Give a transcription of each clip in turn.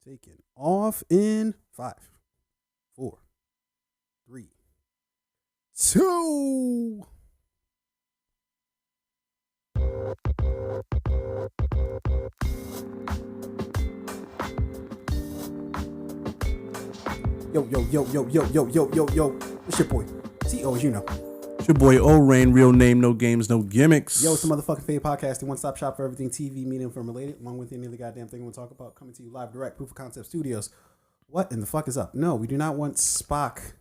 Taking off in 5, 4, 3, 2. Yo, yo, yo, yo, yo, yo, yo, yo, yo. It's your boy. C.O. as you know. It's your boy O-Rain, real name, no games, no gimmicks. Yo, it's the motherfucking Fade Podcast, the one-stop shop for everything TV, media, and film related, along with any other goddamn thing we want to talk about, coming to you live, direct, Proof of Concept Studios. What in the fuck is up? No, we do not want Spock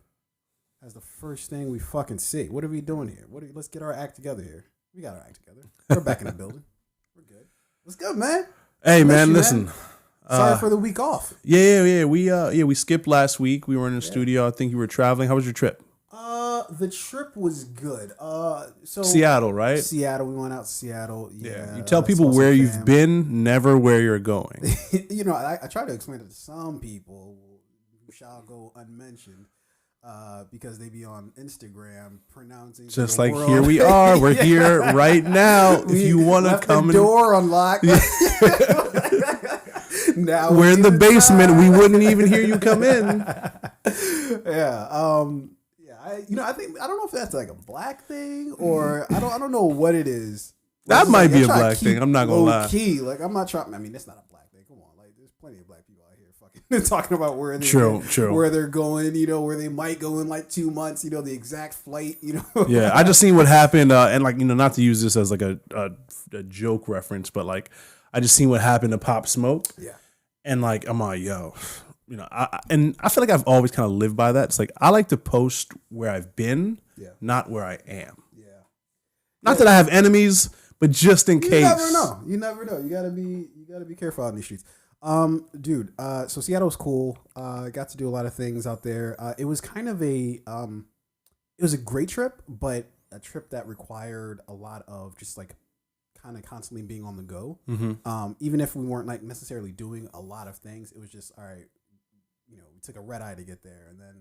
as the first thing we fucking see. What are we doing here? Let's get our act together here. We got our act together. We're back in the building. We're good. What's good, man? Hey, man, listen. Man. Sorry for the week off. Yeah. We skipped last week. We were in the studio. I think you were traveling. How was your trip? The trip was good. So Seattle, right? Seattle. We went out to Seattle. Yeah. You tell people where you've been, never where you're going. You know, I try to explain it to some people who shall go unmentioned. Because they be on Instagram pronouncing just like world. Here we are. We're here right now. If you want to come, the door unlocked. Now we're in the basement. We wouldn't even hear you come in. Yeah. I think I don't know if that's like a black thing or I don't know what it is. That might be a black thing. I'm not gonna lie. Key, like I'm not trying. I mean, that's not a black thing. Come on, like there's plenty of black people out here fucking talking about where they're where they're going. You know, where they might go in like 2 months. You know, the exact flight. You know. Yeah, I just seen what happened, and like not to use this as like a joke reference, but like I just seen what happened to Pop Smoke. Yeah, and like I'm like, yo. You know, I feel like I've always kind of lived by that. It's like I like to post where I've been, not where I am. Yeah. Not that I have enemies, but just in case. You never know. You gotta be careful out in these streets. Dude. So Seattle's cool. Got to do a lot of things out there. It was kind of it was a great trip, but a trip that required a lot of just like kind of constantly being on the go. Mm-hmm. Even if we weren't like necessarily doing a lot of things, it was just all right. You know, we took a red eye to get there, and then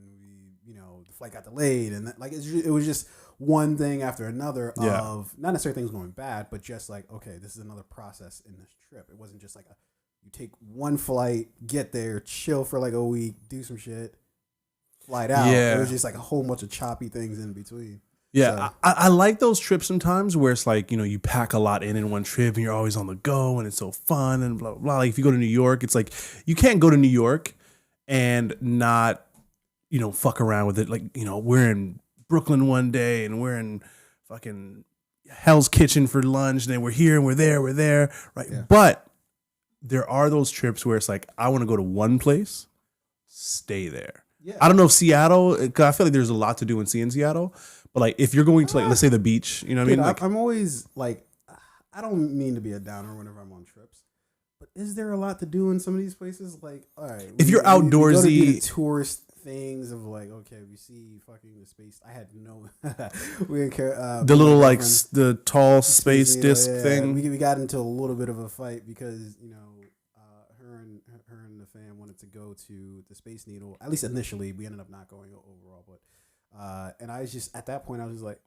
the flight got delayed, and it was just one thing after another of not necessarily things going bad, but just like, okay, this is another process in this trip. It wasn't just like you take one flight, get there, chill for like a week, do some shit, flight out. Yeah. It was just like a whole bunch of choppy things in between. Yeah, so. I like those trips sometimes where it's like, you pack a lot in one trip and you're always on the go and it's so fun and blah, blah, blah. Like if you go to New York, it's like you can't go to New York and not, fuck around with it. Like, we're in Brooklyn one day and we're in fucking Hell's Kitchen for lunch. And then we're here and we're there. Right. Yeah. But there are those trips where it's like, I want to go to one place, stay there. Yeah. I don't know if Seattle, because I feel like there's a lot to do in Seattle. But like, if you're going to like, let's say the beach, you know what I mean? Like, I'm always like, I don't mean to be a downer whenever I'm on trips. But is there a lot to do in some of these places? Like, all right, if you're outdoorsy, we go to the tourist things of like, okay, we see fucking the space. I had no, we didn't care. The little like the tall space disc thing. We got into a little bit of a fight because her and the fam wanted to go to the Space Needle. At least initially, we ended up not going overall. But and I was just at that point, I was just like,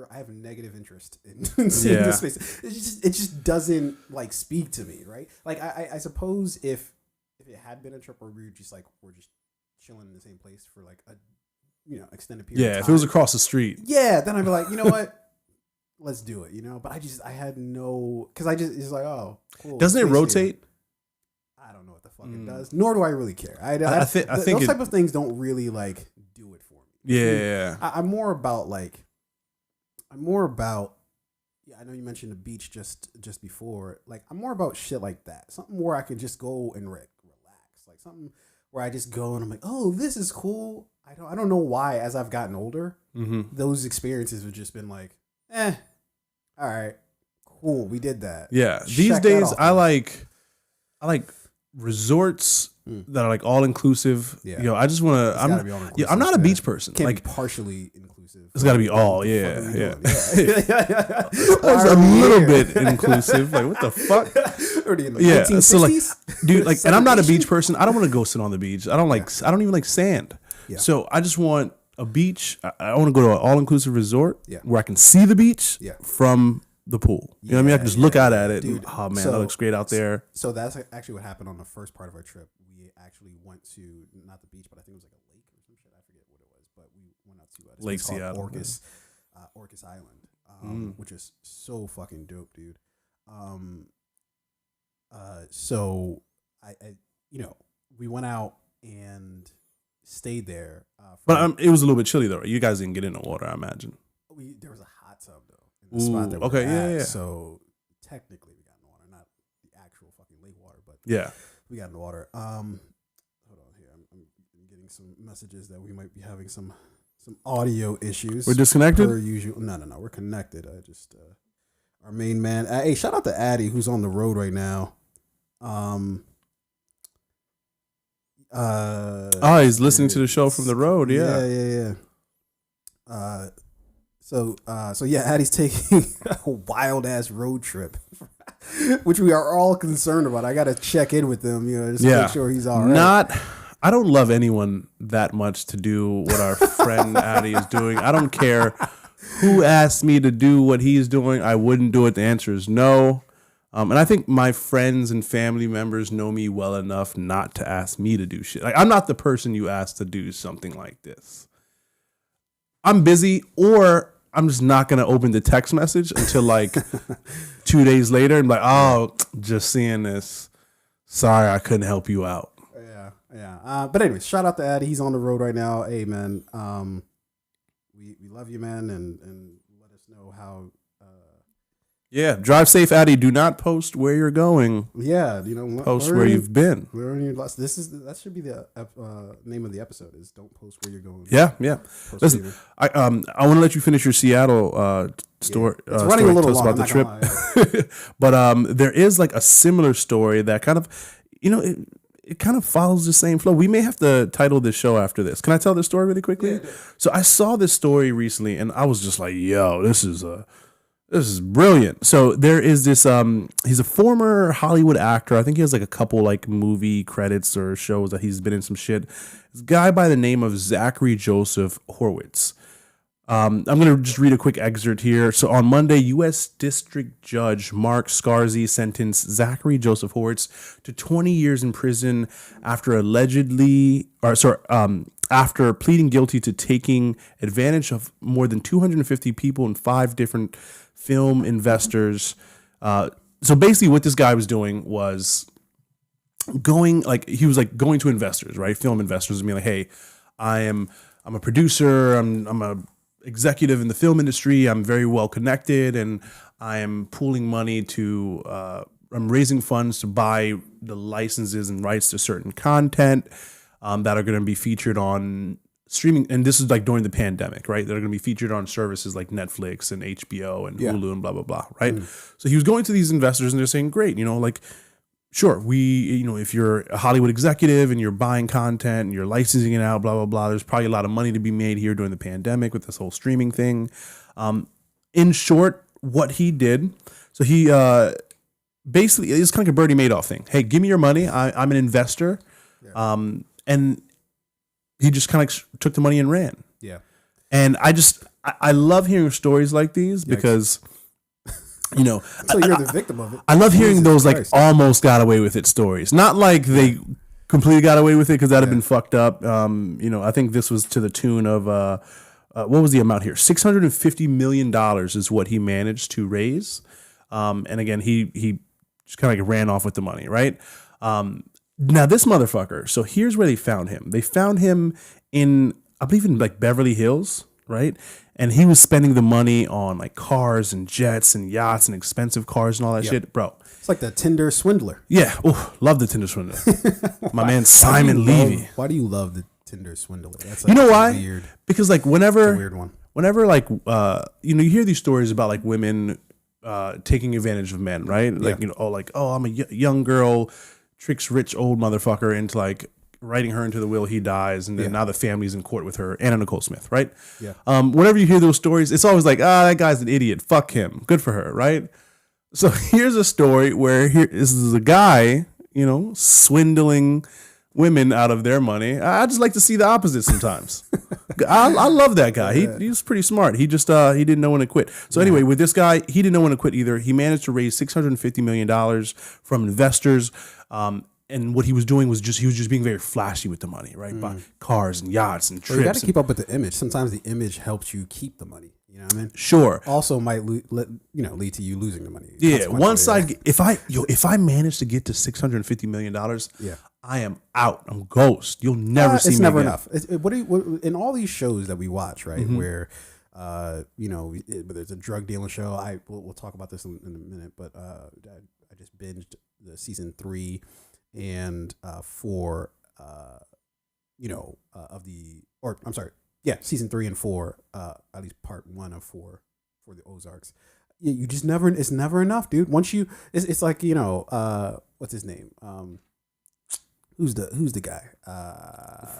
I have a negative interest in seeing this space. It just doesn't like speak to me, right? Like I suppose if it had been a trip where we're just chilling in the same place for like a extended period of time. If it was across the street. Yeah, then I'd be like, you know what? Let's do it, But I had no, because it's like, oh, cool. Doesn't it rotate? Here. I don't know what the fuck it does. Nor do I really care. I think those type of things don't really like do it for me. Yeah. I'm more about I know you mentioned the beach just before. Like I'm more about shit like that. Something where I can just go and relax. Like something where I just go and I'm like, oh, this is cool. I don't know why as I've gotten older, those experiences have just been like, all right, cool, we did that. Yeah. These days I like resorts that are like all inclusive. Yeah. I just want to. I'm not a beach person. Can't be partially inclusive. It's got to be all. Yeah. It's a little bit inclusive. Like what the fuck? Yeah. So like, dude, like, and I'm not a beach person. I don't want to go sit on the beach. I don't even like sand. Yeah. So I just want a beach. I want to go to an all inclusive resort where I can see the beach from the pool. You know what I mean? I can just look out at it. Dude, Oh man, that looks great out there. So that's actually what happened on the first part of our trip. We actually went to not the beach, but I think it was like a lake or some shit. I forget what it was, but we went out to this Lake place called Seattle, Orcas Island, which is so fucking dope, dude. So I we went out and stayed there. But it was a little bit chilly though. Right? You guys didn't get in the water, I imagine. There was a hot tub though in the spot that we were at. Yeah. So technically we got in the water, not the actual fucking lake water, but we got in the water. Hold on here, I'm getting some messages that we might be having some audio issues. We're disconnected? Per usual. No, we're connected. I just our main man. Hey, shout out to Addy who's on the road right now. He's listening to the show from the road. Yeah. So yeah, Addie's taking a wild ass road trip, which we are all concerned about. I got to check in with them, just to make sure he's all right. I don't love anyone that much to do what our friend Addie is doing. I don't care who asked me to do what he's doing. I wouldn't do it. The answer is no. And I think my friends and family members know me well enough not to ask me to do shit. Like, I'm not the person you ask to do something like this. I'm busy, or I'm just not going to open the text message until like 2 days later and be like, oh, just seeing this. Sorry, I couldn't help you out. Yeah. But anyways, shout out to Addy. He's on the road right now. Hey, man, we love you, man, and let us know how. Yeah, drive safe, Addy. Do not post where you're going. Yeah, post where you've been. That should be the name of the episode. Is don't post where you're going. Yeah. Listen, I want to let you finish your Seattle story. It's running a little long about the trip, but there is like a similar story that kind of, it kind of follows the same flow. We may have to title this show after this. Can I tell this story really quickly? Yeah. So I saw this story recently, and I was just like, "Yo, this is brilliant." So there is this, he's a former Hollywood actor. I think he has like a couple like movie credits or shows that he's been in some shit. This guy by the name of Zachary Joseph Horwitz. I'm going to just read a quick excerpt here. So on Monday, U.S. District Judge Mark Scarzi sentenced Zachary Joseph Horwitz to 20 years in prison after after pleading guilty to taking advantage of more than 250 people and 5 different film investors. So basically what this guy was doing was going to investors, right? Film investors, and being like, hey, I'm a producer. I'm a executive in the film industry. I'm very well connected, and I am pooling money to, I'm raising funds to buy the licenses and rights to certain content that are going to be featured on streaming. And this is like during the pandemic, right? That are going to be featured on services like Netflix and HBO and Hulu and blah, blah, blah, right? So he was going to these investors and they're saying, great, sure, if you're a Hollywood executive and you're buying content and you're licensing it out, blah, blah, blah, there's probably a lot of money to be made here during the pandemic with this whole streaming thing. In short, what he did, so he basically, it's kind of like a Bernie Madoff thing. Hey, give me your money. I'm an investor. Yeah. And he just kind of took the money and ran. Yeah. And I love hearing stories like these because... so you're the victim of it. I love hearing those like almost got away with it stories. Not like they completely got away with it because that'd have been fucked up. I think this was to the tune of what was the amount here? $650 million is what he managed to raise. And again, he just kind of like ran off with the money, right? Now this motherfucker. So here's where they found him. They found him in, I believe, in like Beverly Hills, right? And he was spending the money on like cars and jets and yachts and expensive cars and all that shit, bro. It's like the Tinder swindler. Yeah. Oh, love the Tinder swindler. My man Simon Levy. Why do you love the Tinder swindler? That's like, why? Weird. Because like whenever, it's a weird one. Whenever like you hear these stories about like women taking advantage of men, right? Like I'm a young girl tricks rich old motherfucker into like writing her into the will, he dies, and then now the family's in court with her, Anna Nicole Smith, right? Yeah. Whenever you hear those stories, it's always like, that guy's an idiot. Fuck him. Good for her, right? So here's a story where this is a guy, swindling women out of their money. I just like to see the opposite sometimes. I love that guy. He's pretty smart. He just he didn't know when to quit. So anyway, with this guy, he didn't know when to quit either. He managed to raise $650 million from investors. And what he was doing was he was just being very flashy with the money, right? Buying cars and yachts and trips. You got to keep up with the image. Sometimes the image helps you keep the money. You know what I mean? Sure. Also might lead to you losing the money. Yeah. Once if I manage to get to $650 million, I am out. I'm ghost. You'll never see me. It's never again. enough. What in all these shows that we watch, right? Where whether it's a drug dealing show, we'll talk about this in a minute, but I just binged the season 3 and 4 season 3 and 4, at least part 1 of 4 for the Ozarks. You just never, it's never enough, dude. Once it's like, what's his name? Who's the guy?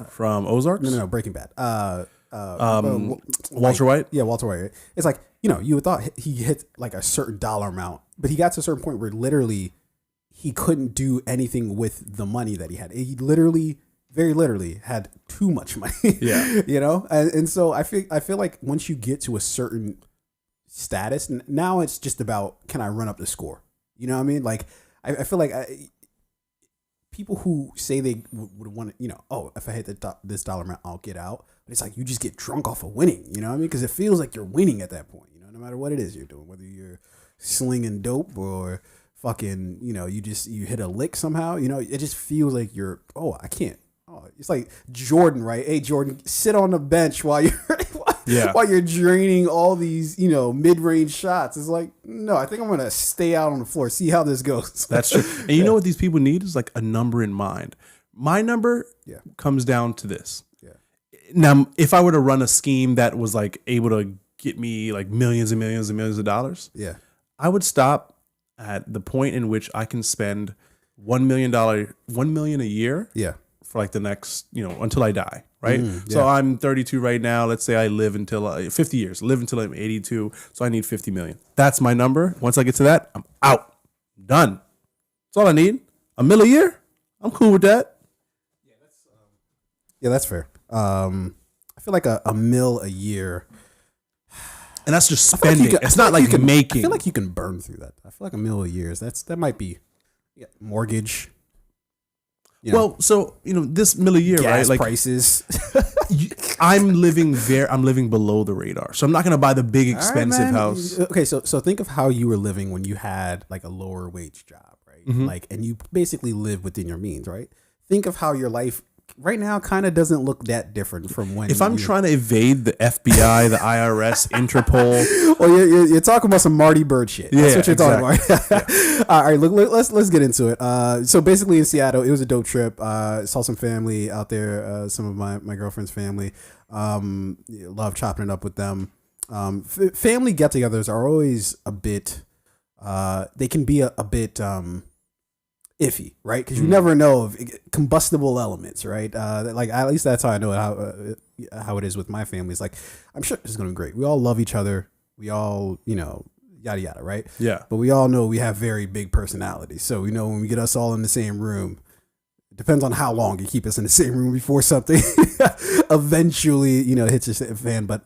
From Ozarks? No, Breaking Bad. Walter White? Yeah, Walter White. Right? It's like, you would thought he hit like a certain dollar amount, but he got to a certain point where literally he couldn't do anything with the money that he had. He literally, very literally, had too much money. Yeah. And so I feel like once you get to a certain status, now it's just about, can I run up the score? You know what I mean? Like, I feel like people who say they would want to, if I hit this dollar amount, I'll get out. But it's like you just get drunk off of winning. You know what I mean? Because it feels like you're winning at that point. No matter what it is you're doing, whether you're slinging dope or fucking, you hit a lick somehow. It just feels like you're. I can't. It's like Jordan, right? Hey, Jordan, sit on the bench while you're draining all these, mid-range shots. It's like, no, I think I'm gonna stay out on the floor, see how this goes. That's true. And you know what these people need is like a number in mind. My number comes down to this. Yeah. Now, if I were to run a scheme that was like able to get me like millions and millions and millions of dollars, I would stop at the point in which I can spend $1 million a year. Yeah. For like the next, until I die, right? So I'm 32 right now. Let's say I live until 50 years, live until I'm 82. So I need 50 million. That's my number. Once I get to that, I'm out. Done. That's all I need. $1 million a year. I'm cool with that. Yeah, that's fair. I feel like a mil a year. And that's just spending. It's not like making. I feel like you can burn through that. I feel like $1 million a year. That might be mortgage. Well, so this $1 million a year, gas right? Like prices. I'm living below the radar, so I'm not gonna buy the big expensive house. Okay, so think of how you were living when you had like a lower wage job, right? Like, and you basically live within your means, right? Think of how your life right now kind of doesn't look that different from when. If I'm trying to evade the FBI, the IRS, Interpol. Well, you're talking about some Marty Bird shit. That's what you're talking about. All right, look, let's get into it. So basically in Seattle, it was a dope trip. Saw some family out there, some of my girlfriend's family. Love chopping it up with them. Family get-togethers are always a bit. They can be a bit. Iffy, right? Because you never know of combustible elements, right? Like at least that's how I know how it is with my family. It's like I'm sure it's gonna be great. We all love each other. We all, yada yada, right? Yeah. But we all know we have very big personalities. So we know when we get us all in the same room, it depends on how long you keep us in the same room before something eventually, hits a fan. But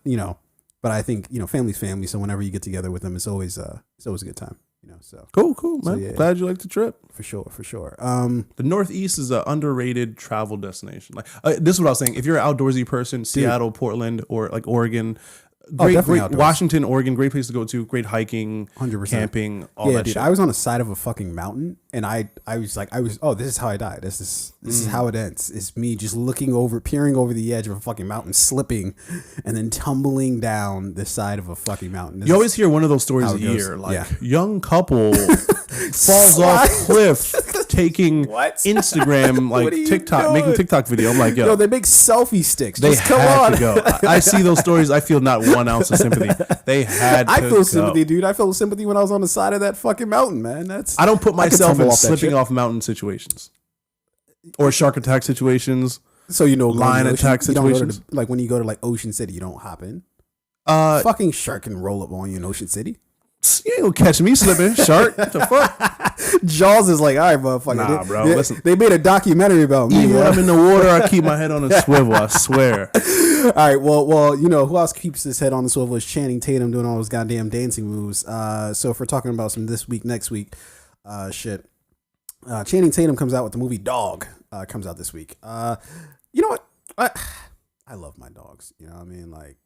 I think family's family. So whenever you get together with them, it's always a good time. So cool, man. So, glad you liked the trip. For sure. The Northeast is an underrated travel destination. Like this is what I was saying. If you're an outdoorsy person, Seattle, Portland, or like Oregon, great Washington, Oregon, great place to go to. Great hiking, 100%. Camping, all that shit. I was on the side of a fucking mountain, and I was this is how I died. This is how it ends. It's me just peering over the edge of a fucking mountain, slipping, and then tumbling down the side of a fucking mountain. You always hear one of those stories a year, like young couple falls off cliff, taking Instagram TikTok, making TikTok video. I'm like, yo, they make selfie sticks. They had to go. I see those stories. I feel not 1 ounce of sympathy. They had. I feel sympathy, dude. I felt sympathy when I was on the side of that fucking mountain, man. I don't put myself in slipping off mountain situations or shark attack situations. So lion attack situations. Like when you go to like Ocean City, you don't hop in. Fucking shark can roll up on you in Ocean City. You ain't gonna catch me slipping, shark. What the fuck? Jaws is like, all right, motherfucker. Nah, bro. Listen, they made a documentary about me. even when I'm in the water, I keep my head on a swivel. I swear. All right, well, you know who else keeps his head on the swivel is Channing Tatum doing all those goddamn dancing moves. So if we're talking about some this week, next week, shit. Channing Tatum comes out with the movie Dog. Comes out this week. You know what? I love my dogs. You know what I mean? Like,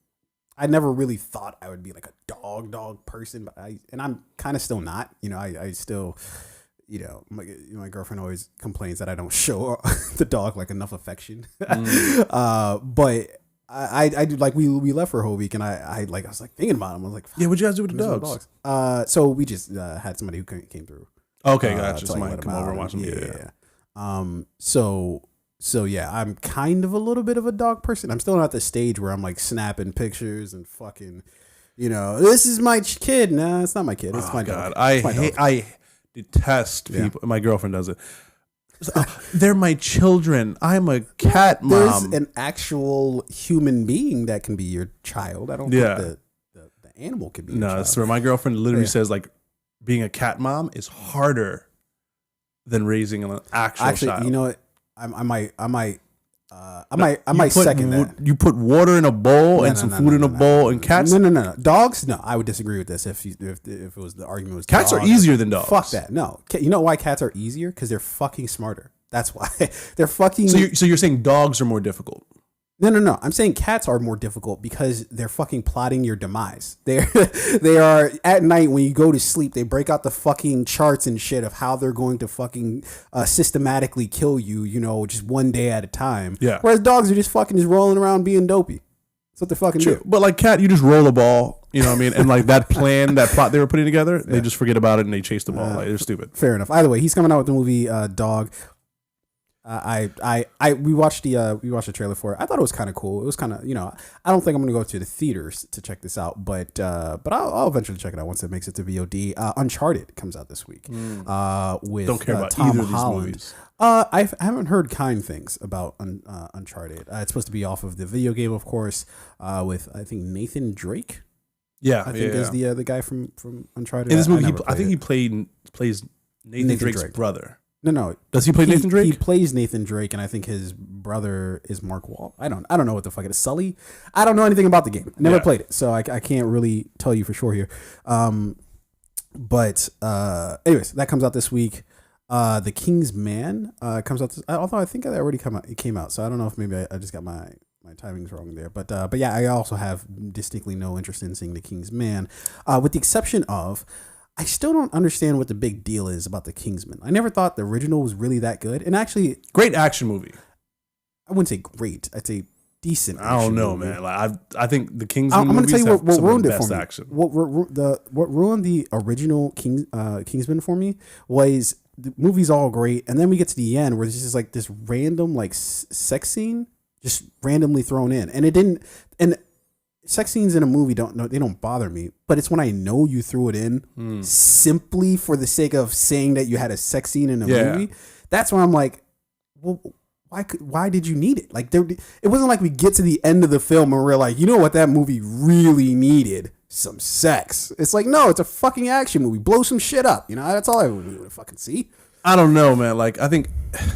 I never really thought I would be like a dog person, but I'm kind of still not. You know, I still, you know, my girlfriend always complains that I don't show the dog like enough affection. But I do, like, we left for a whole week, and I was like thinking about him. I was like, yeah, what'd you guys do with the dogs? So we just had somebody who came through. Okay, gotcha. Somebody come over and watch them. Yeah. So yeah, I'm kind of a little bit of a dog person. I'm still not at the stage where I'm like snapping pictures and fucking, you know, this is my kid. Nah, it's not my kid. It's my dog. I detest people. My girlfriend does it. They're my children. I'm a cat mom. There's an actual human being that can be your child. I don't think the animal can be your child. No, so my girlfriend literally says, like, being a cat mom is harder than raising an actual child. You know what? I might second that. You put water in a bowl and some food in a bowl, and cats. No. Dogs? No, I would disagree with this. If it was the argument was cats are easier than dogs. Fuck that. No, you know why cats are easier? Because they're fucking smarter. That's why they're fucking. So you're saying dogs are more difficult? No. I'm saying cats are more difficult because they're fucking plotting your demise. They are at night when you go to sleep. They break out the fucking charts and shit of how they're going to fucking systematically kill you. You know, just one day at a time. Yeah. Whereas dogs are just rolling around being dopey. That's what they fucking do. But like cat, you just roll the ball. You know what I mean? And like that plot they were putting together, they just forget about it and they chase the ball. Like, they're stupid. Fair enough. Either way, he's coming out with the movie Dog. We watched the trailer for it. I thought it was kind of cool. It was kind of, you know, I don't think I'm gonna go to the theaters to check this out, but I'll eventually check it out once it makes it to VOD. Uncharted comes out this week. With don't care about Tom either of these Holland. movies. I haven't heard kind things about Uncharted. It's supposed to be off of the video game, of course, with I think Nathan Drake. Yeah, I think is the guy from Uncharted. In this movie, I think he plays Nathan Drake's brother. No. Does he play Nathan Drake? He plays Nathan Drake, and I think his brother is Mark Wahlberg. I don't know what the fuck it is. Sully? I don't know anything about the game. I never played it, so I can't really tell you for sure here. But anyways, that comes out this week. The King's Man comes out. Although I think it already came out, so I don't know if maybe I just got my timing's wrong there. But yeah, I also have distinctly no interest in seeing The King's Man, with the exception of. I still don't understand what the big deal is about the Kingsman. I never thought the original was really that good. And actually, great action movie. I wouldn't say great. I'd say decent. I don't know, man. Like I think the Kingsman. I'm going to tell you what ruined it for me. Action. What ruined the original Kingsman for me was the movie's all great, and then we get to the end where there's just like this random like sex scene just randomly thrown in, and it didn't. And sex scenes in a movie don't bother me, but it's when I know you threw it in simply for the sake of saying that you had a sex scene in a movie. That's where I'm like, well, why did you need it? Like, it wasn't like we get to the end of the film and we're like, you know what, that movie really needed some sex. It's like, no, it's a fucking action movie. Blow some shit up. You know, that's all I really want to fucking see. I don't know, man. Like, I think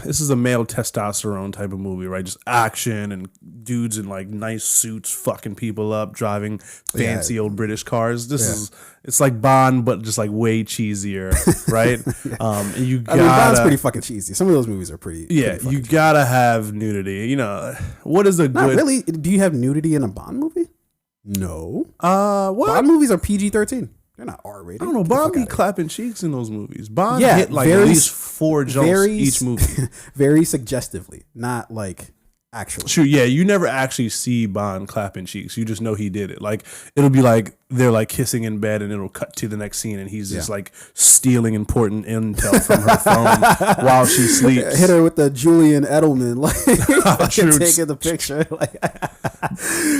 this is a male testosterone type of movie, right? Just action and dudes in like nice suits fucking people up, driving fancy old British cars. It's like Bond, but just like way cheesier, right? Bond's pretty fucking cheesy. Some of those movies are pretty. Yeah, pretty you gotta have nudity. You know, what is a Not good? Really? Do you have nudity in a Bond movie? No. What? Bond movies are PG-13. They're not R-rated. I don't know. Bond be clapping cheeks in those movies. Bond hit like at least 4 jumps each movie. Very suggestively, not like actually. Sure, yeah. You never actually see Bond clapping cheeks. You just know he did it. Like, it'll be like they're like kissing in bed, and it'll cut to the next scene, and he's just like stealing important intel from her phone while she sleeps. Hit her with the Julian Edelman, like taking the picture.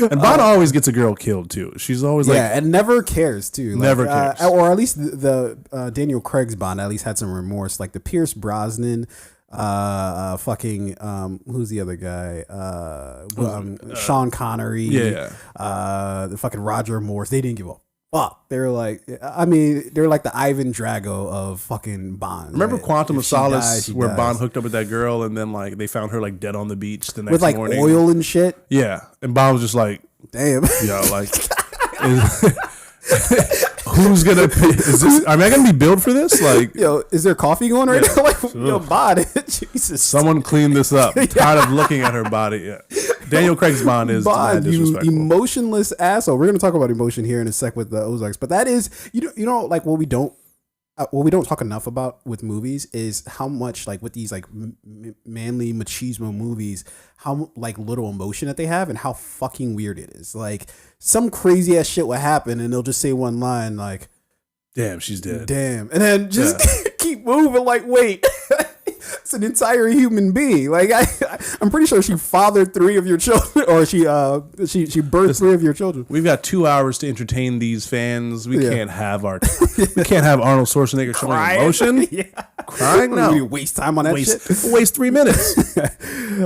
And Bond always gets a girl killed too. She's always like, and never cares too. Like, never cares, or at least the Daniel Craig's Bond at least had some remorse. Like the Pierce Brosnan. Fucking who's the other guy? Sean Connery. Yeah. The fucking Roger Moore. They didn't give a fuck. They're like, I mean, they're like the Ivan Drago of fucking Bond. Remember right? Quantum If of she Solace, dies, she where dies. Bond hooked up with that girl, and then like they found her like dead on the beach the next with like morning. oil and shit. Yeah, and Bond was just like, Damn. yo, like, who's gonna pay? Is this? Am I gonna be billed for this? Like, Yo, is there coffee going right now? Like, yo, Bond. Jesus. someone clean this up. I'm tired of looking at her body. Yeah. Daniel Craig's Bond is Bond, you disrespectful. emotionless asshole. We're gonna talk about emotion here in a sec with the Ozarks, but that is you know like what we don't talk enough about with movies is how much like with these like manly machismo movies, how like little emotion that they have and how fucking weird it is. Like some crazy ass shit will happen and they'll just say one line like, Damn, she's dead. Damn, and then just keep moving. Like, wait, it's an entire human being. Like, I'm pretty sure she fathered 3 of your children, or she birthed 3 of your children. We've got 2 hours to entertain these fans. We can't have Arnold Schwarzenegger showing emotion. Crying? No. We waste time on that shit. Waste 3 minutes.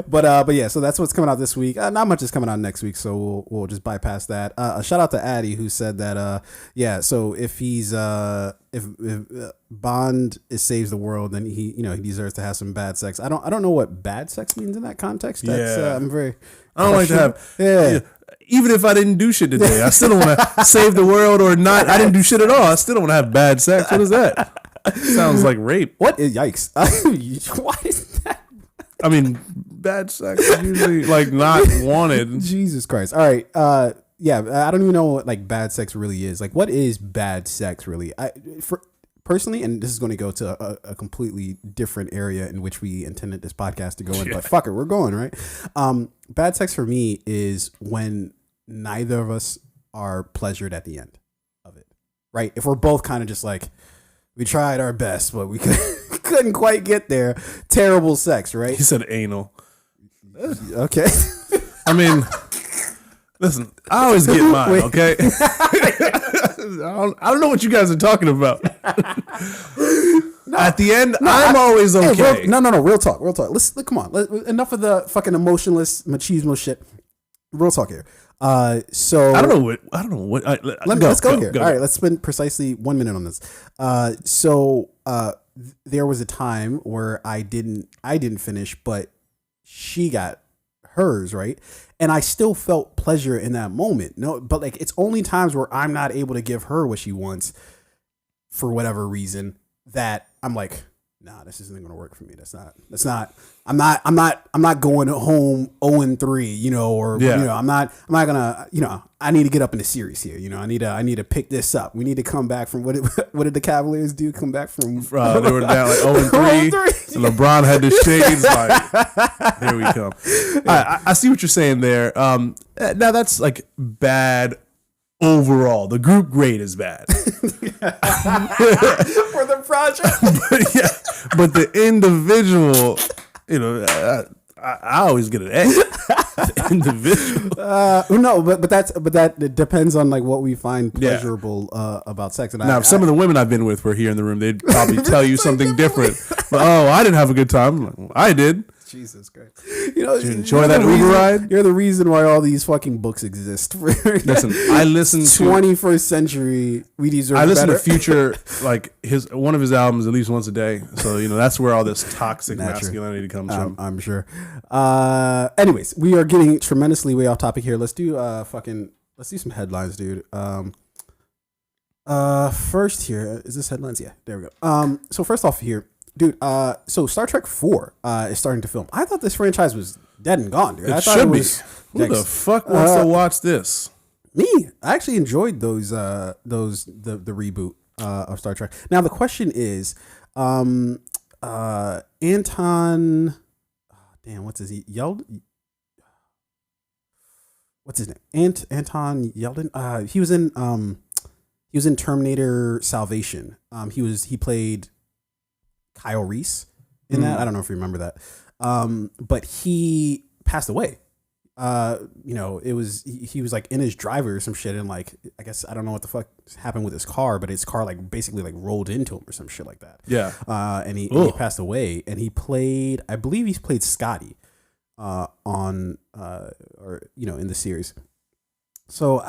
But yeah, so that's what's coming out this week. Not much is coming out next week, so we'll just bypass that. A shout out to Addy who said that so if he's if Bond saves the world, then he deserves to have some bad sex. I don't know what bad sex means in that context. That's I don't like to have even if I didn't do shit today, I still don't want to save the world or not. I didn't do shit at all. I still don't want to have bad sex. What is that? Sounds like rape. What? Yikes. Why is that? I mean, bad sex is usually like not wanted. Jesus Christ. All right. Yeah, I don't even know what like bad sex really is. Like, what is bad sex really? Personally, and this is going to go to a completely different area in which we intended this podcast to go in, but fuck it, we're going, right? Bad sex for me is when neither of us are pleasured at the end of it, right? If we're both kind of just like, we tried our best, but we couldn't quite get there. Terrible sex, right? He said anal. Okay. I mean, listen, I always get mine, okay? I don't know what you guys are talking about. At the end, I'm always okay. No, real talk. Come on. Enough of the fucking emotionless machismo shit. Real talk here. So I don't know what. Let's go here. All right, let's spend precisely 1 minute on this. There was a time where I didn't finish, but she got hers, right? And I still felt pleasure in that moment. No, but like it's only times where I'm not able to give her what she wants for whatever reason that I'm like, nah, this isn't going to work for me. I'm not going home 0-3, or I'm not gonna, I need to get up in the series here. I need to pick this up. We need to come back from what did the Cavaliers do? Come back from they were down like 0-3. And LeBron had the shades. Like, here we come. I see what you're saying there. Now that's like bad. Overall, the group grade is bad for the project. but the individual, I always get an A. The individual, no, but that depends on like what we find pleasurable about sex. And now, some of the women I've been with were here in the room. They'd probably tell you something different. But, I didn't have a good time. Like, well, I did. Jesus Christ. Did you enjoy that Uber ride? You're the reason why all these fucking books exist. Listen, I listen to 21st century. We deserve. I listen better. to Future, like one of his albums at least once a day. So that's where all this toxic masculinity comes from. I'm sure. Anyways, we are getting tremendously way off topic here. Let's do some headlines, dude. First here is this headlines. Yeah, there we go. So first off here. Dude, so Star Trek 4 is starting to film. I thought this franchise was dead and gone, dude. It should be. Who the fuck wants to watch this? Me. I actually enjoyed the reboot of Star Trek. Now the question is, Anton, what's his Yeldon? What's his name? Anton Yeldon. He was in Terminator Salvation. He played Kyle Reese in that. I don't know if you remember that. But he passed away. He was like in his driver or some shit, and like I guess I don't know what the fuck happened with his car, but his car like basically like rolled into him or some shit like that. Yeah. And he passed away, and I believe he's played Scotty in the series. So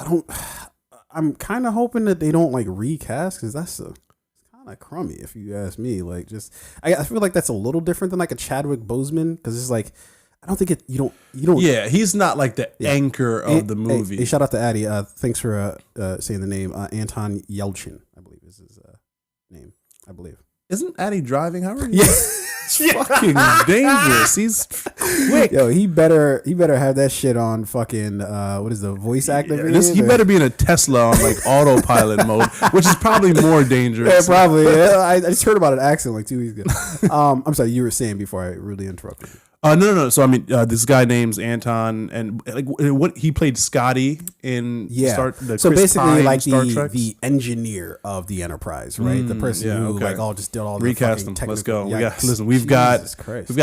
I'm kind of hoping that they don't like recast because that's kind of crummy if you ask me. Like, just I feel like that's a little different than like a Chadwick Boseman because it's like I don't think you don't. Yeah, he's not like the anchor of the movie. Hey, shout out to Addy. Thanks for saying the name. Anton Yelchin, I believe is his name. I believe. Isn't Addy driving? How are you? It's fucking dangerous. He's quick. Yo, he better have that shit on fucking what is the voice activated? He better be in a Tesla on like autopilot mode, which is probably more dangerous. Yeah, probably. Yeah, I just heard about an accident like 2 weeks ago. I'm sorry, you were saying before I really interrupted you. No. So I mean, this guy name's Anton, and like what he played Scotty in so Chris basically Pine like Star Trek. the engineer of the Enterprise, right? The person who like just did all the recast fucking them. Let's go. Yikes. We've got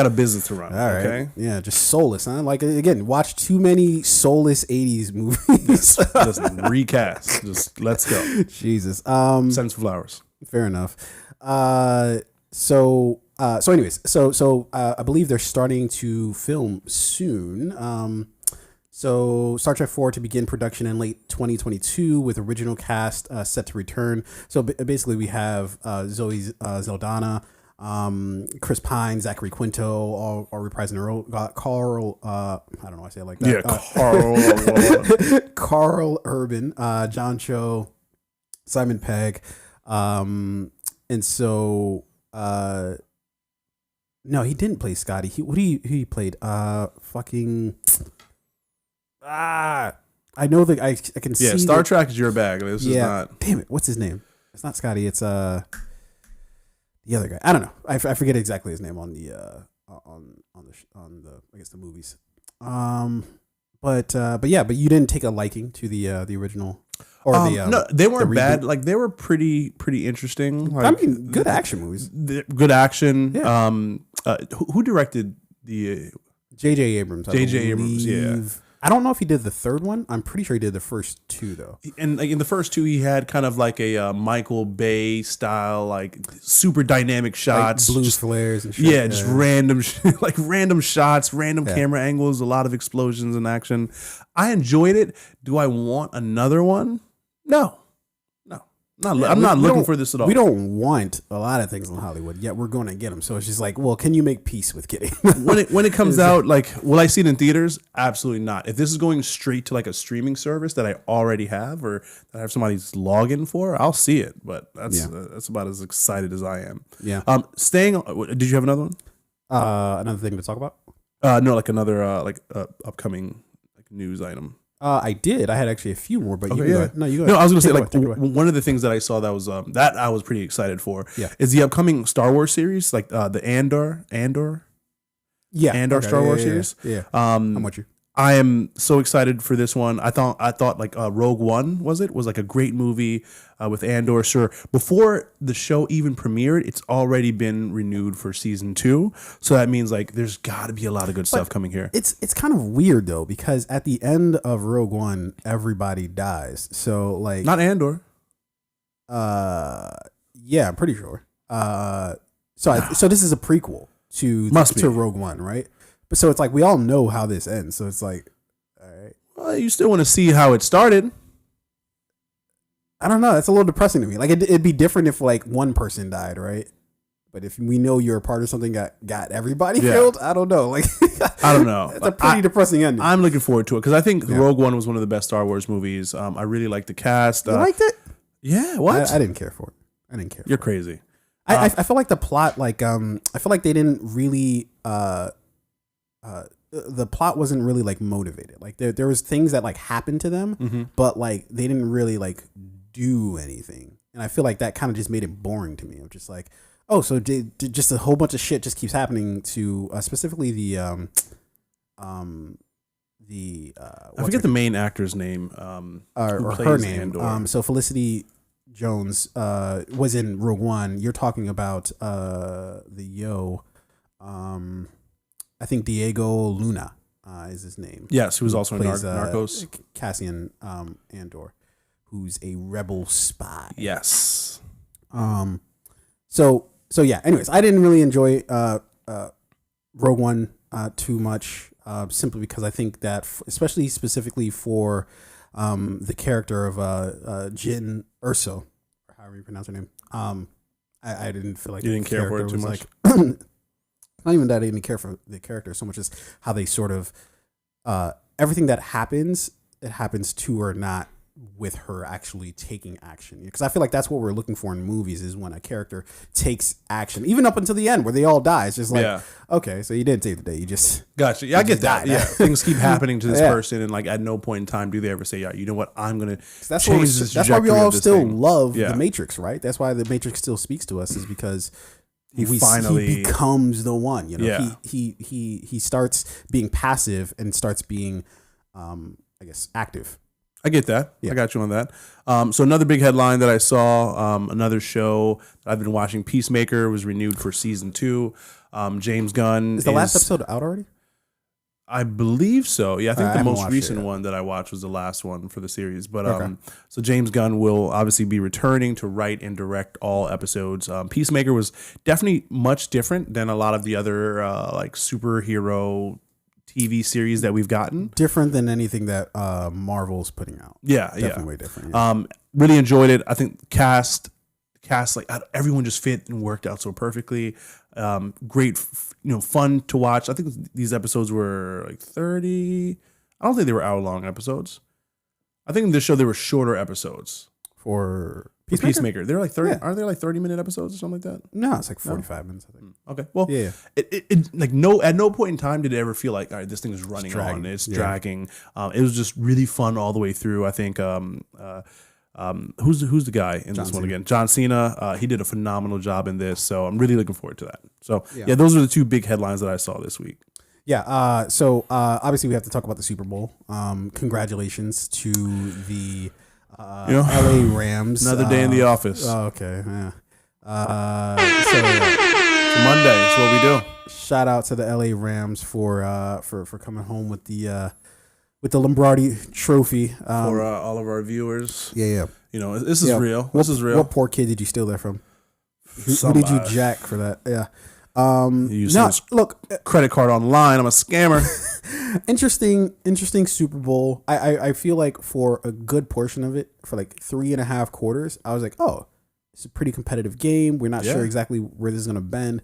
a business to run. All right. Okay. Yeah, just soulless, huh? Like again, watch too many soulless '80s movies. Listen, recast. Just let's go. Jesus. Send some flowers. Fair enough. So I believe they're starting to film soon. So Star Trek 4 to begin production in late 2022 with original cast set to return. So basically we have Zoe Saldana, Chris Pine, Zachary Quinto, all reprising their role. Carl, I don't know why I say it like that. Carl. Carl Urban, John Cho, Simon Pegg. And so... no, he didn't play Scotty. He played? I know that I can see. Yeah, Star Trek is your bag. This is not. Damn it! What's his name? It's not Scotty. It's the other guy. I don't know. I forget exactly his name on the I guess the movies. But you didn't take a liking to the original. Or no, they weren't bad. Like they were pretty interesting. Like, I mean, good action movies. Good action. Yeah. Who directed the J.J. Abrams? J.J. Abrams. Yeah. I don't know if he did the third one. I'm pretty sure he did the first two though. And like in the first two, he had kind of like a Michael Bay style, like super dynamic shots, like blues flares and shit. Yeah, just random random shots, random camera angles, a lot of explosions and action. I enjoyed it. Do I want another one? No. I'm not looking for this at all. We don't want a lot of things in Hollywood, yet we're going to get them. So it's just like, well, can you make peace with getting when it comes out? Like, will I see it in theaters? Absolutely not. If this is going straight to like a streaming service that I already have or that I have somebody's login for, I'll see it. But that's about as excited as I am. Yeah. Staying. Did you have another one? Another thing to talk about? No, like another upcoming like news item. I did. I had actually a few more, but okay, you go ahead. No, you go ahead. No, I was going to say like one of the things that I saw that was that I was pretty excited for is the upcoming Star Wars series, like the Andor. Yeah. Andor Star Wars series. Yeah. I'm with you. I am so excited for this one. I thought like Rogue One was like a great movie with Andor. Sure, before the show even premiered, it's already been renewed for season 2. So that means like there's got to be a lot of good stuff coming here. It's kind of weird though because at the end of Rogue One, everybody dies. So like not Andor. Yeah, I'm pretty sure. So this is a prequel to Rogue One, right? But so it's like we all know how this ends. So it's like, all right. Well, you still want to see how it started. I don't know. That's a little depressing to me. Like it'd be different if like one person died, right? But if we know you're a part of something that got everybody killed, I don't know. Like I don't know. It's a pretty depressing ending. I'm looking forward to it because I think Rogue One was one of the best Star Wars movies. I really liked the cast. You liked it? Yeah. What? I didn't care for it. I didn't care. You're crazy. I feel like the plot, like I feel like they didn't really. The plot wasn't really like motivated. Like there was things that like happened to them, but like they didn't really like do anything. And I feel like that kind of just made it boring to me. I'm just like, oh, so just a whole bunch of shit just keeps happening to specifically the I forget the main actor's name or her name. So Felicity Jones was in Rogue One. You're talking about I think Diego Luna is his name. Yes, who was also in Narcos. Cassian Andor, who's a rebel spy. Yes. So yeah. Anyways, I didn't really enjoy Rogue One too much, simply because I think that, especially specifically for the character of Jin Urso, or however you pronounce her name. I didn't feel like you didn't care for it too much. Like, not even that I didn't care for the character so much as how they sort of everything that happens, it happens to her, not with her actually taking action. Because I feel like that's what we're looking for in movies, is when a character takes action, even up until the end where they all die. It's just like, okay, so you didn't save the day, you just gotcha. Yeah, I get that. died. Yeah, things keep happening to this person, and like at no point in time do they ever say, "Yeah, you know what? I'm gonna change this." That's why we all still thing. love the Matrix, right? That's why the Matrix still speaks to us, is because he becomes the one. You know, he starts being passive and starts being, I guess, active. I get that. Yeah. I got you on that. So another big headline that I saw, another show that I've been watching, Peacemaker, was renewed for season 2. James Gunn is the last episode out already? I believe so. Yeah, I think the most recent one that I watched was the last one for the series. But so James Gunn will obviously be returning to write and direct all episodes. Peacemaker was definitely much different than a lot of the other like superhero TV series that we've gotten. Different than anything that Marvel's putting out. Definitely way different. Yeah. Really enjoyed it. I think cast like everyone just fit and worked out so perfectly. Great, fun to watch. I think these episodes were like 30. I don't think they were hour-long episodes. I think in this show they were shorter episodes. For Peacemaker. They're like 30. Are they like 30-minute episodes or something like that? No, it's like 45 minutes, I think. Okay. Well, it like at no point in time did it ever feel like, all right, this thing is running on. It's dragging. It was just really fun all the way through. I think who's the guy in this one again? John Cena. He did a phenomenal job in this, so I'm really looking forward to that. So those are the two big headlines that I saw this week. Yeah. So obviously we have to talk about the Super Bowl. Congratulations to the LA Rams. Another day in the office. Oh, okay. Yeah. Monday. That's what we do. Shout out to the LA Rams for coming home with the Lombardi Trophy. For all of our viewers. Yeah. This is real. This is real. What poor kid did you steal that from? Who did you jack for that? Yeah. Look, credit card online. I'm a scammer. Interesting Super Bowl. I feel like for a good portion of it, for like 3.5 quarters, I was like, oh, it's a pretty competitive game. We're not sure exactly where this is going to bend.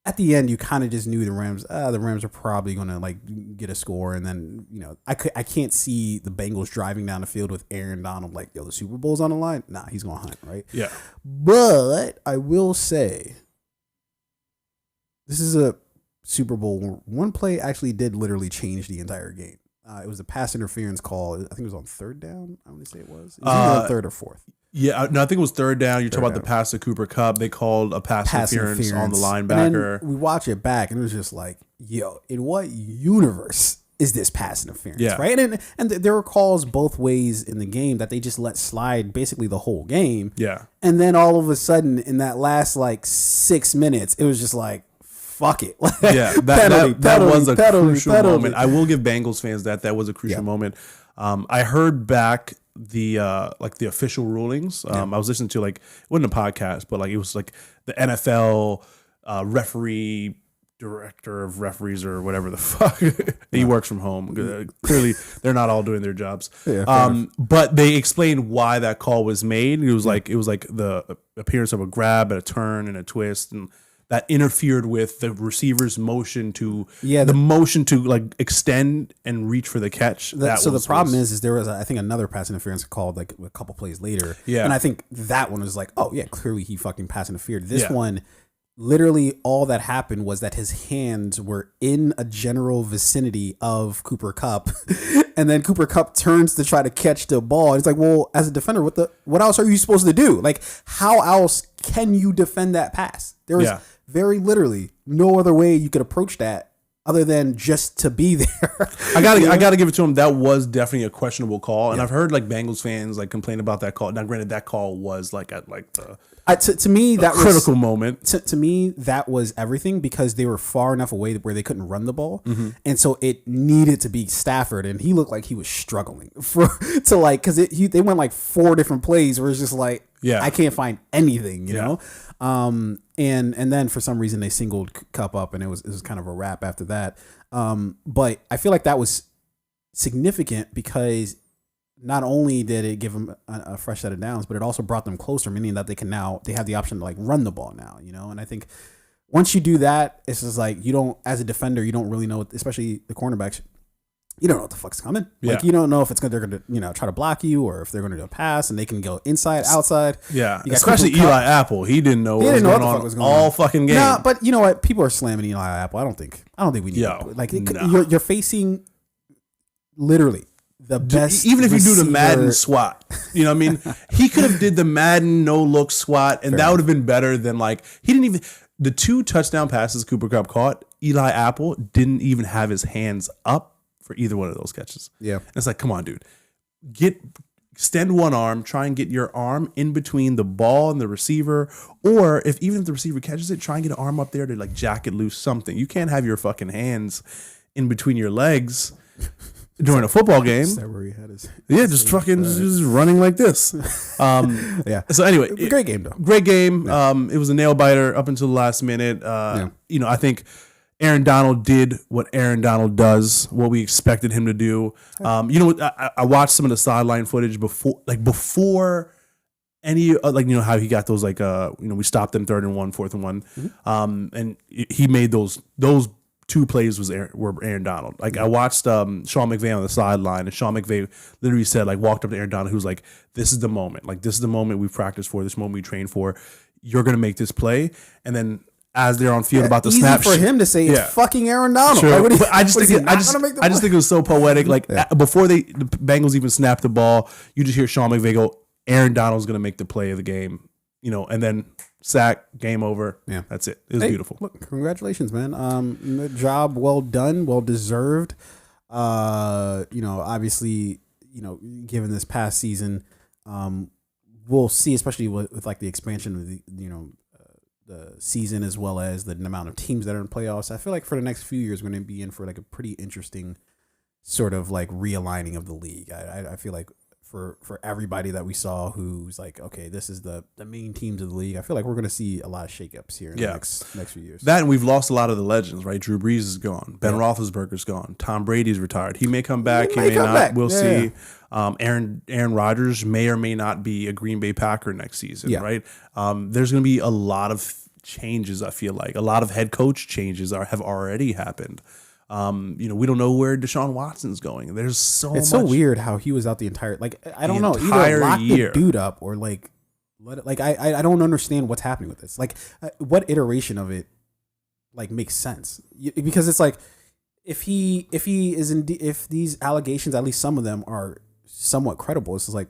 At the end, you kind of just knew the Rams are probably going to like get a score. And then, I can't see the Bengals driving down the field with Aaron Donald like, yo, the Super Bowl's on the line. Nah, he's going to hunt, right? Yeah. But I will say, this is a Super Bowl where one play actually did literally change the entire game. It was a pass interference call. I think it was on third down. I want to say it was. It was either on third or fourth. Yeah, no, I think it was third down. You're talking about the pass to Cooper Kupp. They called a pass interference on the linebacker. And then we watch it back, and it was just like, yo, in what universe is this pass interference? Yeah. Right? And there were calls both ways in the game that they just let slide basically the whole game. Yeah. And then all of a sudden, in that last like 6 minutes, it was just like, fuck it. Yeah, that was a crucial moment. I will give Bengals fans that was a crucial moment. I heard back the official rulings. I was listening to it wasn't a podcast, but it was like the NFL referee director of referees or whatever the fuck. He works from home. Clearly, they're not all doing their jobs. But they explained why that call was made. It was like the appearance of a grab and a turn and a twist and that interfered with the receiver's motion to motion to extend and reach for the catch. The problem is there was I think another pass interference called a couple plays later. Yeah. And I think that one was like, oh yeah, clearly he fucking pass interfered. This one, literally all that happened was that his hands were in a general vicinity of Cooper Kupp. And then Cooper Kupp turns to try to catch the ball. It's like, well, as a defender, what else are you supposed to do? Like, how else can you defend that pass? There was very literally no other way you could approach that other than just to be there. I gotta give it to him. That was definitely a questionable call, and I've heard Bengals fans complain about that call. Now, granted, that call was at the to me that was critical moment. To me, that was everything because they were far enough away where they couldn't run the ball, and so it needed to be Stafford, and he looked like he was struggling because they went 4 different plays where it's just I can't find anything, you know. And then for some reason they singled Kupp up, and it was kind of a wrap after that. But I feel like that was significant because not only did it give them a fresh set of downs, but it also brought them closer, meaning that they have the option to like run the ball now, And I think once you do that, it's just like you don't, as a defender, you don't really know, especially the cornerbacks, you don't know what the fuck's coming. Yeah. Like you don't know if they're going to try to block you or if they're going to do a pass and they can go inside, outside. Yeah, especially Eli Apple. He didn't know what was going on all fucking game. Nah, but you know what? People are slamming Eli Apple. I don't think we need to. Like you're facing literally the best. Even if receiver. you do the Madden SWAT, you know what I mean? He could have did the Madden no look SWAT, and that would have been better than like he didn't even. The 2 touchdown passes Cooper Kupp caught, Eli Apple didn't even have his hands up for either one of those catches. Yeah. And it's like, come on, dude. Extend one arm, try and get your arm in between the ball and the receiver, or even if the receiver catches it, try and get an arm up there to like jack it loose, something. You can't have your fucking hands in between your legs during a football game. Just running like this. Yeah. So anyway, great game though. Great game. Yeah. It was a nail biter up until the last minute. I think Aaron Donald did what Aaron Donald does, what we expected him to do. I watched some of the sideline footage before any how he got those we stopped them 3rd and 1, 4th and 1, and he made those 2 plays were Aaron Donald. Like I watched Sean McVay on the sideline, and Sean McVay literally said walked up to Aaron Donald, who's like, "This is the moment. Like this is the moment we've practiced for. This moment we trained for. You're gonna make this play," and then. As they're on field about the snap, for him to say it's fucking Aaron Donald. Sure. I just think it was so poetic. Before the Bengals even snapped the ball, you just hear Sean McVay go, "Aaron Donald's going to make the play of the game," and then sack, game over. Yeah, that's it. It was beautiful. Look, congratulations, man. The job well done, well deserved. Obviously, given this past season, we'll see, especially with like the expansion of the the season as well as the amount of teams that are in playoffs. I feel like for the next few years, we're going to be in for like a pretty interesting sort of like realigning of the league. I feel like for everybody that we saw who's like, okay, this is the main teams of the league, I feel like we're going to see a lot of shakeups here in the next few years. That, and we've lost a lot of the legends, right? Drew Brees is gone. Ben Roethlisberger's gone. Tom Brady's retired. He may come back. He may not. We'll see. Aaron Rodgers may or may not be a Green Bay Packer next season, right? There's going to be a lot of changes. I feel like a lot of head coach changes have already happened. We don't know where Deshaun Watson's going. There's it's so weird how he was out the entire I don't know, either lock the dude up or like let it, like I don't understand what's happening with this. Like what iteration of it like makes sense? Because it's like if these allegations, at least some of them, are somewhat credible, it's just like,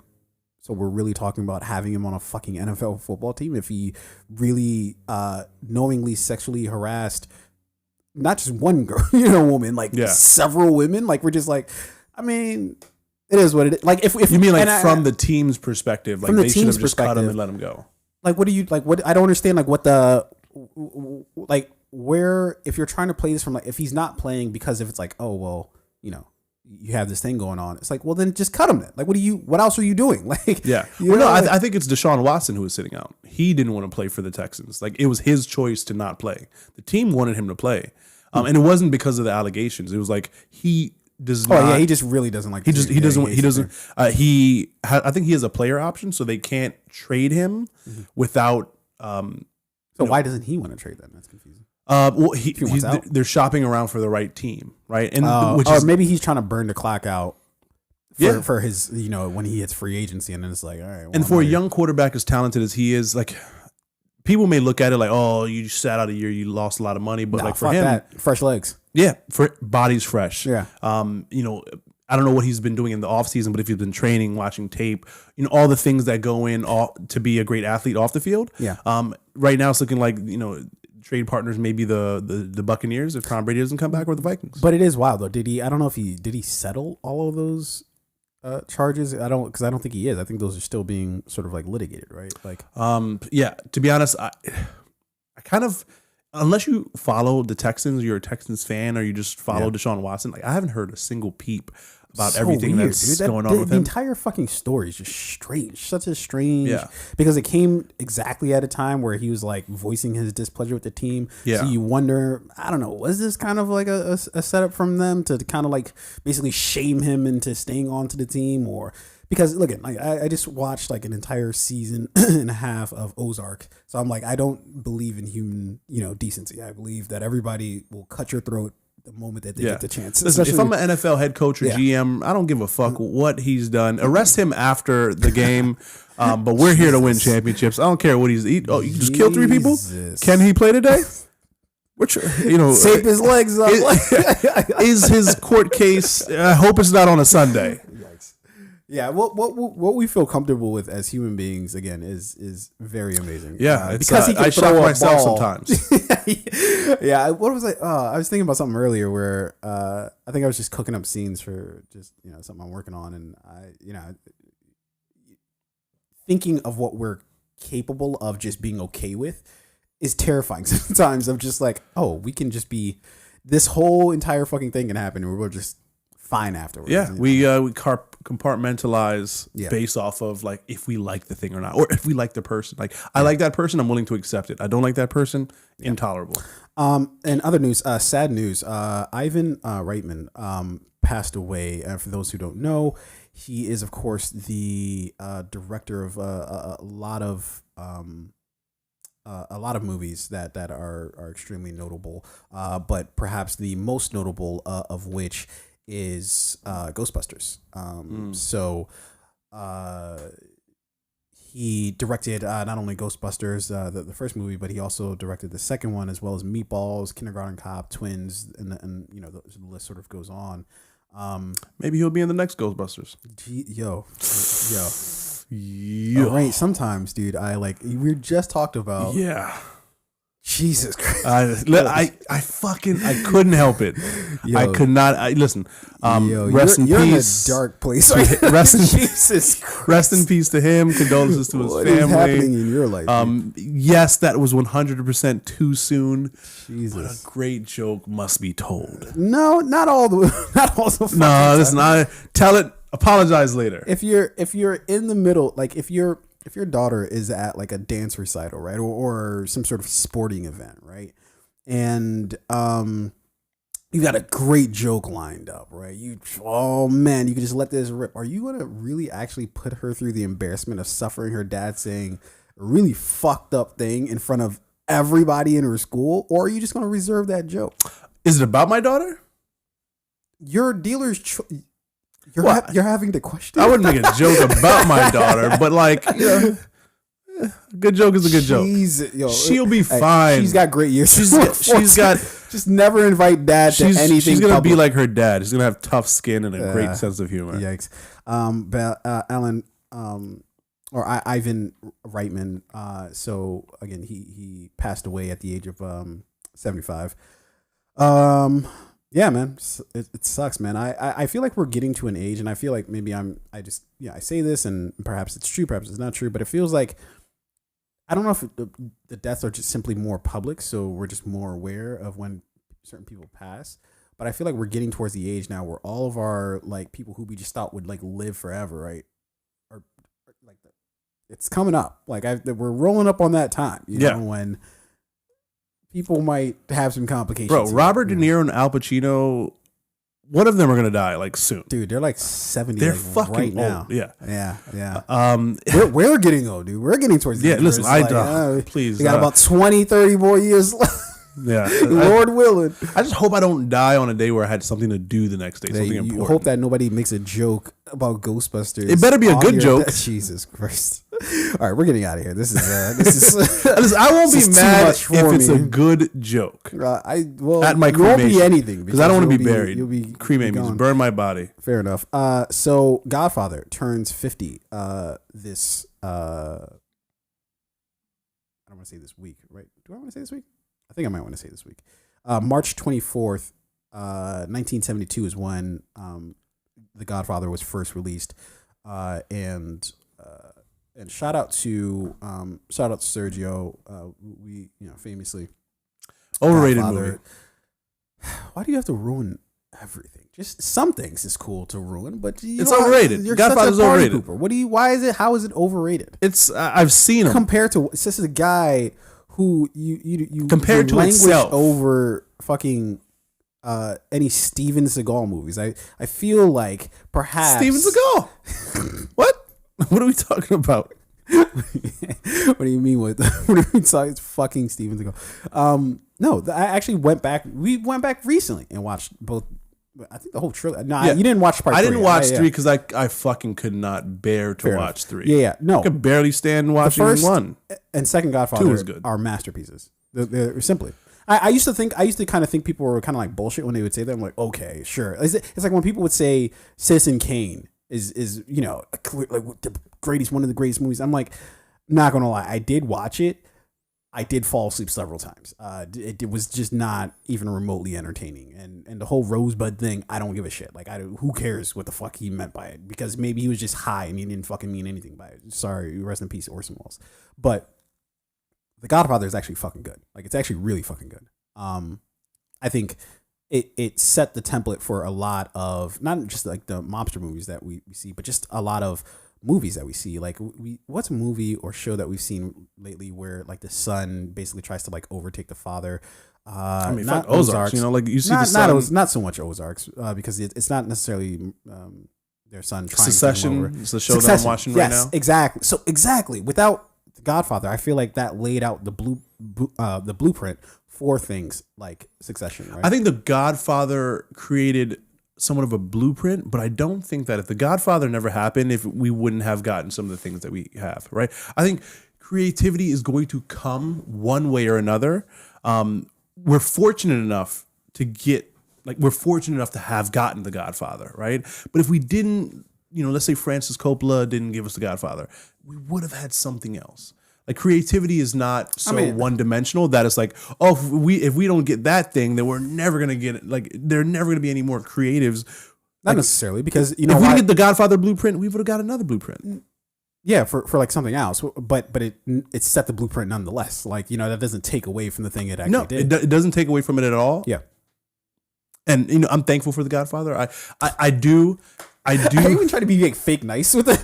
so we're really talking about having him on a fucking NFL football team if he really knowingly sexually harassed not just one girl, woman, like several women. Like we're just like, I mean, it is what it is. Like if you mean like from the team's perspective, like they should have just cut him and let him go. Like what do you like? What I don't understand. Like what the like where if you're trying to play this from like if he's not playing because if it's like, oh well, you have this thing going on. It's like, well, then just cut him then. Like, what else are you doing? Like, I think it's Deshaun Watson who was sitting out. He didn't want to play for the Texans. Like, it was his choice to not play. The team wanted him to play. And it wasn't because of the allegations. It was like, he does not. Oh, yeah, he just really doesn't like I think he has a player option, so they can't trade him without. So why doesn't he want to trade them? That's confusing. They're shopping around for the right team, right? And or maybe he's trying to burn the clock out for his, when he hits free agency, and then it's like, all right. Well, and for a young quarterback as talented as he is, like people may look at it like, oh, you sat out a year, you lost a lot of money, but like for him, fresh legs, for body's fresh, yeah. I don't know what he's been doing in the offseason, but if he's been training, watching tape, all the things that go in to be a great athlete off the field. Yeah. Right now it's looking like trade partners may be the Buccaneers if Tom Brady doesn't come back, or the Vikings. But it is wild though. Did he settle all of those charges? Because I don't think he is. I think those are still being sort of like litigated, right? Like, to be honest, I kind of, unless you follow the Texans, you're a Texans fan, or you just follow Deshaun Watson. Like, I haven't heard a single peep about So everything weird, that's dude. going on with the him. entire fucking story is just strange. Such a strange. Yeah. Because it came exactly at a time where he was like voicing his displeasure with the team. Yeah. So you wonder, I don't know, was this kind of like a setup from them to kind of like basically shame him into staying on to the team? Or because look at, like, I just watched like an entire season and a half of Ozark. So I'm like, I don't believe in human, decency. I believe that everybody will cut your throat the moment that they get the chance. Listen, if I'm an NFL head coach or GM, I don't give a fuck what he's done. Arrest him after the game, but we're here to win championships. I don't care what he's eating. Oh, you just killed 3 people? Can he play today? Which, Tape his legs up. Is his court case? I hope it's not on a Sunday. Yeah, what we feel comfortable with as human beings again is very amazing. Yeah, because he can I throw shock a myself ball. sometimes. Yeah, what was I was thinking about something earlier where I think I was just cooking up scenes for just something I'm working on, and I thinking of what we're capable of just being okay with is terrifying sometimes. Of just like, oh, we can just be, this whole entire fucking thing can happen, and we're just fine afterwards. Yeah, we compartmentalize based off of like if we like the thing or not, or if we like the person. Like I like that person, I'm willing to accept it. I don't like that person, intolerable. And other news, sad news. Ivan Reitman passed away. For those who don't know, he is of course the director of a lot of movies that are extremely notable. But perhaps the most notable of which is Ghostbusters. So he directed not only Ghostbusters, the first movie, but he also directed the second one, as well as Meatballs, Kindergarten Cop, Twins, and the list sort of goes on. Maybe he'll be in the next Ghostbusters. Yo. All right, sometimes, dude, we just talked about. Yeah. Jesus Christ. I couldn't help it. Yo, I could not. Listen. Rest in peace. In a dark place. Rest in Jesus Christ. Rest in peace to him. Condolences to his family. What is happening in your life? Yes, that was 100% too soon. Jesus. But a great joke must be told. No, not all the fucking No, listen. I tell it. Apologize later. If you're in the middle, like if your daughter is at like a dance recital, right, or some sort of sporting event, right, and you got a great joke lined up, right? Oh man, you can just let this rip. Are you gonna really actually put her through the embarrassment of suffering her dad saying a really fucked up thing in front of everybody in her school, or are you just gonna reserve that joke? Is it about my daughter? Your dealer's. You're having to question. I wouldn't make a joke about my daughter, but like, a good joke is a good joke. She'll be fine. She's got great years. She's got. Just never invite dad to anything. She's gonna public. be like her dad. She's gonna have tough skin and a great sense of humor. Yikes. But Alan, or Ivan Reitman. So again, he passed away at the age of 75. Yeah, man, it sucks, man. I feel like we're getting to an age, and I feel like maybe I say this, and perhaps it's true, perhaps it's not true, but it feels like, I don't know if the deaths are just simply more public, so we're just more aware of when certain people pass. But I feel like we're getting towards the age now where all of our like people who we just thought would like live forever, right, are like it's coming up. Like we're rolling up on that time, you know, when people might have some complications. Bro, Robert De Niro and Al Pacino, one of them are gonna die like soon. Dude, they're like 70. They're like, fucking right old. now. Yeah. We're getting old, dude. We're getting towards the end. Listen, please. We got about 20, 30 more years left. Yeah. Lord willing. I just hope I don't die on a day where I had something to do the next day. Something important. You hope that nobody makes a joke about Ghostbusters. It better be a good joke. Jesus Christ. All right, we're getting out of here. This is Listen, I won't be mad if it's a good joke. At my cremation. You won't be anything because I don't want to be buried. You'll be cremate me, just burn my body. Fair enough. So Godfather turns 50 this I don't want to say this week, right? Do I want to say this week? I think I might want to say this week. March 24th, 1972 is when The Godfather was first released. And shout out to Sergio. We famously overrated Godfather. movie. Why do you have to ruin everything. Just some things is cool to ruin, but it's overrated. Godfather's overrated. Pooper. Why is it? How is it overrated? It's I've seen him compared to. It's just a guy who you compared to itself over fucking any Steven Seagal movies. I feel like perhaps Steven Seagal. What? What are we talking about? What do you mean with what do you mean? It's fucking Steven Seagal. No, I actually went back. We went back recently and watched both. I think the whole trilogy. No, you didn't watch part 3. I didn't watch 3 because I fucking could not bear to watch 3. Yeah, no. I could barely stand watching the first 1 and second Godfather are masterpieces. They're simply. I used to kind of think people were kind of like bullshit when they would say that. I'm like, okay, sure. It's like when people would say Citizen Kane is like the greatest, one of the greatest movies. I'm like, not gonna lie, I did watch it. I did fall asleep several times. It was just not even remotely entertaining. And the whole Rosebud thing, I don't give a shit. Like, who cares what the fuck he meant by it? Because maybe he was just high and he didn't fucking mean anything by it. Sorry, rest in peace, Orson Welles. But The Godfather is actually fucking good. Like, it's actually really fucking good. I think it set the template for a lot of, not just like the mobster movies that we see, but just a lot of movies that we see. Like, what's a movie or show that we've seen lately where like the son basically tries to like overtake the father? I mean, not Ozarks. Like you see the son. Not so much Ozarks because it's not necessarily their son trying Succession to over. Is the show that I'm watching right now. Exactly. So exactly, without The Godfather, I feel like that laid out the blueprint for things like Succession. Right? I think The Godfather created somewhat of a blueprint, but I don't think that if The Godfather never happened, if we wouldn't have gotten some of the things that we have, right? I think creativity is going to come one way or another. We're fortunate enough to have gotten The Godfather, right? But if we didn't, let's say Francis Coppola didn't give us The Godfather, we would have had something else. Like, creativity is not one dimensional. That is like, if we don't get that thing, then we're never gonna get it. Like, there are never gonna be any more creatives. Not necessarily, because if we didn't get The Godfather blueprint, we would have got another blueprint. Yeah, for like something else, but it set the blueprint nonetheless. Like, that doesn't take away from the thing it actually did. It doesn't take away from it at all. Yeah, and I'm thankful for The Godfather. I do. I even try to be like fake nice with it.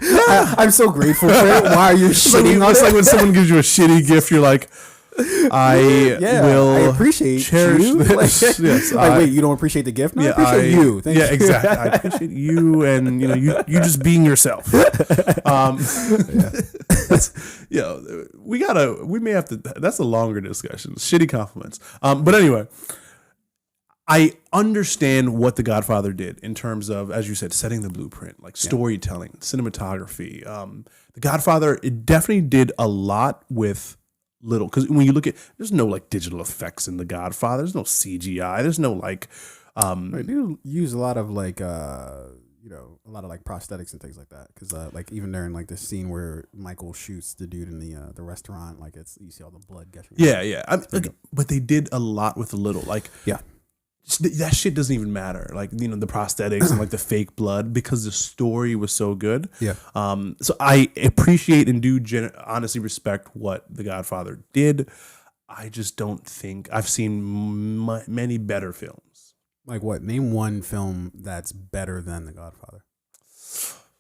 I'm so grateful for it. Why are you shitting on it? It's like when someone gives you a shitty gift, you're like, I appreciate cherish you. This. Yes, wait, you don't appreciate the gift? No, I appreciate you. Thank you. Exactly. I appreciate you, and you just being yourself. We may have to. That's a longer discussion. Shitty compliments. But anyway. I understand what The Godfather did in terms of, as you said, setting the blueprint, like storytelling, cinematography. The Godfather, it definitely did a lot with little. Because when you look at, there's no like digital effects in The Godfather. There's no CGI. There's no like. They do use a lot of like, a lot of like prosthetics and things like that. Because like even during like the scene where Michael shoots the dude in the restaurant, like you see all the blood gushing. Yeah. But they did a lot with a little. Like that shit doesn't even matter. Like, the prosthetics and like the fake blood, because the story was so good. Yeah. So I appreciate and do honestly respect what The Godfather did. I just don't think I've seen many better films. Like what? Name one film that's better than The Godfather.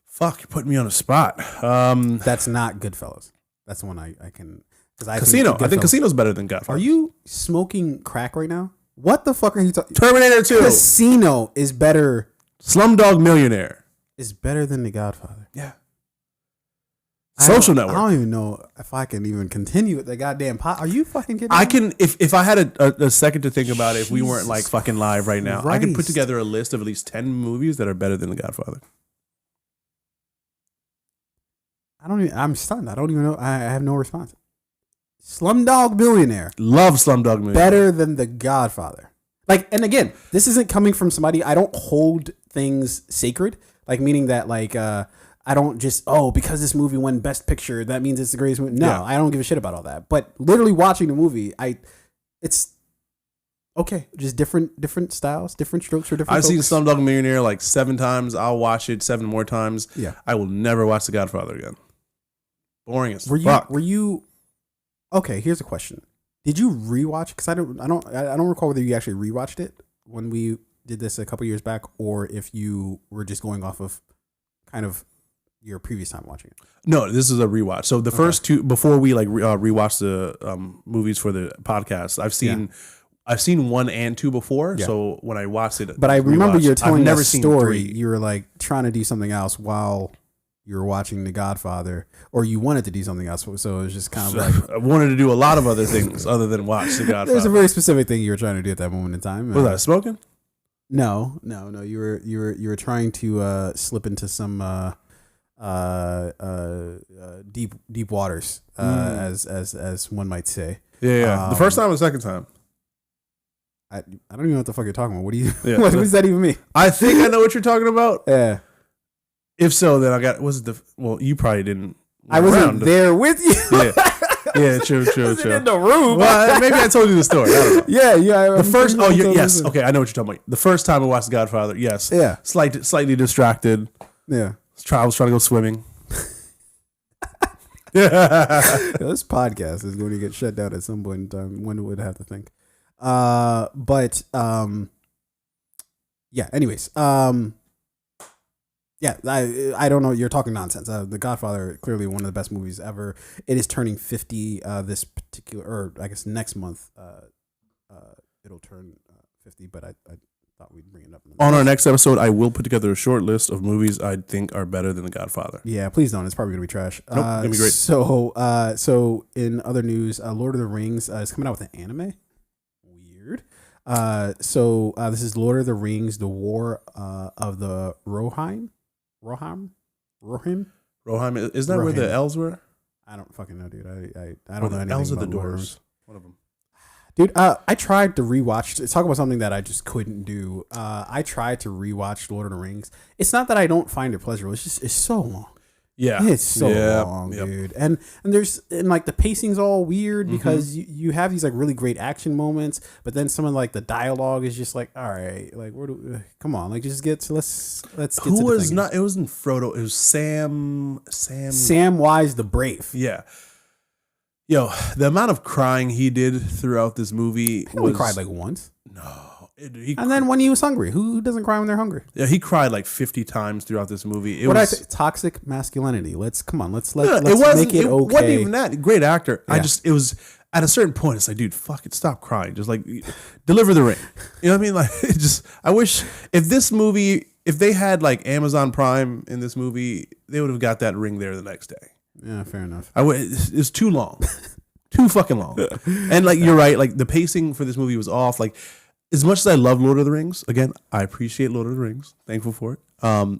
Fuck, you're putting me on a spot. That's not Goodfellas. That's the one I can. Casino. I think Casino's better than Godfather. Are you smoking crack right now? What the fuck are you talking? Terminator 2. Casino is better. Slumdog Millionaire is better than The Godfather. Yeah. Social Network. I don't even know if I can even continue with the goddamn pot. Are you fucking kidding me? I can, if I had a second to think about it, if we weren't like fucking live right now, I could put together a list of at least 10 movies that are better than The Godfather. I'm stunned. I don't even know. I have no response. Slumdog Millionaire. Love Slumdog Millionaire. Better than The Godfather. Like, and again, this isn't coming from somebody. I don't hold things sacred. Like, meaning that like, I don't just, because this movie won Best Picture, that means it's the greatest movie. No, I don't give a shit about all that. But literally watching the movie, it's okay. Just different styles, different strokes for different I've folks. seen Slumdog Millionaire like 7 times. I'll watch it 7 more times. Yeah. I will never watch The Godfather again. Boring as fuck. Were you okay, here's a question. Did you rewatch? Because I don't recall whether you actually rewatched it when we did this a couple years back, or if you were just going off of kind of your previous time watching it. No, this is a rewatch. So the first two, before we like rewatch the movies for the podcast, I've seen 1 and 2 before. Yeah. So when I watched it, but I remember you're telling me a story. You were like trying to do something else while you were watching The Godfather, or you wanted to do something else. So it was just kind of like I wanted to do a lot of other things other than watch The Godfather. There's a very specific thing you were trying to do at that moment in time. Was I smoking? No. You were trying to slip into some deep waters, as one might say. Yeah. The first time or the second time? I don't even know what the fuck you're talking about. What do you? Yeah. What does that even mean? I think I know what you're talking about. Yeah. If so, then well, you probably didn't. I wasn't there with you. Yeah. Yeah, true. In the room. Well, maybe I told you the story. I don't know. Yeah. The first. Oh, yes. Okay, I know what you're talking about. The first time I watched The Godfather. Yes. Yeah. Slightly distracted. Yeah. I was trying to go swimming. This podcast is going to get shut down at some point in time. One would have to think. Yeah. Anyways. Yeah. I don't know. You're talking nonsense. The Godfather, clearly one of the best movies ever. It is turning 50 this particular, or I guess next month. It'll turn 50. But I thought we'd bring it up. On our next episode, I will put together a short list of movies I think are better than The Godfather. Yeah, please don't. It's probably gonna be trash. Nope, gonna be great. So in other news, Lord of the Rings is coming out with an anime. Weird. This is Lord of the Rings: The War of the Rohirrim. Is that where the elves were? I don't fucking know, dude. I don't know anything elves about of the Lord Doors. One of them. Dude, I tried to rewatch. Talk about something that I just couldn't do. I tried to rewatch Lord of the Rings. It's not that I don't find it pleasurable. It's so long. Yeah, it's so long, dude. And like the pacing's all weird because you have these like really great action moments, but then some of like the dialogue is just like, all right, like come on, like just get to let's get. Who was not? It wasn't Frodo. It was Sam. Samwise the Brave. Yeah. Yo, the amount of crying he did throughout this movie he only cried like once. No. Then when he was hungry. Who doesn't cry when they're hungry? Yeah, he cried like 50 times throughout this movie. Toxic masculinity. Let's make it okay. It wasn't even that. Great actor. Yeah. It was at a certain point, it's like, dude, fuck it, stop crying. Just like deliver the ring. You know what I mean? Like I wish if they had like Amazon Prime in this movie, they would have got that ring there the next day. Yeah, fair enough. It's too long. Too fucking long. And like you're right, like the pacing for this movie was off. Like as much as I love Lord of the Rings, again, I appreciate Lord of the Rings. Thankful for it. I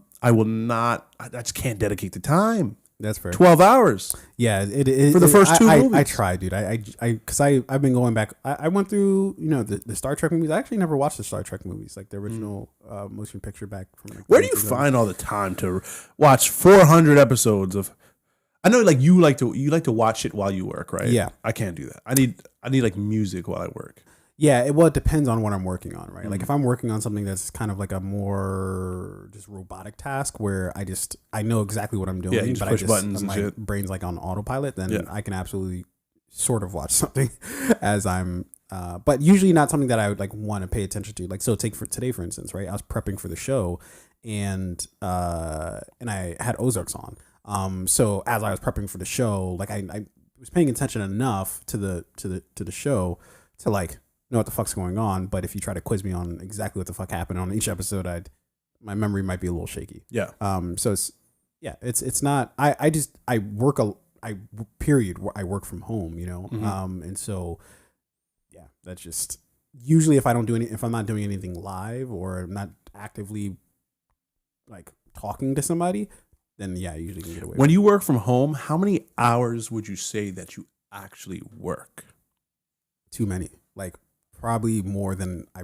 just can't dedicate the time. That's fair. 12 hours. Yeah, it for the first two movies. I tried, dude. Because I've been going back. I went through the Star Trek movies. I actually never watched the Star Trek movies, like the original motion picture back from. Like, where do you find all the time to watch 400 episodes of? I know, like you like to watch it while you work, right? Yeah, I can't do that. I need like music while I work. Yeah, it depends on what I'm working on, right? Mm-hmm. Like if I'm working on something that's kind of like a more just robotic task where I know exactly what I'm doing, you just but push buttons and my shit. brain's like on autopilot, then I can absolutely sort of watch something as I'm. But usually not something that I would like want to pay attention to. Like so, take for today for instance, right? I was prepping for the show, and I had Ozarks on. So as I was prepping for the show, like I was paying attention enough to the show to like know what the fuck's going on. But if you try to quiz me on exactly what the fuck happened on each episode, my memory might be a little shaky. Yeah. So it's not. I work I work from home, you know. Mm-hmm. And so yeah, that's just usually if I'm not doing anything live or I'm not actively like talking to somebody, then yeah, I usually can get away. When you work from home, how many hours would you say that you actually work? Too many. Like probably more than I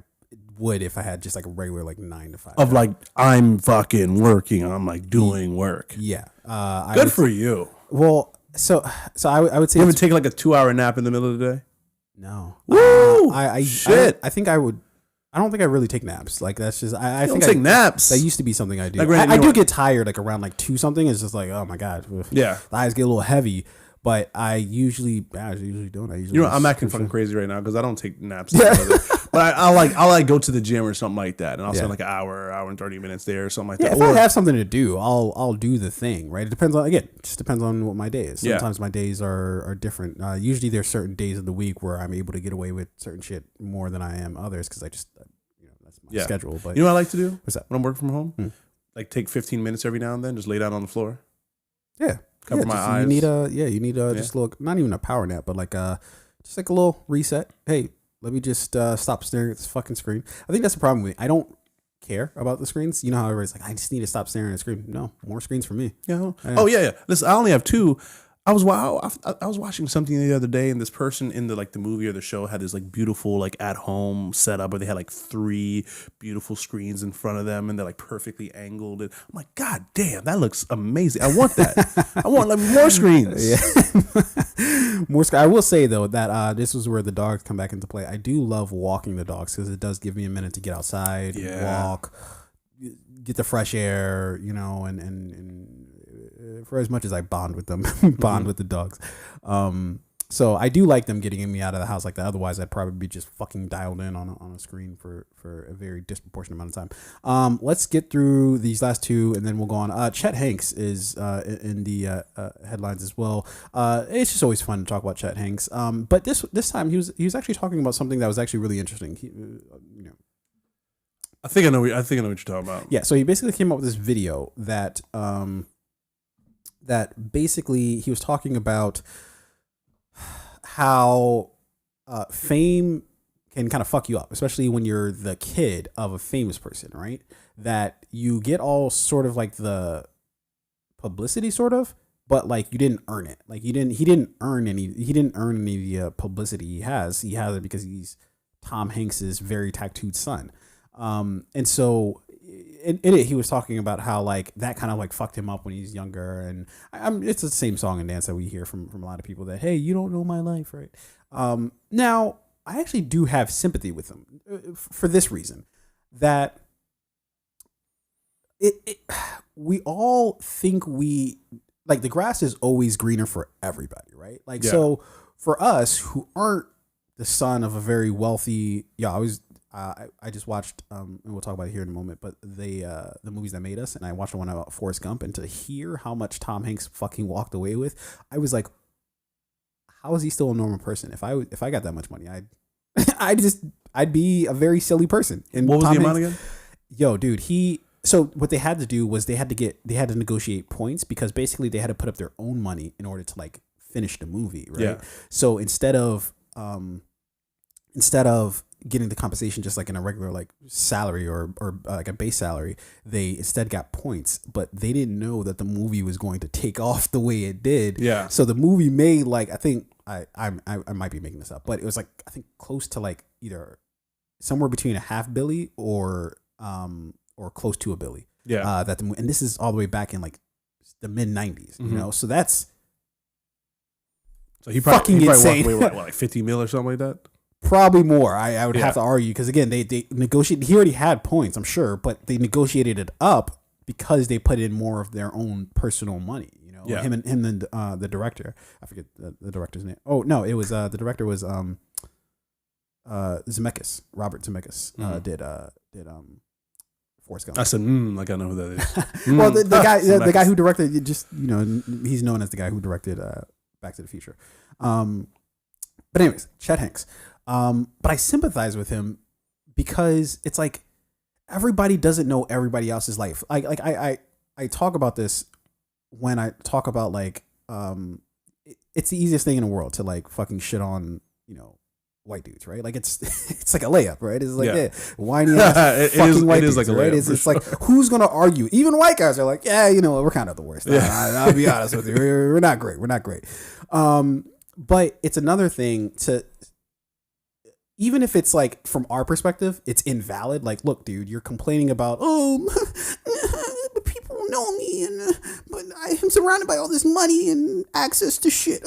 would if I had just like a regular like 9 to 5. Of like I'm fucking working. I'm like doing work. Yeah. Good for you. Well, so I would say you ever take like a 2-hour nap in the middle of the day? No. Woo! Shit. I think I would. I don't think I really take naps. Like that's just I think take naps. That used to be something I do. Like, I do get tired like around like 2 something. It's just like, oh my god. Yeah. The eyes get a little heavy. But I usually don't. I usually, You know, I'm acting fucking crazy right now because I don't take naps. But I like go to the gym or something like that, and I'll spend like an hour and 30 minutes there or something like that. If I have something to do, I'll do the thing. Right. It depends on just depends on what my day is. Sometimes my days are different. Usually there's certain days of the week where I'm able to get away with certain shit more than I am others because I just that's my schedule. But you know what I like to do? What's that? When I'm working from home, like take 15 minutes every now and then, just lay down on the floor. Yeah. Cover my eyes. You need just a little, not even a power nap, but like just like a little reset. Hey, let me just stop staring at this fucking screen. I think that's the problem with me. I don't care about the screens. You know how everybody's like, I just need to stop staring at the screen. No, more screens for me. Yeah. Oh yeah. Listen, I only have 2. I was watching something the other day, and this person in the movie or the show had this like beautiful like at home setup where they had like 3 beautiful screens in front of them, and they're like perfectly angled. And I'm like, God damn, that looks amazing. I want that. I want like more screens. Yeah. More screens. I will say though that this was where the dogs come back into play. I do love walking the dogs because it does give me a minute to get outside, walk, get the fresh air, and for as much as I bond with them, with the dogs. So I do like them getting me out of the house like that. Otherwise, I'd probably be just fucking dialed in on a screen for a very disproportionate amount of time. Let's get through these last 2 and then we'll go on. Chet Hanks is in the headlines as well. It's just always fun to talk about Chet Hanks. But this time he was actually talking about something that was actually really interesting. I think I know what you're talking about. Yeah. So he basically came up with this video that basically he was talking about how fame can kind of fuck you up, especially when you're the kid of a famous person, right? That you get all sort of like the publicity sort of, but like you didn't earn it. Like he didn't earn any of the publicity he has. He has it because he's Tom Hanks's very tattooed son. And so in it, he was talking about how like that kind of like fucked him up when he's younger, and it's the same song and dance that we hear from a lot of people that, hey, you don't know my life, right? Now I actually do have sympathy with him for this reason, that we all think the grass is always greener for everybody, right? Like, so for us who aren't the son of a very wealthy, I just watched, and we'll talk about it here in a moment, but the movies that made us, and I watched the one about Forrest Gump, and to hear how much Tom Hanks fucking walked away with, I was like, how is he still a normal person? If I got that much money, I'd be a very silly person. And what was Tom the amount again? Yo, dude, so what they had to do was they had to negotiate points, because basically they had to put up their own money in order to like finish the movie, right? Yeah. So instead of getting the compensation just like in a regular like salary or like a base salary, they instead got points, but they didn't know that the movie was going to take off the way it did. Yeah. So the movie made like, I think I might be making this up, but it was like, I think close to like either somewhere between $500 million or close to $1 billion. Yeah. And this is all the way back in like the mid 90s, you know? So that's so he probably walked away with like 50 mil or something like that. Probably more. I would have to argue, because again, they negotiated. He already had points, I'm sure, but they negotiated it up because they put in more of their own personal money. You know, him and the director. I forget the director's name. Oh no, it was the director was Zemeckis. Robert Zemeckis did Forrest Gump. I said, like I know who that is. Well, the guy who directed, he's known as the guy who directed Back to the Future. But anyways, Chet Hanks. But I sympathize with him because it's like everybody doesn't know everybody else's life. I talk about this when I talk about like it's the easiest thing in the world to like fucking shit on, white dudes, right? Like it's like a layup, right? It's like whiny ass fucking white dudes, like a layup, right? It's like, who's gonna argue? Even white guys are like, yeah, we're kind of the worst. I'll be honest with you, we're not great. We're not great. But it's another thing to, even if it's like from our perspective, it's invalid. Like, look, dude, you're complaining about, people know me, but I am surrounded by all this money and access to shit.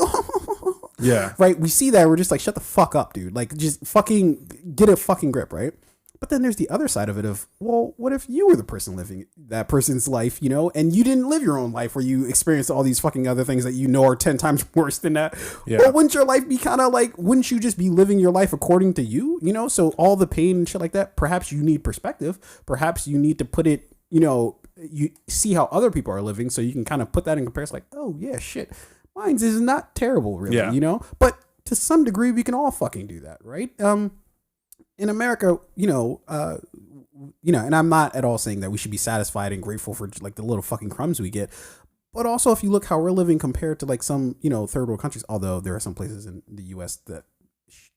Yeah. Right. We see that. We're just like, shut the fuck up, dude. Like, just fucking get a fucking grip. Right. But then there's the other side of it of, well, what if you were the person living that person's life, you know, and you didn't live your own life where you experienced all these fucking other things that you know are 10 times worse than that? Yeah. Well, wouldn't your life be kind of like, wouldn't you just be living your life according to you, you know? So all the pain and shit like that, perhaps you need perspective. Perhaps you need to put it, you know, you see how other people are living so you can kind of put that in comparison like, oh, yeah, shit. Mine's is not terrible, really, you know? But to some degree, we can all fucking do that, right? In America, you know, and I'm not at all saying that we should be satisfied and grateful for like the little fucking crumbs we get. But also, if you look how we're living compared to like some, you know, third world countries, although there are some places in the U.S. that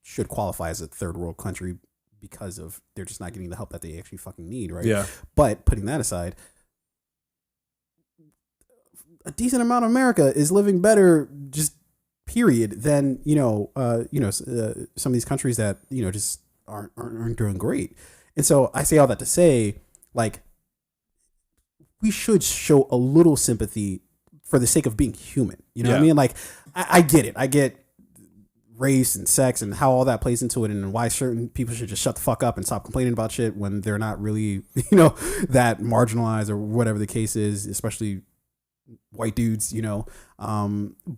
should qualify as a third world country because of they're just not getting the help that they actually fucking need, right? Yeah. But putting that aside, a decent amount of America is living better, just period, than some of these countries that, you know, just aren't doing great. And so I say all that to say, like, we should show a little sympathy for the sake of being human. You know what I mean? Like, I get it. I get race and sex and how all that plays into it, and why certain people should just shut the fuck up and stop complaining about shit when they're not really, you know, that marginalized or whatever the case is, especially white dudes, you know.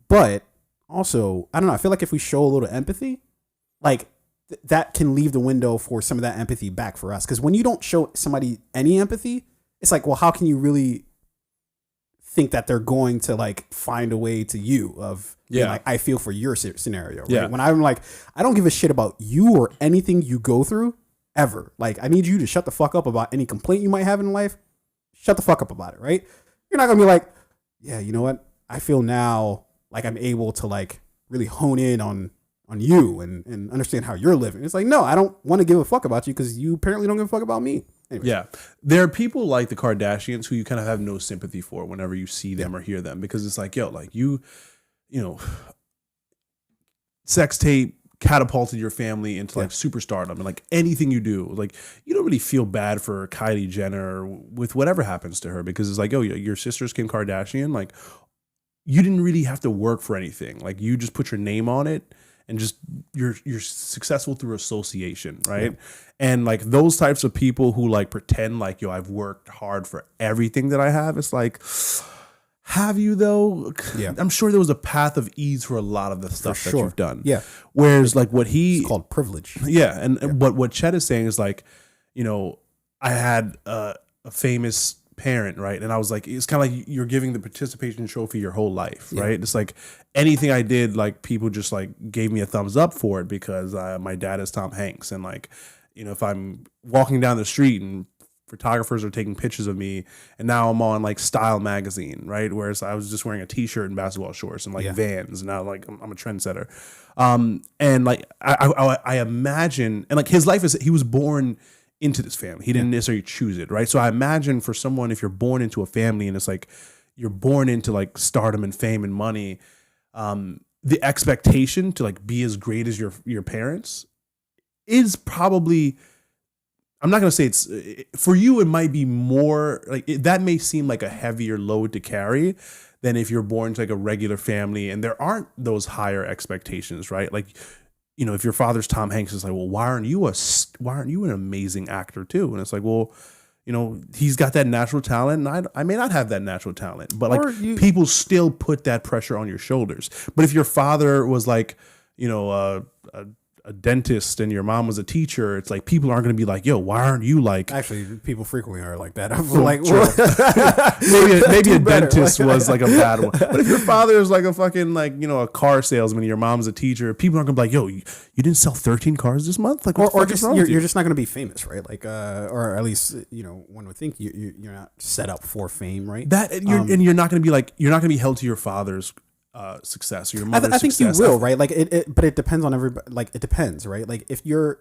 But also, I don't know, I feel like if we show a little empathy, like, that can leave the window for some of that empathy back for us. Because when you don't show somebody any empathy, it's like, well, how can you really think that they're going to like find a way to you of, like, I feel for your scenario. Right? When I'm like, I don't give a shit about you or anything you go through ever. Like, I need you to shut the fuck up about any complaint you might have in life. Shut the fuck up about it, right? You're not going to be like, yeah, you know what? I feel now like I'm able to like really hone in on you and understand how you're living. It's like, no, I don't want to give a fuck about you because you apparently don't give a fuck about me. Anyways. Yeah. There are people like the Kardashians who you kind of have no sympathy for whenever you see them or hear them, because it's like, yo, like you know, sex tape catapulted your family into like superstardom, and like anything you do, like you don't really feel bad for Kylie Jenner with whatever happens to her, because it's like, oh, your sister's Kim Kardashian. Like, you didn't really have to work for anything. Like, you just put your name on it. And just you're successful through association, right? Yeah. And like those types of people who like pretend like, yo, I've worked hard for everything that I have. It's like, have you though? Yeah. I'm sure there was a path of ease for a lot of the stuff that you've done. Yeah. Whereas like what it's called privilege. Yeah. And what Chet is saying is like, you know, I had a famous parent, right? And I was like, it's kind of like you're giving the participation trophy your whole life, right? It's like anything I did, like people just like gave me a thumbs up for it because my dad is Tom Hanks. And like, you know, if I'm walking down the street and photographers are taking pictures of me, and now I'm on like Style magazine, right? Whereas I was just wearing a t-shirt and basketball shorts and like Vans, and now like I'm a trendsetter. And like I imagine, and like his life is, he was born into this family. He didn't necessarily choose it, right? So I imagine for someone, if you're born into a family and it's like you're born into like stardom and fame and money, the expectation to like be as great as your parents is probably, I'm not going to say it's, for you it might be more, like that may seem like a heavier load to carry than if you're born to like a regular family and there aren't those higher expectations, right? Like, you know, if your father's Tom Hanks, it's like, well, why aren't you an amazing actor too? And it's like, well, you know, he's got that natural talent, and I may not have that natural talent, but like people still put that pressure on your shoulders. But if your father was like, you know, a dentist and your mom was a teacher, it's like people aren't going to be like, yo, why aren't you like? Actually, people frequently are like that. I'm like, maybe a dentist was like a bad one. But if your father is like a fucking like, you know, a car salesman and your mom's a teacher, people aren't going to be like, yo, you didn't sell 13 cars this month? Like, or just you're just not going to be famous, right? Like, or at least, you know, one would think you're not set up for fame, right? That and you're not going to be like, you're not going to be held to your father's success or your mother's I think success. You will, right? Like but it depends on everybody. Like it depends, right? Like if your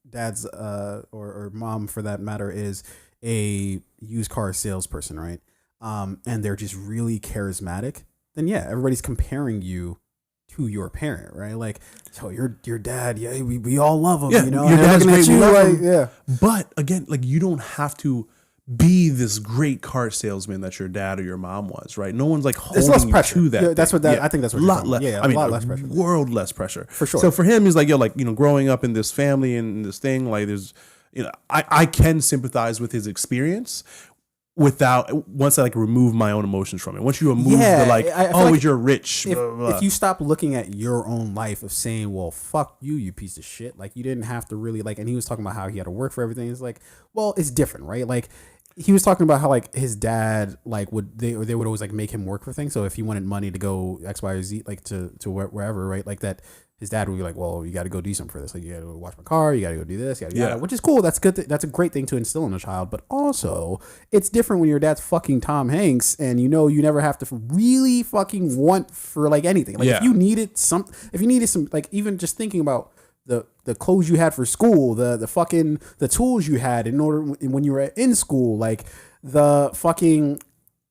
dad's or mom for that matter is a used car salesperson, right? And they're just really charismatic, then yeah, everybody's comparing you to your parent, right? Like, so your dad, yeah, we all love him, you know. Your dad's great, like, yeah. But again, like you don't have to be this great car salesman that your dad or your mom was, right? No one's like holding There's less you pressure. to that. Yeah, that's thing. what that, I think that's what a you're lot talking less. about. Yeah, I mean, a lot less pressure. World less pressure For sure. So for him, he's like, yo, like, you know, growing up in this family and this thing, like, there's, you know, I can sympathize with his experience without once I like remove my own emotions from it. Once you remove the like, oh, like you're rich. If you stop looking at your own life of saying, well, fuck you, you piece of shit. Like, you didn't have to really like, and he was talking about how he had to work for everything. It's like, well, it's different, right? Like, he was talking about how like his dad like they would always like make him work for things. So if he wanted money to go X, Y, or Z, like to wherever, right? Like that, his dad would be like, well, you got to go do something for this. Like, you got to wash my car. You got to go do this. Yada, which is cool. That's good. That's a great thing to instill in a child. But also, it's different when your dad's fucking Tom Hanks and you know you never have to really fucking want for like anything. Like if you needed some like even just thinking about the clothes you had for school, the fucking the tools you had in order when you were in school, like the fucking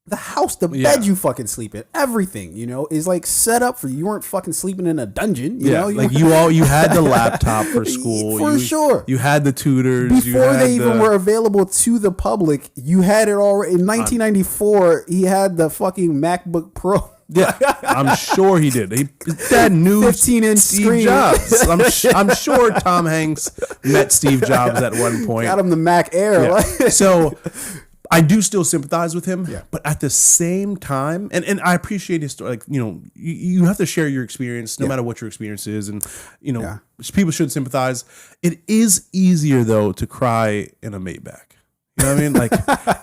the house, the bed you fucking sleep in, everything, you know, is like set up for you. You weren't fucking sleeping in a dungeon, you know. Like you had the laptop for school, for sure. You had the tutors before they even were available to the public. You had it already in 1994. He had the fucking MacBook Pro. Yeah, I'm sure he did. That knew 15-inch Steve screen. Jobs. I'm sure Tom Hanks met Steve Jobs at one point. Got him the Mac Air. Yeah. So I do still sympathize with him, Yeah. but at the same time, and I appreciate his story. Like, you know, you have to share your experience, no matter what your experience is, and you know, people should sympathize. It is easier though to cry in a Maybach. You know what I mean? Like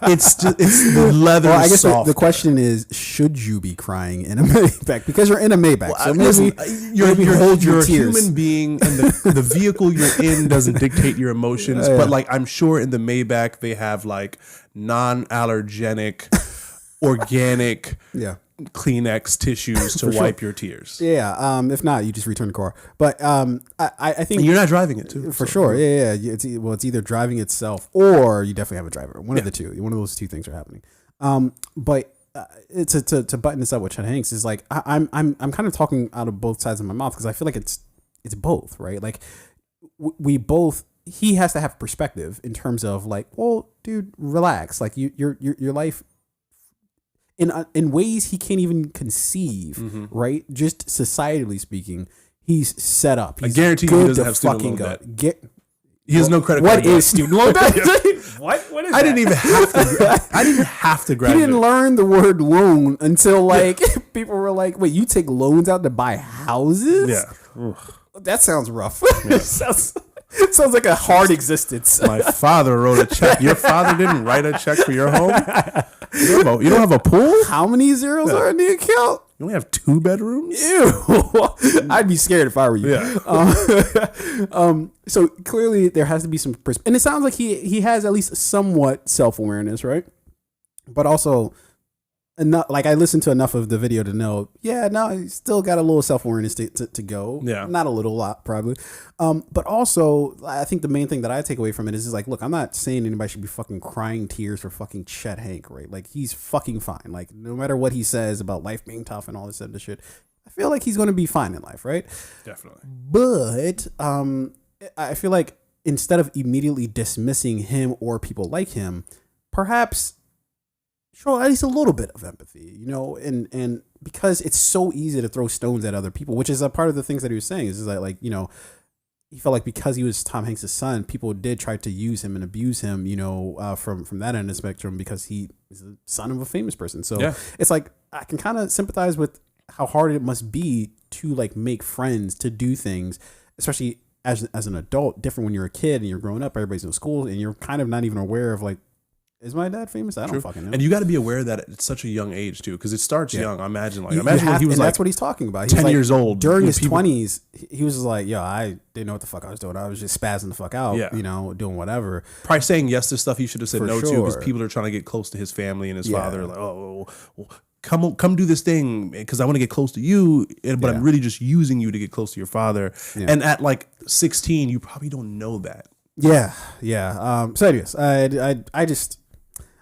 it's the leather. Well, I guess soft. the question is, should you be crying in a Maybach? Because you're in a Maybach. Well, so maybe you're a tears. human being, and the vehicle you're in doesn't dictate your emotions. But like, I'm sure in the Maybach they have like non-allergenic, organic, Kleenex tissues to wipe your tears. Yeah. If not, you just return the car. But I think and you're not driving it too, for sure. Yeah. It's either driving itself or you definitely have a driver. One of the two. One of those two things are happening. But to button this up with Chet Hanks is like I'm kind of talking out of both sides of my mouth because I feel like it's both, right? Like we both. He has to have perspective in terms of like, well, dude, relax. Like your life. In ways he can't even conceive, right? Just societally speaking, he's set up. He's I guarantee you he doesn't have student loan debt. He has no credit card. What is student loan debt? What is that? I didn't even have to graduate. He didn't learn the word loan until like people were like, "Wait, you take loans out to buy houses?" Yeah, that sounds rough. Sounds like a hard existence. My father wrote a check. Your father didn't write a check for your home? You don't have a pool? How many zeros are in the account? You only have 2 bedrooms? Ew. I'd be scared if I were you. Yeah. So clearly there has to be some and it sounds like he has at least somewhat self-awareness, right? But also enough, like I listened to enough of the video to know, he's still got a little self-awareness to go. Yeah. Not a little, lot probably. But also I think the main thing that I take away from it is like, look, I'm not saying anybody should be fucking crying tears for fucking Chet Hank, right? Like he's fucking fine. Like no matter what he says about life being tough and all this other shit, I feel like he's going to be fine in life, right? Definitely. But I feel like instead of immediately dismissing him or people like him, perhaps show at least a little bit of empathy, you know, and because it's so easy to throw stones at other people, which is a part of the things that he was saying is that, like, you know, he felt like because he was Tom Hanks' son, people did try to use him and abuse him, you know, from that end of the spectrum because he is the son of a famous person. So it's like I can kind of sympathize with how hard it must be to like make friends, to do things, especially as an adult, different when you're a kid and you're growing up, everybody's in school and you're kind of not even aware of like, is my dad famous? I don't fucking know. And you got to be aware that at such a young age too, because it starts young. I imagine when he was that's what he's talking about. 10 years old. During his 20s, he was just like, yo, I didn't know what the fuck I was doing. I was just spazzing the fuck out, you know, doing whatever. Probably saying yes to stuff he should have said no to because people are trying to get close to his family and his father. Like, oh, come do this thing because I want to get close to you, but I'm really just using you to get close to your father. Yeah. And at like 16, you probably don't know that. Yeah. So anyways,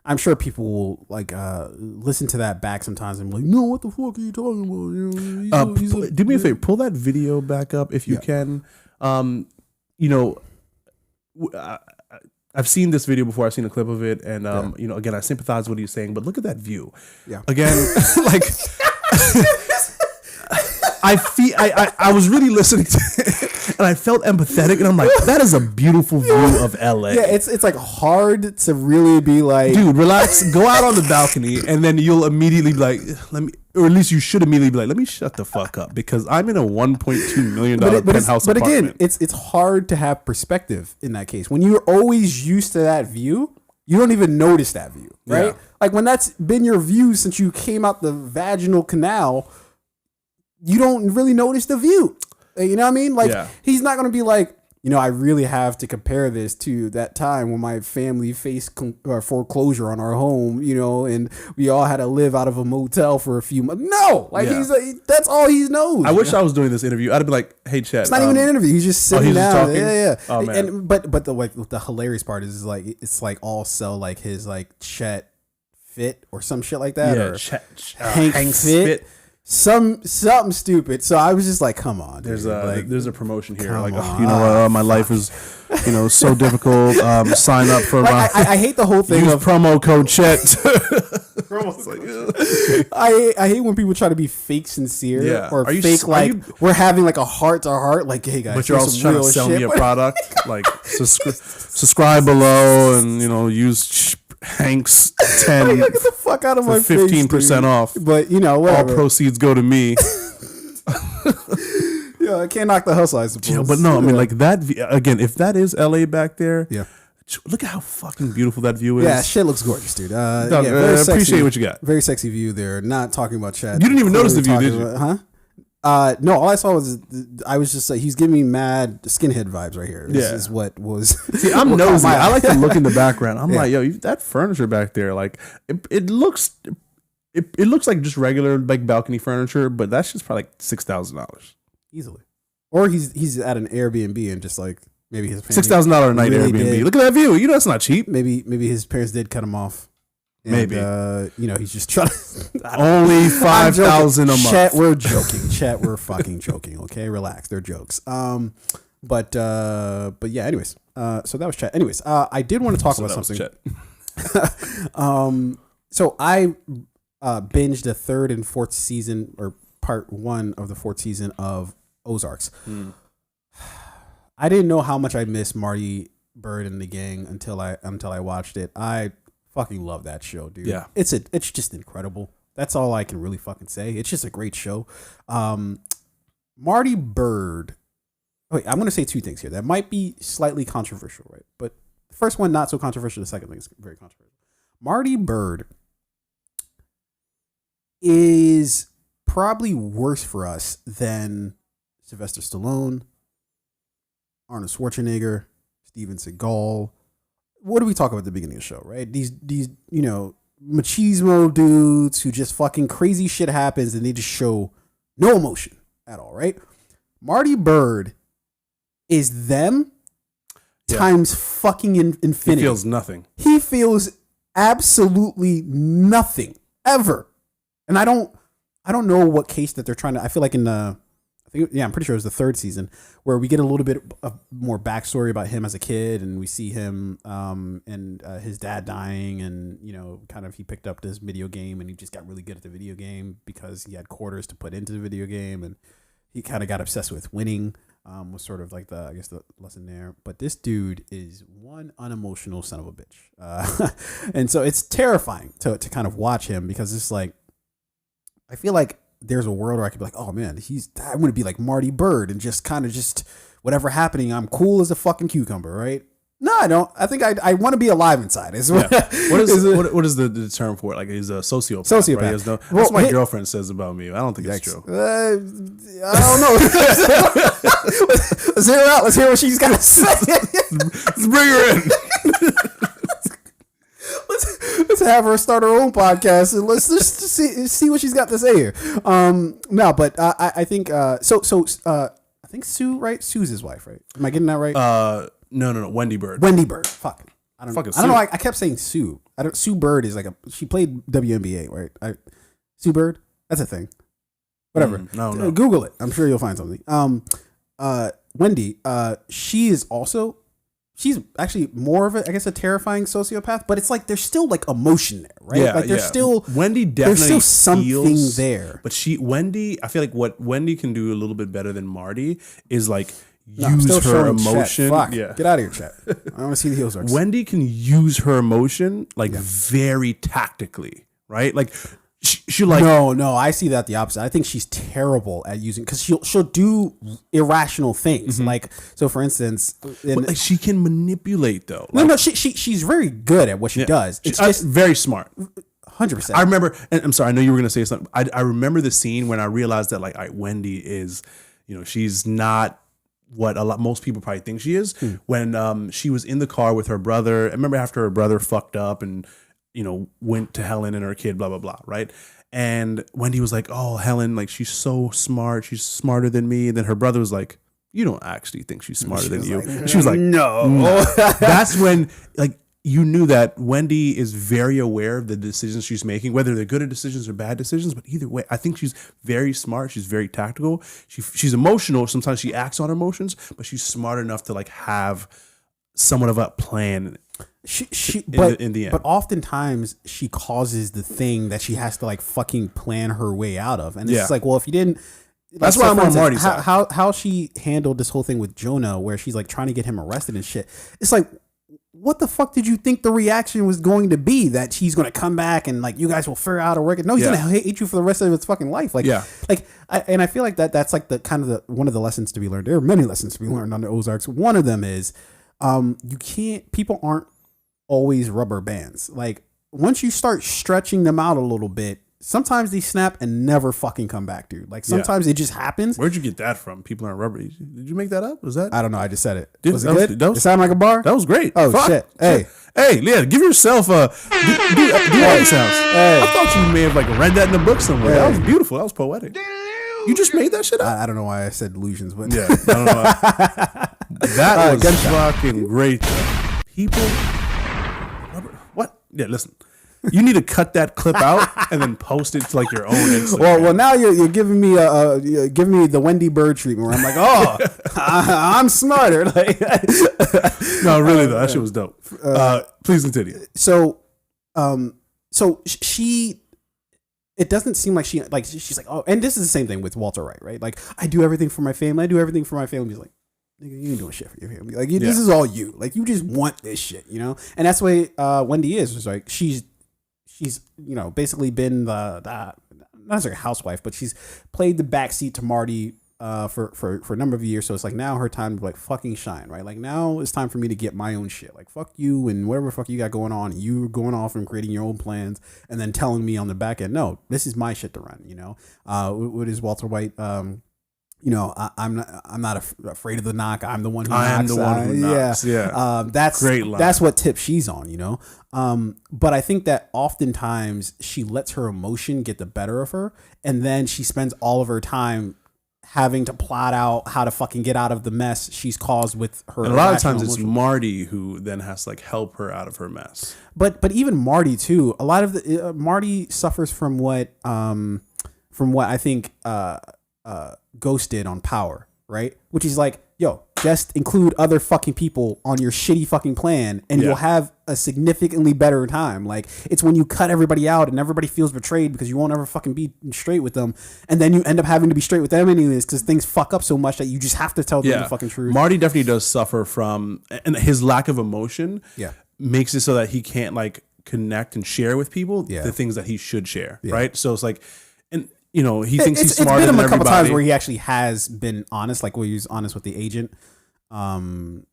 I'm sure people will like listen to that back sometimes and be like, no, what the fuck are you talking about? You know, do me a favor, pull that video back up if you can. You know, I've seen this video before. I've seen a clip of it, and again, I sympathize with what he's saying. But look at that view. Yeah. Again, like I was really listening to it, and I felt empathetic, and I'm like, that is a beautiful view of LA. Yeah, it's like hard to really be like, dude, relax, go out on the balcony, and then you'll immediately be like, or at least you should immediately be like, let me shut the fuck up, because I'm in a $1.2 million penthouse but apartment. Again, it's hard to have perspective in that case. When you're always used to that view, you don't even notice that view, right? Yeah. Like when that's been your view since you came out the vaginal canal, you don't really notice the view. You know what I mean? Like he's not going to be like, I really have to compare this to that time when my family faced foreclosure on our home, and we all had to live out of a motel for a few months. No, he's like, that's all he knows. I wish I was doing this interview. I'd be like, hey, Chet. It's not even an interview. He's just sitting down. Yeah. Oh, man. And but the hilarious part is like it's like all sell like his like Chet Fit or some shit like that. Yeah, or Hank Fit. Something stupid. So I was just like, come on. There's a promotion here. Like, on. my life is, so difficult. Sign up for my. I hate the whole thing use of promo code Chet. I hate when people try to be fake sincere or fake we're having like a heart to heart. Like, hey guys, but you're also trying to sell me a product. Like, subscribe below and use Hank's 10 get the fuck out of my 15% off. But whatever. All proceeds go to me. Yeah, I can't knock the hustle, I suppose. Yeah, but no, I mean like that again. If that is LA back there, look at how fucking beautiful that view is. Yeah, shit looks gorgeous, dude. Appreciate what you got. Very sexy view there. Not talking about Chad. You didn't even notice the view, did you? Huh? No, all I saw was I was just like, he's giving me mad skinhead vibes right here. This is what was. See, I'm nosy. I like to look in the background. I'm like, yo, that furniture back there, like it looks like just regular like balcony furniture, but that's just probably like $6,000 easily. Or he's at an Airbnb and just like maybe his $6,000 a night really Airbnb. Did. Look at that view. That's not cheap. Maybe his parents did cut him off. And, maybe he's just trying to only $5,000 a month. Chat, we're joking. Chat, we're fucking joking. Okay, relax. They're jokes. But yeah. Anyways, so that was Chat. Anyways, I did want to talk about something. So I binged the third and fourth season or part 1 of the fourth season of Ozarks. I didn't know how much I missed Marty Byrde and the gang until I watched it. I fucking love that show, dude. Yeah. It's just incredible. That's all I can really fucking say. It's just a great show. Marty Byrde. Wait, I'm going to say 2 things here that might be slightly controversial, right? But the first one, not so controversial. The second thing is very controversial. Marty Byrde is probably worse for us than Sylvester Stallone, Arnold Schwarzenegger, Steven Seagal. What do we talk about at the beginning of the show, right? These machismo dudes who just fucking crazy shit happens and they just show no emotion at all, right? Marty Byrde is them times fucking infinity. He feels nothing. He feels absolutely nothing ever. And I don't know what case that they're trying to. I feel like I'm pretty sure it was the third season where we get a little bit of more backstory about him as a kid, and we see him and his dad dying, and kind of he picked up this video game and he just got really good at the video game because he had quarters to put into the video game, and he kind of got obsessed with winning. Was sort of like the lesson there. But this dude is one unemotional son of a bitch, and so it's terrifying to kind of watch him because it's like. I feel like there's a world where I could be like, oh man, I'm going to be like Marty Byrde and just kind of just whatever happening, I'm cool as a fucking cucumber, right? No, I don't. I think I want to be alive inside. What is the term for it? Like he's a sociopath. Sociopath. Right? That's what my girlfriend says about me. I don't think it's true. I don't know. Let's hear her out. Let's hear what she's got to say. Let's bring her in. Let's have her start her own podcast and let's just see what she's got to say here. No, but I think I think Sue, right? Sue's his wife, right? Am I getting that right? No. Wendy Byrde. Wendy Byrde. Fuck. I don't know. I kept saying Sue. Sue Bird is like she played WNBA, right? Sue Bird. That's a thing. Whatever. No. Google it. I'm sure you'll find something. Wendy. She is also she's actually more of a, I guess, a terrifying sociopath, but it's like there's still like emotion there, right? Yeah, like there's still Wendy definitely there's still something feels, there. But I feel like what Wendy can do a little bit better than Marty is like I'm still use her showing emotion. Chat. Fuck. Yeah. Get out of here, chat. I want to see the Ozarks. Wendy can use her emotion like very tactically, right? Like she like no, I see that the opposite. I think she's terrible at using, because she'll do irrational things. Like, so for instance, but like she can manipulate though. No, Like, no, she's very good at what she does. It's just very smart. 100%. I remember, and I'm sorry, I know you were gonna say something. I remember the scene when I realized that like, all right, Wendy is, she's not what most people probably think she is. When she was in the car with her brother. I remember after her brother fucked up and went to Helen and her kid, blah blah blah, right? And Wendy was like, "Oh, Helen, like she's so smart. She's smarter than me." And then her brother was like, "You don't actually think she's smarter than you?" Like, she was like, "No." That's when like you knew that Wendy is very aware of the decisions she's making, whether they're good decisions or bad decisions. But either way, I think she's very smart. She's very tactical. She's emotional. Sometimes she acts on emotions, but she's smart enough to like have somewhat of a plan. In the end. But oftentimes she causes the thing that she has to like fucking plan her way out of, and it's just like, well, if you didn't. That's why I'm on Marty's side. How she handled this whole thing with Jonah, where she's like trying to get him arrested and shit. It's like, what the fuck did you think the reaction was going to be? That he's going to come back and like you guys will figure out how to work it? No, he's going to hate you for the rest of his fucking life. Like, I feel like that's like the kind of the one of the lessons to be learned. There are many lessons to be learned on the Ozarks. One of them is, people aren't always rubber bands. Like, once you start stretching them out a little bit, sometimes they snap and never fucking come back, dude. Like, sometimes it just happens. Where'd you get that from? People aren't rubber. Did you make that up? Was that? I don't know. I just said it. Was it good? Did it sound like a bar? That was great. Oh, shit. Hey, yeah. Give yourself a do audience sounds. I thought you may have like read that in a book somewhere. That was beautiful. That was poetic. You just made that shit up. I don't know why I said delusions, but yeah, I don't know. That was fucking great. People. What? Yeah, listen. You need to cut that clip out and then post it to like your own Instagram. Well, now you're giving me the Wendy Bird treatment where I'm like, oh, I'm smarter. Like, no, really though, that shit was dope. Please continue. So she. It doesn't seem like she's like, oh, and this is the same thing with Walter White, right? Like, I do everything for my family. I do everything for my family. He's like, nigga, you ain't doing shit for your family. Like, this is all you. Like, you just want this shit, And that's the way Wendy is. It's like she's basically been the not necessarily a housewife, but she's played the backseat to Marty for a number of years. So it's like now her time to like fucking shine, right? Like, now it's time for me to get my own shit. Like, fuck you and whatever the fuck you got going on. You going off and creating your own plans and then telling me on the back end, no, this is my shit to run. What is Walter White? I'm not afraid of the knock. I'm the one who knocks. I am the one who knocks. Yeah. That's great line. That's what tip she's on, But I think that oftentimes she lets her emotion get the better of her, and then she spends all of her time having to plot out how to fucking get out of the mess she's caused with her. And a lot of times it's Marty who then has to like help her out of her mess. But even Marty too. A lot of the Marty suffers from what I think Ghost did on Power, right? Which is like, yo, just include other fucking people on your shitty fucking plan and you'll have a significantly better time. Like, it's when you cut everybody out and everybody feels betrayed because you won't ever fucking be straight with them, and then you end up having to be straight with them anyways because things fuck up so much that you just have to tell them the fucking truth. Marty definitely does suffer from, and his lack of emotion makes it so that he can't like connect and share with people the things that he should share, right? So it's like, and he thinks he's smarter than everybody. It's been a couple times where he actually has been honest, like where he was honest with the agent. Who,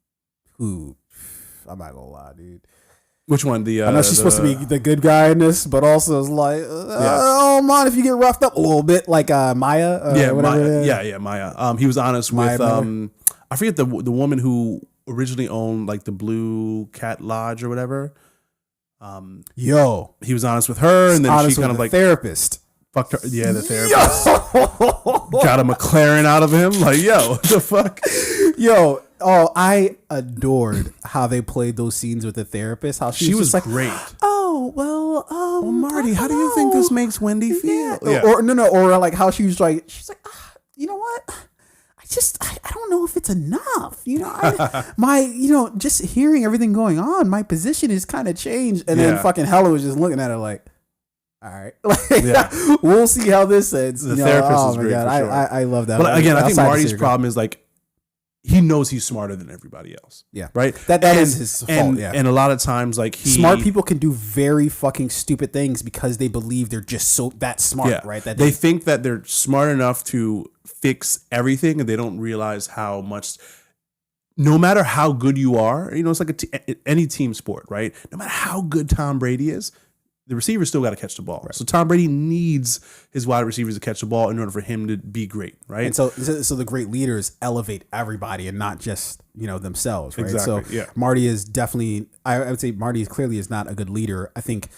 I'm not gonna lie, dude. Which one? I know she's supposed to be the good guy in this, but also it's like, I don't mind if you get roughed up a little bit, like Maya. Maya. He was honest with I forget the woman who originally owned like the Blue Cat Lodge or whatever. He was honest with her, and then she kind of like therapist. Fucked her. Yeah, the therapist. Got a McLaren out of him. Like, yo, what the fuck? I adored how they played those scenes with the therapist. How she was like, great. Oh, well, Marty, how do you think this makes Wendy feel? Yeah. Or like how she's like, you know what? I I don't know if it's enough. Just hearing everything going on, my position is kind of changed. And then fucking Hella was just looking at her like, all right, we'll see how this ends. The therapist is great. For sure. I love that. But again, I think Marty's problem is like, he knows he's smarter than everybody else. Yeah. Right? That is his fault. Yeah. And a lot of times, like, smart people can do very fucking stupid things because they believe they're just that smart, right? That they think that they're smart enough to fix everything, and they don't realize how much, no matter how good you are, it's like any team sport, right? No matter how good Tom Brady is, the receiver still got to catch the ball. Right. So Tom Brady needs his wide receivers to catch the ball in order for him to be great, right? And so the great leaders elevate everybody and not just themselves, right? Exactly. So Marty is definitely, I would say Marty clearly is not a good leader. I think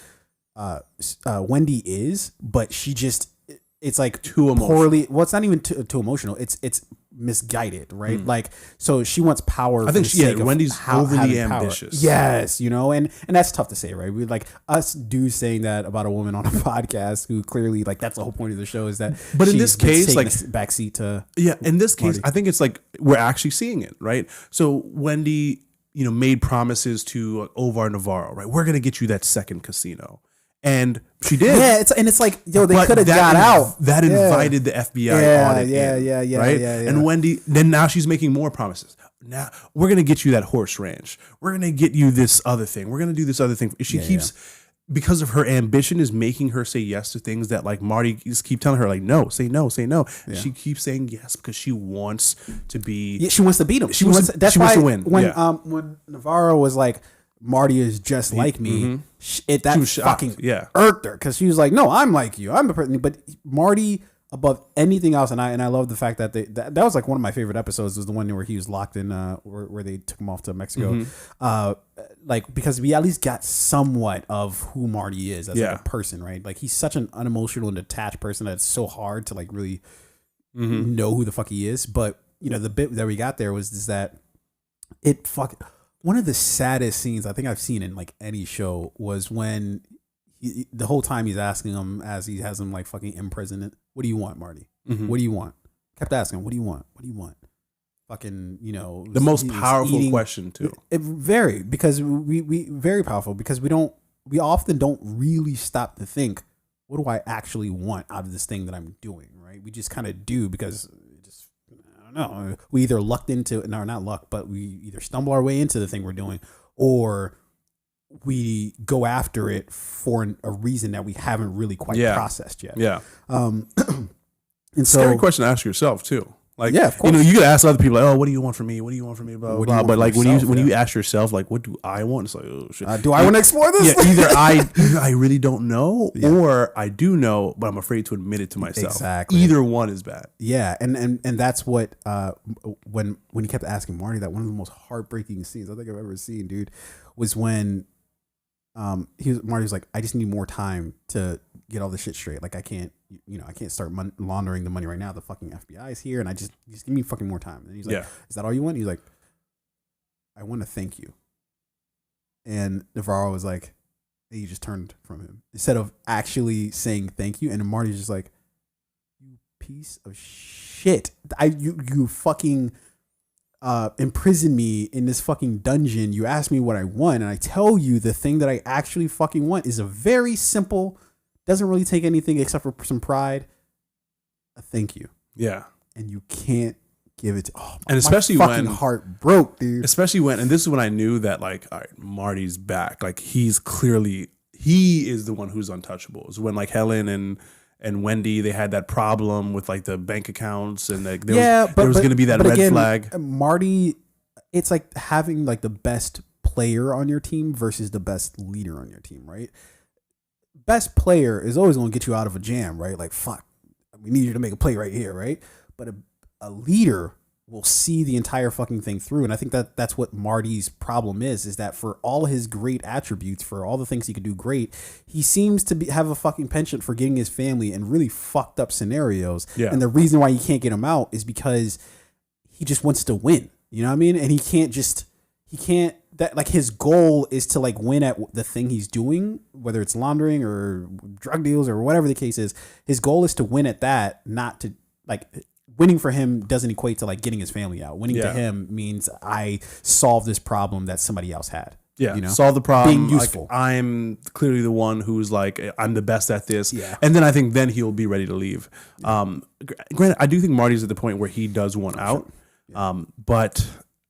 Wendy is, but she just, it's like too emotional. Poorly. Well, it's not even too emotional. It's misguided, right? Like, so she wants power. I think Wendy's overly ambitious. Power. Yes, and that's tough to say, right? We like us dudes saying that about a woman on a podcast who clearly, like, that's the whole point of the show is that. But in this case, like, backseat to in this case, Marty. I think it's like we're actually seeing it, right? So Wendy, made promises to Ovar Navarro, right? We're gonna get you that second casino. And she did. Yeah, it's like, they could have got out. That invited the FBI audit in. Right? Yeah. And Wendy, then now she's making more promises. Now we're going to get you that horse ranch. We're going to get you this other thing. We're going to do this other thing. She keeps, because of her ambition, is making her say yes to things that, like, Marty just keep telling her, like, no, say no, say no. Yeah. She keeps saying yes because she wants to be. Yeah, she wants to beat him. She wants to win. When Navarro was like, Marty is just like me. That fucking irked her because she was like, "No, I'm like you. I'm a person." But Marty, above anything else, and I love the fact that that was like one of my favorite episodes was the one where he was locked in, where they took him off to Mexico, like, because we at least got somewhat of who Marty is as like a person, right? Like, he's such an unemotional and detached person that it's so hard to like really know who the fuck he is. But the bit that we got there was that one of the saddest scenes I think I've seen in like any show was when the whole time he's asking him as he has him like fucking imprisoned. What do you want, Marty? What do you want? Kept asking him, what do you want? What do you want? Fucking, the most powerful question too. Because we very powerful because we often don't really stop to think, what do I actually want out of this thing that I'm doing, right? We just kind of do because no, we either lucked into not luck, but we either stumble our way into the thing we're doing, or we go after it for a reason that we haven't really quite processed yet. Yeah. And scary question to ask yourself too. Like, of course. you could ask other people, like, oh, what do you want from me? What do you want from me? Blah, blah, blah. But like when you ask yourself, like, what do I want? It's like, oh shit. Do I want to explore this? Yeah, either I really don't know, or I do know, but I'm afraid to admit it to myself. Exactly. Either one is bad. Yeah, and that's what when he kept asking Marty that, one of the most heartbreaking scenes I think I've ever seen, dude, was when Marty was like, I just need more time to get all this shit straight. Like, I can't start laundering the money right now. The fucking FBI is here, and just give me fucking more time. And he's like, is that all you want? He's like, I want to thank you. And Navarro was like, he just turned from him instead of actually saying thank you. And Marty's just like, you piece of shit. You fucking imprison me in this fucking dungeon. You ask me what I want, and I tell you the thing that I actually fucking want is a very simple, doesn't really take anything except for some pride, a thank you. Yeah. And you can't give it to, and especially my fucking heart broke, dude. Especially when, and this is when I knew that, like, all right, Marty's back. Like, he is the one who's untouchable. It's when, like, Helen and Wendy, they had that problem with, like, the bank accounts, and like there was going to be that red flag. Marty, it's like having like the best player on your team versus the best leader on your team, right? Best player is always going to get you out of a jam, right? Like, fuck, we need you to make a play right here, right? But a leader will see the entire fucking thing through. And I think that's what Marty's problem is that for all his great attributes, for all the things he could do great, he seems to have a fucking penchant for getting his family in really fucked up scenarios. Yeah. And the reason why you can't get him out is because he just wants to win. You know what I mean? And he can't, that like his goal is to like win at the thing he's doing, whether it's laundering or drug deals or whatever the case is. His goal is to win at that, not to like winning for him doesn't equate to like getting his family out. Winning to Yeah. him means I solved this problem that somebody else had. Yeah, you know, solve the problem. being useful. Like, I'm clearly the one who's like, I'm the best at this. Yeah. And then I think then he'll be ready to leave. Granted, I do think Marty's at the point where he does want out. But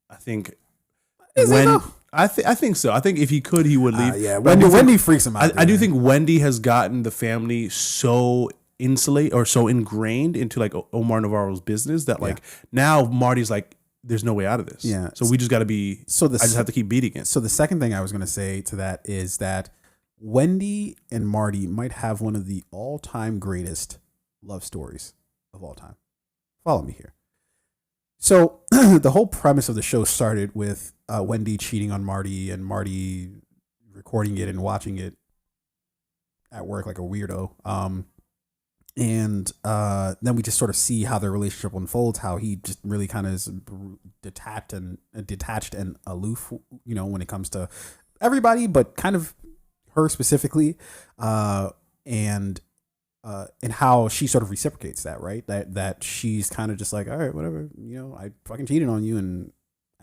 I think I think so. I think if he could, he would leave. Yeah, But Wendy freaks him out. I do think Wendy has gotten the family so insulate or so ingrained into like Omar Navarro's business that like now Marty's like, there's no way out of this. Yeah. So we just got to be. I just have to keep beating it. So the second thing I was going to say to that is that Wendy and Marty might have one of the all-time greatest love stories of all time. Follow me here. So the whole premise of the show started with Wendy cheating on Marty and Marty recording it and watching it at work like a weirdo. And then we just sort of see how their relationship unfolds, how he just really kind of is detached and aloof, you know, when it comes to everybody, but kind of her specifically, and how she sort of reciprocates that, right? That she's kind of just like, all right, whatever, you know, I fucking cheated on you and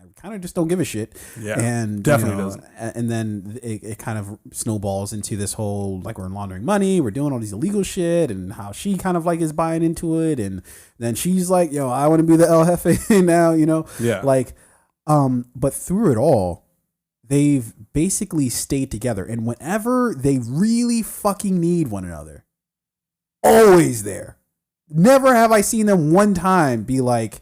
I kind of just don't give a shit. Yeah, and definitely doesn't. And then it kind of snowballs into this whole like we're laundering money, we're doing all these illegal shit, and how she kind of like is buying into it, and then she's like, yo, I want to be the El Jefe now, you know, like, but through it all, they've basically stayed together, and whenever they really fucking need one another, always there. Never have I seen them one time be like,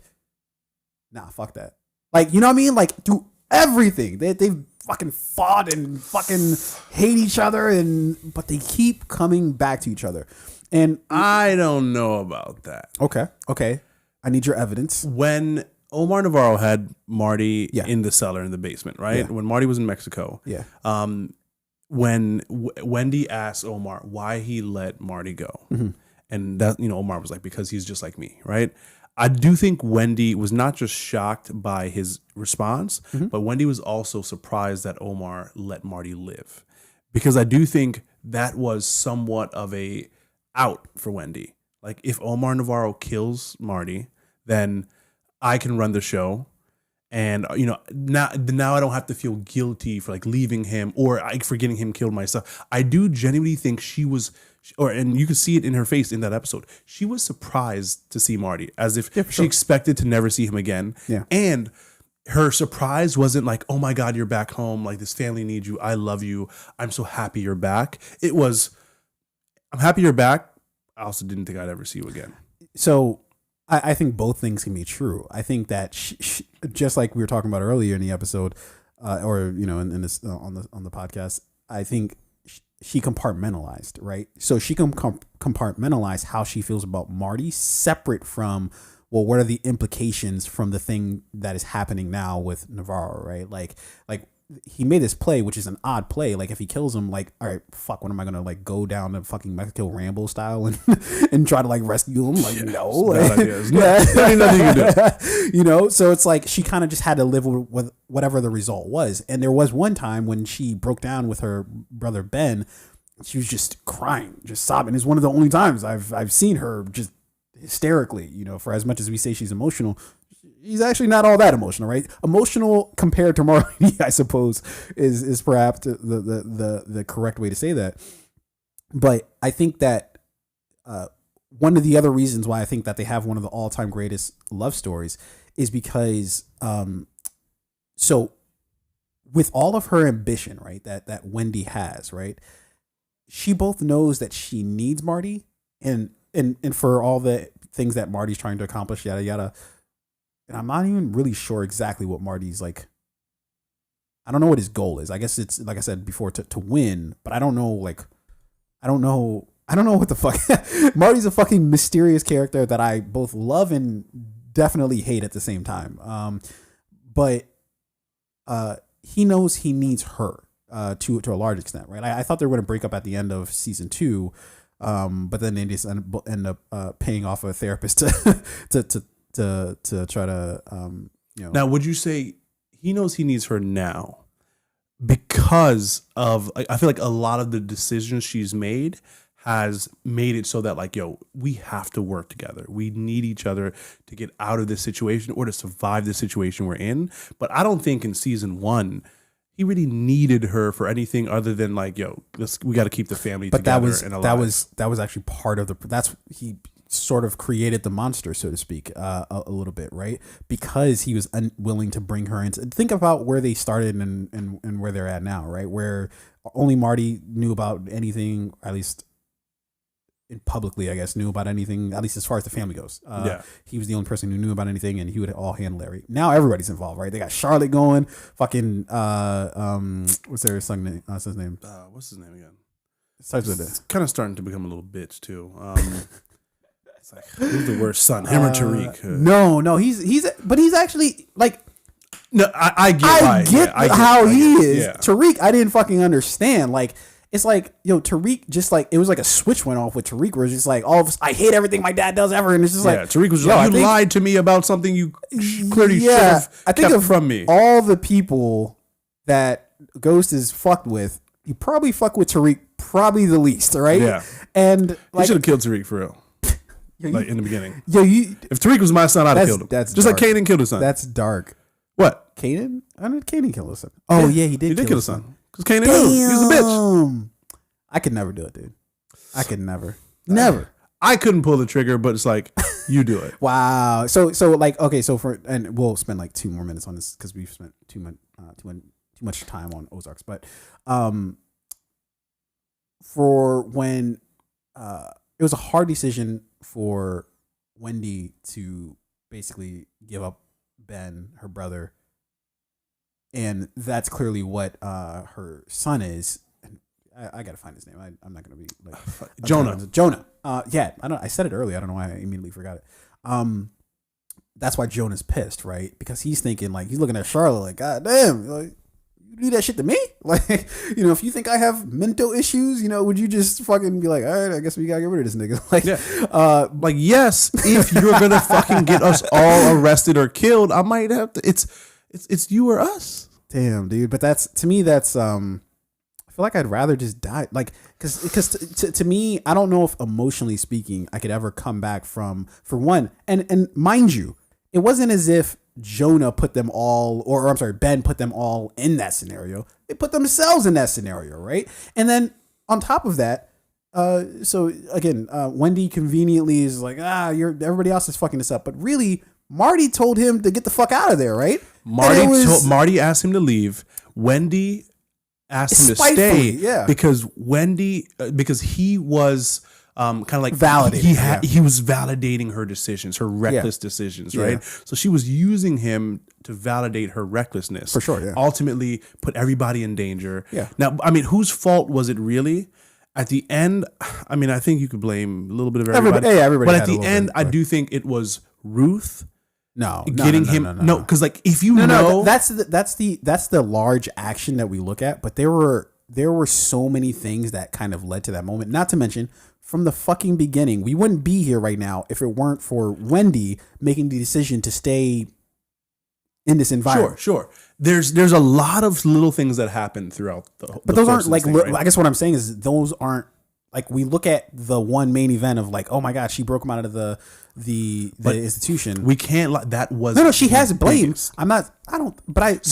nah, fuck that. Like, you know what I mean? Like, through everything. They've fucking fought and fucking hate each other, but they keep coming back to each other. And I don't know about that. Okay. I need your evidence. When Omar Navarro had Marty in the cellar in the basement, right? Yeah. When Marty was in Mexico. Yeah. When Wendy asked Omar why he let Marty go. Mm-hmm. And that, you know, Omar was like, because he's just like me, right? I do think Wendy was not just shocked by his response, but Wendy was also surprised that Omar let Marty live. Because I do think that was somewhat of a out for Wendy. Like, if Omar Navarro kills Marty, then I can run the show. And, you know, now I don't have to feel guilty for like leaving him or for getting him killed myself. I do genuinely think she was, and you could see it in her face in that episode. She was surprised to see Marty, as if she expected to never see him again. Yeah. And her surprise wasn't like, oh my God, you're back home. Like, this family needs you. I love you. I'm so happy you're back. It was, I'm happy you're back. I also didn't think I'd ever see you again. So I think both things can be true. I think that she, just like we were talking about earlier in the episode, or you know, in this on the podcast, I think she compartmentalized, right? So she can compartmentalize how she feels about Marty, separate from, well, what are the implications from the thing that is happening now with Navarro, right? Like he made this play, which is an odd play. Like, if he kills him, like, all right, fuck, what am I gonna like go down to fucking Mexico Rambo style and try to like rescue him? Like, no, bad idea. Nothing you can do. You know. So it's like she kind of just had to live with whatever the result was. And there was one time when she broke down with her brother Ben. She was just crying, just sobbing. It's one of the only times I've seen her just hysterically. You know, for as much as we say she's emotional, he's actually not all that emotional, right? Emotional compared to Marty, I suppose, is perhaps the correct way to say that. But I think that one of the other reasons why I think that they have one of the all-time greatest love stories is because, so with all of her ambition, right, that Wendy has, right, she both knows that she needs Marty, and for all the things that Marty's trying to accomplish, yada yada. And I'm not even really sure exactly what Marty's like. I don't know what his goal is. I guess it's, like I said before, to win, but I don't know. Like, I don't know what the fuck. Marty's a fucking mysterious character that I both love and definitely hate at the same time. But he knows he needs her to a large extent, right? I thought they were going to break up at the end of season 2, but then they just end up paying off a therapist to try to you know. Now, would you say he knows he needs her now because of, like, I feel like a lot of the decisions she's made has made it so that like, yo, we have to work together. We need each other to get out of this situation or to survive the situation we're in. But I don't think in season 1 he really needed her for anything other than like, yo, we got to keep the family together. But that was actually part of he sort of created the monster, so to speak, a little bit, right? Because he was unwilling to bring her into. Think about where they started and where they're at now, right? Where only Marty knew about anything, at least publicly, I guess, knew about anything, at least as far as the family goes. He was the only person who knew about anything, and he would all handle Larry. Now everybody's involved, right? They got Charlotte going, fucking what's their son name? What's his name? What's his name again? It's kind of starting to become a little bitch too. It's like, who's the worst son, him or Tariq? No, he's actually like. No, I get how he is. Yeah. Tariq, I didn't fucking understand. Like, it's like, yo, Tariq just like, it was like a switch went off with Tariq where it's just like, I hate everything my dad does ever. And it's just like, Tariq was like, you lied to me about something you clearly should have kept from me. All the people that Ghost is fucked with, you probably fuck with Tariq probably the least, right? Yeah. And like, you should have killed Tariq for real. Like in the beginning. If Tariq was my son, I'd have killed him. That's just dark. like Kanan killed his son. That's dark. What? Kanan? I did Kanan kill his son. Oh yeah, he did kill his son. Because Kanan knew he was a bitch. I could never do it, dude. I could never. Never. I couldn't pull the trigger, but it's like, you do it. Wow. So like, okay, and we'll spend like 2 more minutes on this because we've spent too much time on Ozarks. But for when it was a hard decision for Wendy to basically give up Ben, her brother, and that's clearly what her son is. And I gotta find his name. I'm not gonna be like Jonah. Yeah, I said it earlier. I don't know why I immediately forgot it. That's why Jonah's pissed, right? Because he's thinking like, he's looking at Charlotte like, God damn, like, you do that shit to me? Like, if you think I have mental issues, would you just fucking be like, all right, I guess we gotta get rid of this nigga? Like, like, yes, if you're gonna fucking get us all arrested or killed, I might have to. It's you or us. Damn, dude. But to me, I feel like I'd rather just die. Like, because to me, I don't know if emotionally speaking, I could ever come back for one. And mind you, it wasn't as if Jonah put them all, or I'm sorry, Ben put them all in that scenario. They put themselves in that scenario, right? And then on top of that, so again, Wendy conveniently is like, everybody else is fucking this up. But really, Marty told him to get the fuck out of there, right? Marty asked him to leave. Wendy asked him to stay because he was kind of like validating. He was validating her decisions, her reckless decisions, right? Yeah. So she was using him to validate her recklessness. For sure, yeah. Ultimately put everybody in danger. Yeah. Now, I mean, whose fault was it really? At the end, I mean, I think you could blame a little bit of everybody. Everybody but at the end, I do think it was Ruth. No, because like if you that's the large action that we look at. But there were so many things that kind of led to that moment. Not to mention, from the fucking beginning, we wouldn't be here right now if it weren't for Wendy making the decision to stay in this environment. Sure. There's a lot of little things that happen throughout but those aren't like, right? I guess what I'm saying is those aren't like, we look at the one main event of like, oh my God, she broke him out of the institution. We can't that was no. She has blames. But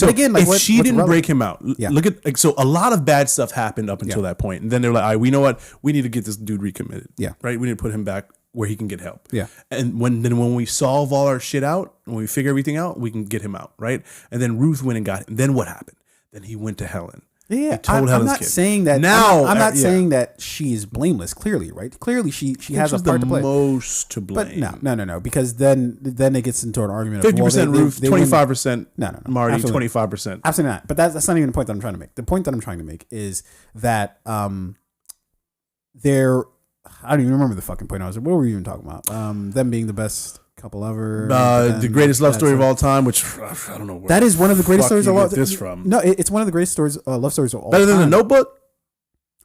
again, like, if she didn't break him out, look at like, so a lot of bad stuff happened up until that point, and then they're like, all right, we know what, we need to get this dude recommitted. Yeah, right. We need to put him back where he can get help. Yeah, and when we solve all our shit out, when we figure everything out, we can get him out. Right. And then Ruth went and got him. Then what happened? Then he went to Helen. Yeah, I'm not saying that. Now, I'm not saying that she is blameless. Clearly, right? Clearly, she has a part to play. Most to blame. But no. Because then it gets into an argument. 50% Ruth, 25%. No. Marty, 25%. Absolutely not. But that's not even the point that I'm trying to make. The point that I'm trying to make is that there. I don't even remember the fucking point I was. What were we even talking about? Them being the best couple ever, the greatest love story of all time, which I don't know where that is one of the greatest stories of all time. This from? No, it's one of the greatest stories, love stories of all time. Better than The Notebook?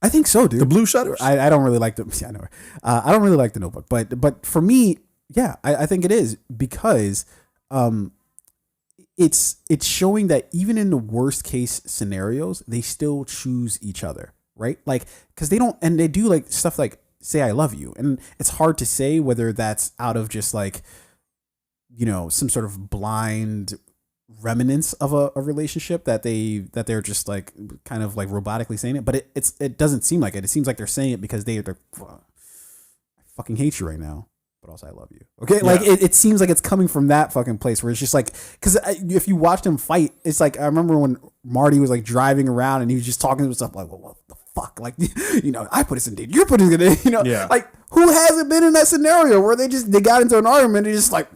I think so, dude. The Blue Shutters? I don't really like the. Yeah, I know. I don't really like The Notebook, but for me, yeah, I think it is because it's showing that even in the worst case scenarios, they still choose each other, right? Like, because they don't, and they do like stuff like say I love you. And it's hard to say whether that's out of just like, some sort of blind remnants of a relationship that they're just like kind of like robotically saying it, but it doesn't seem like it. It seems like they're saying it because they're I fucking hate you right now, but also I love you. Okay, yeah. Like it seems like it's coming from that fucking place where it's just like, because if you watch them fight, it's like I remember when Marty was like driving around and he was just talking to himself like, well, what the fuck, like I put us in danger, you're putting it in, yeah. Like who hasn't been in that scenario where they got into an argument and just like.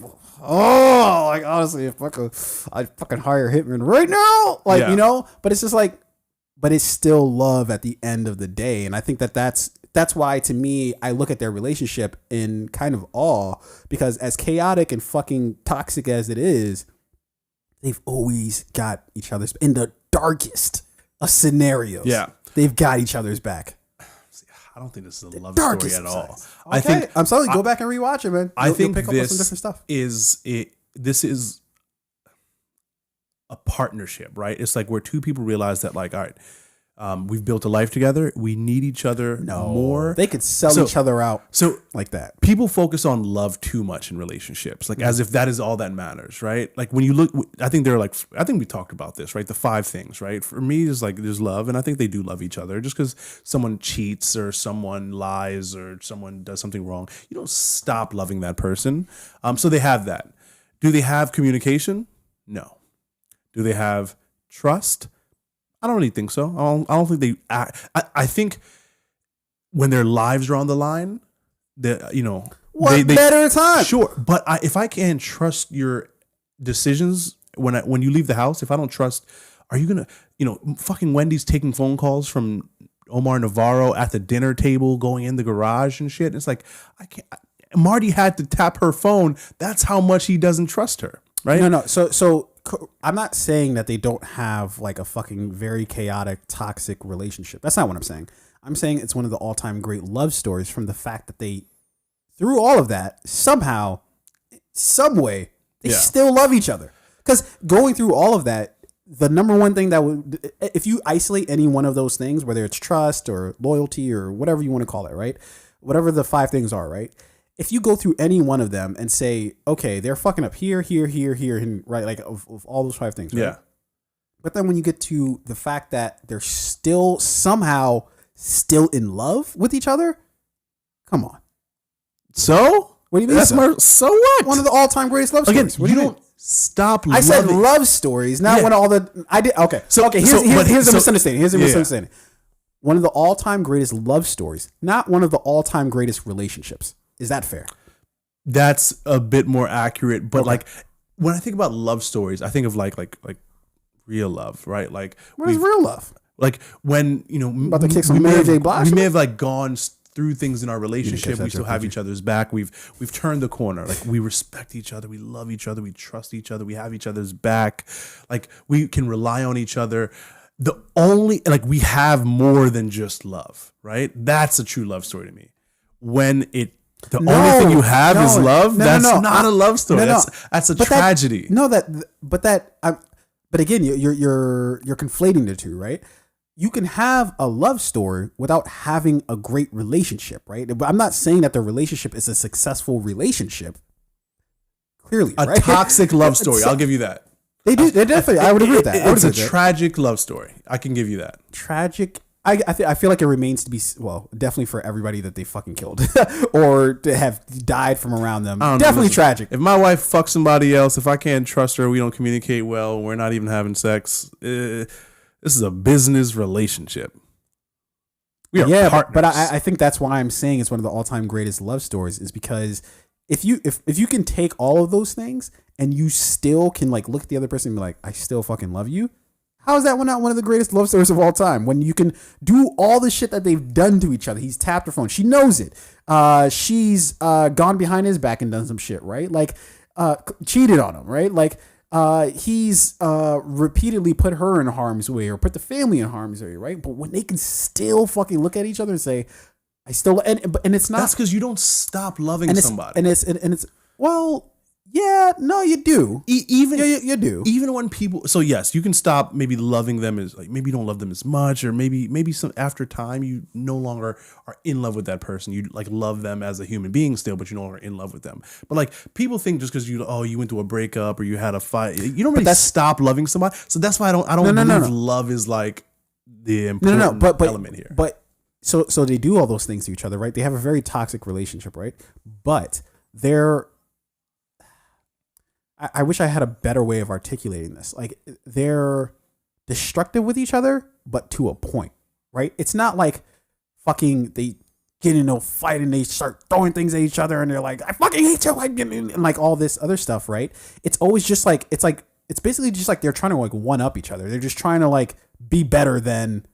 Oh, like honestly, I'd fucking hire Hitman right now, like yeah. But it's just like, but it's still love at the end of the day, and I think that's why to me I look at their relationship in kind of awe, because as chaotic and fucking toxic as it is, they've always got each other's in the darkest of scenarios. Yeah, they've got each other's back. I don't think this is a love story at all. Okay. I think I'm sorry. Go back and rewatch it, man. I think pick up on some different stuff. This is a partnership, right? It's like where two people realize that, like, all right, we've built a life together. We need each other more. They could sell each other out like that. People focus on love too much in relationships, like as if that is all that matters, right? Like when you look, I think we talked about this, right? The 5 things, right? For me, it's like there's love, and I think they do love each other. Just because someone cheats or someone lies or someone does something wrong, you don't stop loving that person. So they have that. Do they have communication? No. Do they have trust? I don't really think so. I don't think they. I think when their lives are on the line, what better time? Sure, but if I can't trust your decisions when you leave the house, if I don't trust, are you gonna fucking Wendy's taking phone calls from Omar Navarro at the dinner table, going in the garage and shit? It's like I can't. Marty had to tap her phone. That's how much he doesn't trust her, right? No. So I'm not saying that they don't have like a fucking very chaotic, toxic relationship. That's not what I'm saying. I'm saying it's one of the all-time great love stories from the fact that they, through all of that, somehow, some way, they still love each other. Because going through all of that, the number one thing that would, if you isolate any one of those things, whether it's trust or loyalty or whatever you want to call it, right? Whatever the 5 things are, right? If you go through any one of them and say, okay, they're fucking up here, and right, like of all those 5 things, right? Yeah. But then when you get to the fact that they're still somehow still in love with each other, come on. So? What do you mean? So what? One of the all-time greatest love stories. Again, you don't stop loving. I said love stories, not one of all the. I did okay. Here's a misunderstanding. Here's a misunderstanding. One of the all-time greatest love stories, not one of the all-time greatest relationships. Is that fair? That's a bit more accurate, but like when I think about love stories, I think of like real love, right? Like what is real love? Like when about to kick some Mary J. Blige. We may have like gone through things in our relationship. We still have each other's back. We've turned the corner. Like we respect each other. We love each other. We trust each other. We have each other's back. Like we can rely on each other. We have more than just love, right? That's a true love story to me. When only thing you have is love. That's not a love story. That's a tragedy. But again, you're conflating the two, right? You can have a love story without having a great relationship, right? But I'm not saying that the relationship is a successful relationship. Clearly, a toxic love story. I'll give you that. They do. They definitely. I would agree with that. It's a tragic love story. I can give you that. Tragic. I feel like it remains to be, well, definitely for everybody that they fucking killed or to have died from around them. Definitely tragic. If my wife fucks somebody else, if I can't trust her, we don't communicate well, we're not even having sex. This is a business relationship. We are partners. But I think that's why I'm saying it's one of the all-time greatest love stories, is because if you can take all of those things and you still can like look at the other person and be like, I still fucking love you. How is that not one of the greatest love stories of all time? When you can do all the shit that they've done to each other. He's tapped her phone. She knows it. She's gone behind his back and done some shit, right? Like cheated on him, right? Like he's repeatedly put her in harm's way or put the family in harm's way, right? But when they can still fucking look at each other and say, I still, and it's not. That's because you don't stop loving somebody. And it's well, Yeah, no, you do. Even you do. Even when people, so yes, you can stop maybe loving them as like maybe you don't love them as much, or maybe some after time you no longer are in love with that person. You like love them as a human being still, but you no longer in love with them. But like people think just because you went through a breakup or you had a fight, you don't really stop loving somebody. So that's why I don't believe love is like the important element here. But so they do all those things to each other, right? They have a very toxic relationship, right? But they're I wish I had a better way of articulating this. Like they're destructive with each other, but to a point, right? It's not like fucking they get in a fight and they start throwing things at each other and they're like, I fucking hate you, and like all this other stuff, right? It's always just like it's basically just like they're trying to like one up each other. They're just trying to like be better than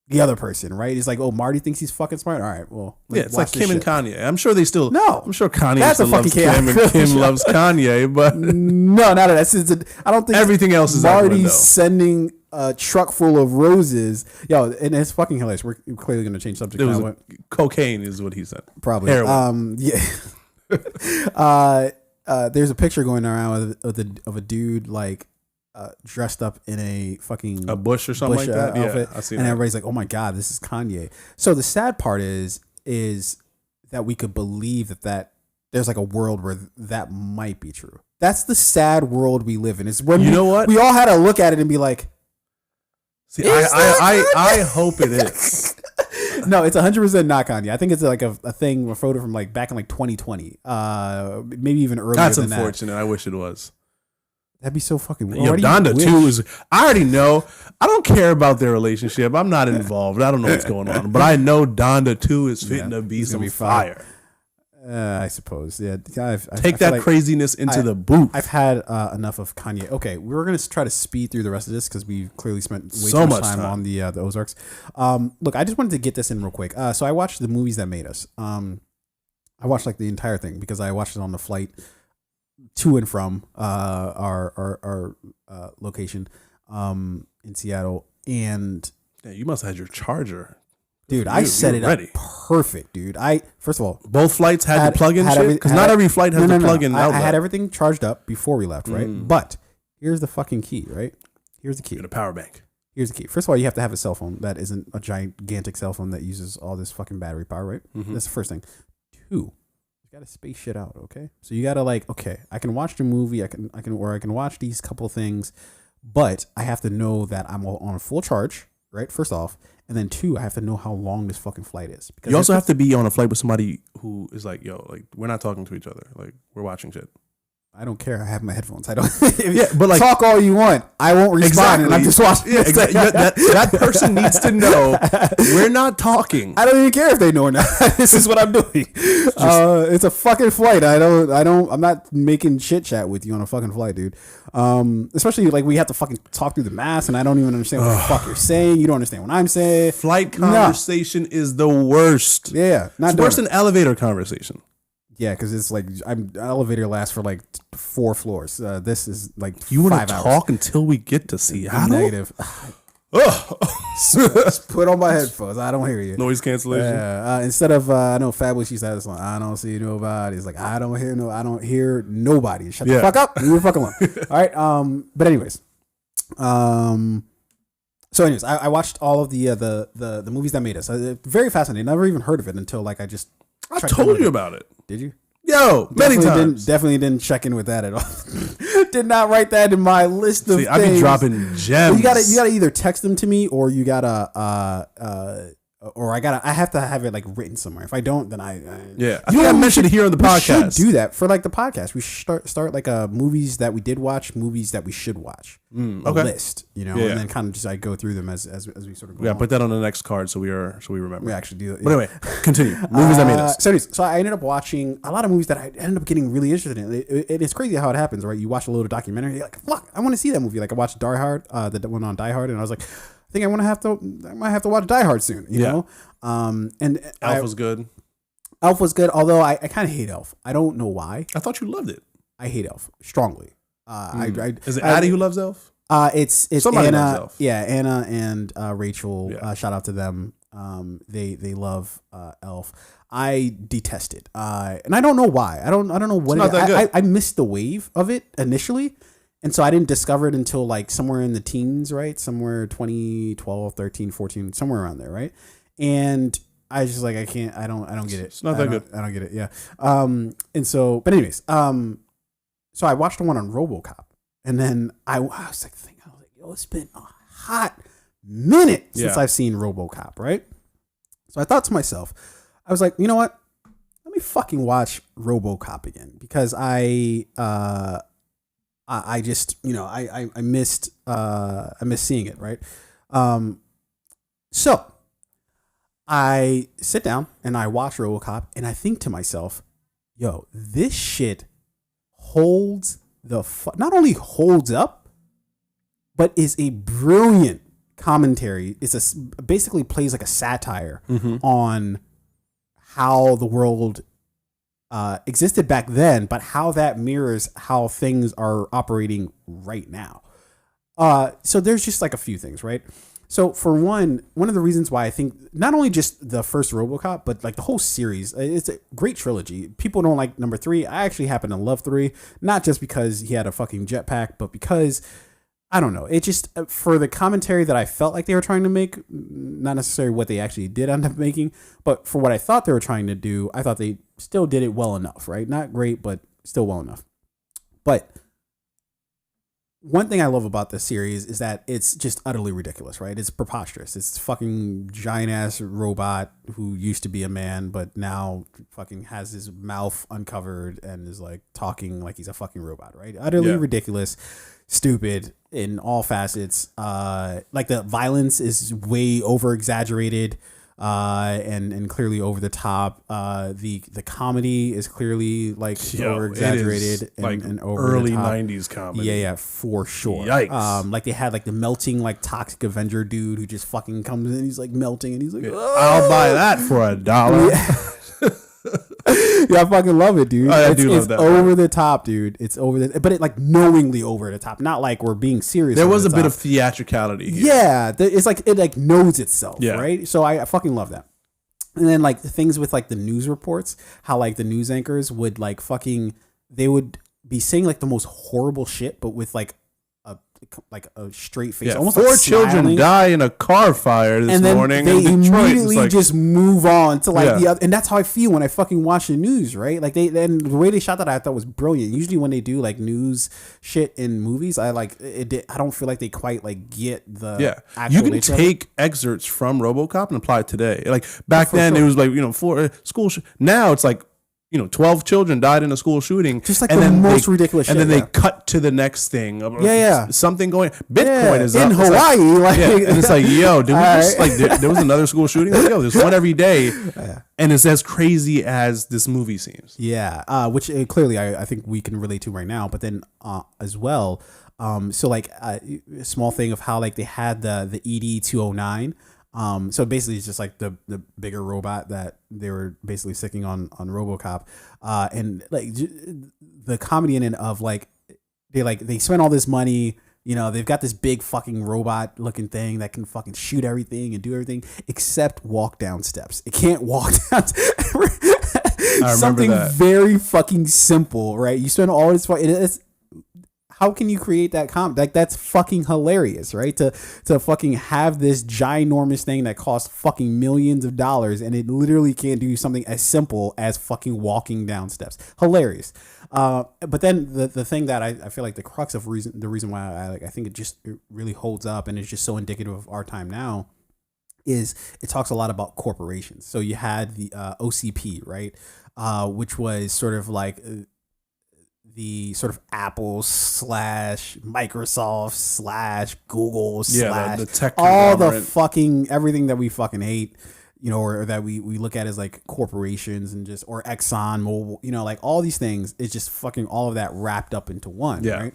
the other person, right? It's like, oh, Marty thinks he's fucking smart. All right, well, yeah, it's like Kim and Kanye. I'm sure they still. No, I'm sure Kanye still loves Kim and Kim loves Kanye, but no, not that. I don't think everything else is Marty's sending a truck full of roses. Yo, and it's fucking hilarious. We're clearly going to change subject now. Cocaine is what he said. Probably. Heroin. Yeah. There's a picture going around of a dude like. Dressed up in a fucking bush or something like that outfit, I see and that. Everybody's like, oh my god, this is Kanye. So the sad part is that we could believe that there's like a world where that might be true. That's the sad world we live in. Is when know what we all had to look at it and be like, see, I hope it is. No, it's 100% not Kanye. I think it's like a thing, a photo from like back in like 2020, maybe even earlier. That's than unfortunate. That. I wish it was. That'd be so fucking. Yo, Donda too is. I already know. I don't care about their relationship. I'm not involved. I don't know what's going on, but I know Donda 2 is fitting to be some fire. I suppose. Yeah. Take that craziness into the booth. I've had enough of Kanye. Okay, we're gonna try to speed through the rest of this because we clearly spent way too much time on the Ozarks. Look, I just wanted to get this in real quick. So I watched the movies that made us. I watched like the entire thing because I watched it on the flight to and from our location in Seattle, and you must have had your charger, dude. I set it up perfect, dude. First of all, both flights had the plug-in shit because not every flight has the plug-in outlet. I had everything charged up before we left, right? But here's the fucking key, right? Here's the key. Get a power bank. Here's the key. First of all, you have to have a cell phone that isn't a gigantic cell phone that uses all this fucking battery power, right? That's the first thing. 2. Gotta space shit out, okay? So you gotta like, okay, I can watch the movie, I can watch these couple things, but I have to know that I'm on a full charge, right? First off, and then 2, I have to know how long this fucking flight is. Because you also have to be on a flight with somebody who is like, yo, like we're not talking to each other, like we're watching shit. I don't care. I have my headphones. I don't. But like, talk all you want. I won't respond. Exactly. And I'm just watching. Yeah, exactly. that person needs to know we're not talking. I don't even care if they know or not. This is what I'm doing. It's a fucking flight. I'm not making chit chat with you on a fucking flight, dude. Especially like we have to fucking talk through the mask, and I don't even understand what the fuck you're saying. You don't understand what I'm saying. Flight conversation is the worst. Yeah, it's worse than elevator conversation. Yeah, because it's like elevator lasts for like 4 floors. This is like you 5 want to talk until we get to Seattle. Negative. Just put on my headphones. I don't hear you. Noise cancellation. Instead of I know Fabulous used to have this line. I don't see nobody. It's like I don't hear nobody. Shut the fuck up. Leave me the fuck alone. All right. But anyways. So anyways, I watched all of the movies that made us. Very fascinating. Never even heard of it until like I told you about it. Did you? Yo, many times. Definitely didn't check in with that at all. Did not write that in my list of things. I be dropping gems. You gotta either text them to me or you gotta I have to have it like written somewhere. If I don't, then I think I mentioned it here on the podcast. We should do that for like the podcast. We should start like movies that we did watch, movies that we should watch. A list, and then kind of just like go through them as we sort of go. Yeah, put that on the next card so we remember. We actually do it. But anyway, continue. Movies that made us. So I ended up watching a lot of movies that I ended up getting really interested in. It's crazy how it happens, right? You watch a little documentary, you're like, fuck, I want to see that movie. Like I watched Die Hard, that one on Die Hard, and I was like, I think I might have to watch Die Hard soon, you know? And Elf was good. Elf was good, although I kind of hate Elf. I don't know why. I thought you loved it. I hate Elf strongly. Is it Addie who loves Elf? It's Somebody Anna. loves Elf. Yeah, Anna and Rachel. Yeah. Shout out to them. They love Elf. I detest it, and I don't know why. I don't know what It's not that good. I missed the wave of it initially, and so I didn't discover it until like somewhere in the teens, right? Somewhere 2012, 13, 14, somewhere around there, right? And I just like I don't get it. It's not that good. I don't get it. Yeah. And so, but anyways, so I watched the one on RoboCop, and then I was like thinking, I was like, yo, it's been a hot minute since I've seen RoboCop, right? So I thought to myself, I was like, you know what? Let me fucking watch RoboCop again because I just, you know, I missed seeing it, right? So I sit down and I watch RoboCop and I think to myself, yo, this shit holds not only holds up, but is a brilliant commentary. It's basically plays like a satire on how the world existed back then, but how that mirrors how things are operating right now. So there's just like a few things, right? So for one of the reasons why I think not only just the first RoboCop, but like the whole series, it's a great trilogy. People don't like number 3. I actually happen to love 3, not just because he had a fucking jetpack, but because I don't know. It just for the commentary that I felt like they were trying to make, not necessarily what they actually did end up making, but for what I thought they were trying to do, I thought they still did it well enough, right? Not great, but still well enough. But one thing I love about this series is that it's just utterly ridiculous, right? It's preposterous. It's fucking giant ass robot who used to be a man, but now fucking has his mouth uncovered and is like talking like he's a fucking robot, right? Utterly ridiculous, stupid in all facets. Like the violence is way over exaggerated. And clearly over the top. The comedy is clearly like over exaggerated and over early the top. 90s comedy. Yeah, for sure. Yikes. Like they had like the melting like toxic Avenger dude who just fucking comes in. He's like melting and he's like, I'll buy that for $1. Yeah, I fucking love it, dude. I do love that. It's over the top, dude. It's over but it like knowingly over the top, not like we're being serious. There was a bit of theatricality here. Yeah, it's like it like knows itself, Yeah. right? So I fucking love that. And then like the things with like the news reports, how like the news anchors would like fucking they would be saying like the most horrible shit, but with like a straight face. Yeah, Almost 4 like children smiling. die in a car fire this And then morning. they in Detroit. immediately It's like, just move on to like the other, and that's how I feel when I fucking watch the news, right? Like and the way they shot that I thought was brilliant. Usually when they do like news shit in movies, I like it. I don't feel like they quite like get the actual you can nature of it. take excerpts from RoboCop and apply it today. Like back For then, sure. it was like 4 school. Now it's like 12 children died in a school shooting. Just like the most ridiculous shit. And then they cut to the next thing. Yeah. Something going. Bitcoin is in up. It's Hawaii. Like, and it's like, yo, did we just like there was another school shooting? Like, yo, there's one every day, and it's as crazy as this movie seems. Yeah, which clearly I think we can relate to right now. But then as well, so like a small thing of how like they had the ED 209. So basically it's just like the bigger robot that they were basically sticking on RoboCop, and like the comedy in it of like they spent all this money, they've got this big fucking robot looking thing that can fucking shoot everything and do everything except walk down steps. It can't walk down. Something that. very fucking simple, right? You spend all this it's how can you create that like that's fucking hilarious, right? To fucking have this ginormous thing that costs fucking millions of dollars and it literally can't do something as simple as fucking walking down steps. Hilarious. But then the thing that I feel like the crux of the reason why I think it really holds up and is just so indicative of our time now is it talks a lot about corporations. So you had the OCP, right? Which was sort of like the sort of Apple / Microsoft / Google / the tech all the conglomerate. fucking everything that we fucking hate, or that we look at as like corporations and just or Exxon Mobil, like all these things. It's just fucking all of that wrapped up into one, right?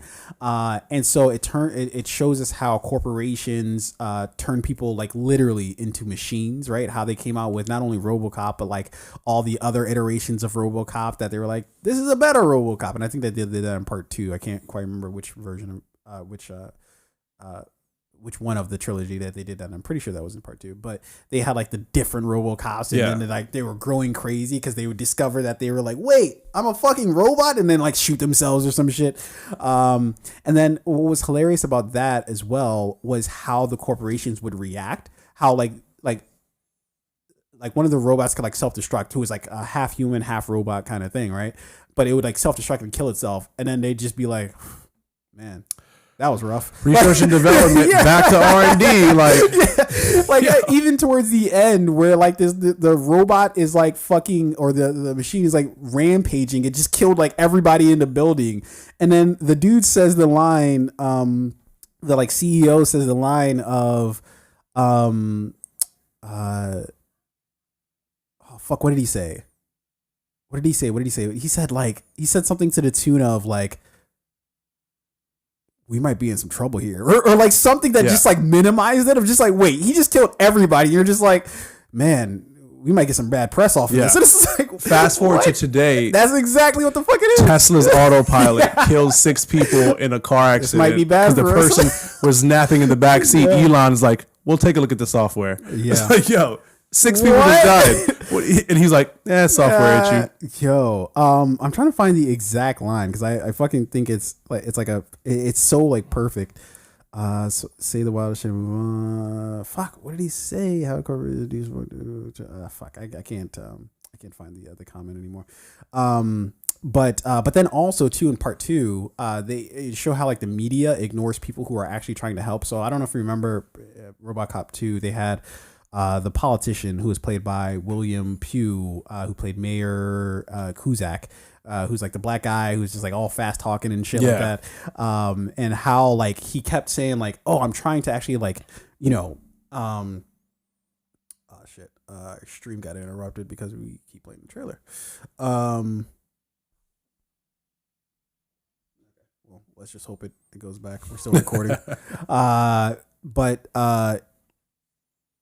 And so it shows us how corporations turn people like literally into machines, right? How they came out with not only RoboCop but like all the other iterations of RoboCop that they were like, this is a better RoboCop, and I think they did that in part 2. I can't quite remember which version of which one of the trilogy that they did that. I'm pretty sure that was in part 2, but they had like the different RoboCops, and then they were growing crazy because they would discover that they were like, wait, I'm a fucking robot, and then like shoot themselves or some shit. And then what was hilarious about that as well was how the corporations would react. How like one of the robots could like self-destruct, who was like a half human, half robot kind of thing, right? But it would like self-destruct and kill itself, and then they'd just be like, man, that was rough. Research and development, back to R&D, even towards the end, where like the robot is like fucking, or the machine is like rampaging. It just killed like everybody in the building, and then the dude says the line, the like CEO says the line of, oh fuck, what did he say? What did he say? He said something to the tune of like, we might be in some trouble here, or like something that just like minimized it, of just like, wait, he just killed everybody. You're just like, man, we might get some bad press off of this. So this is like, fast forward to today. That's exactly what the fuck it is. Tesla's autopilot killed 6 people in a car accident. This might be bad because the person was napping in the back seat. Elon's like, we'll take a look at the software. Yeah. It's like, yo, 6 people just died. And he's like, software issue. Yo, I'm trying to find the exact line because I fucking think it's so like perfect. So say the wildest shit. Fuck, what did he say? How corporations fuck, I can't find the comment anymore. But then also too, in part 2, they show how like the media ignores people who are actually trying to help. So I don't know if you remember RoboCop 2, they had the politician who was played by William Pugh, who played Mayor Cusack, who's like the black guy who's just like all fast talking and shit like that. And how like he kept saying like, oh, I'm trying to actually like, oh shit, stream got interrupted because we keep playing the trailer. Well, let's just hope it goes back. We're still recording.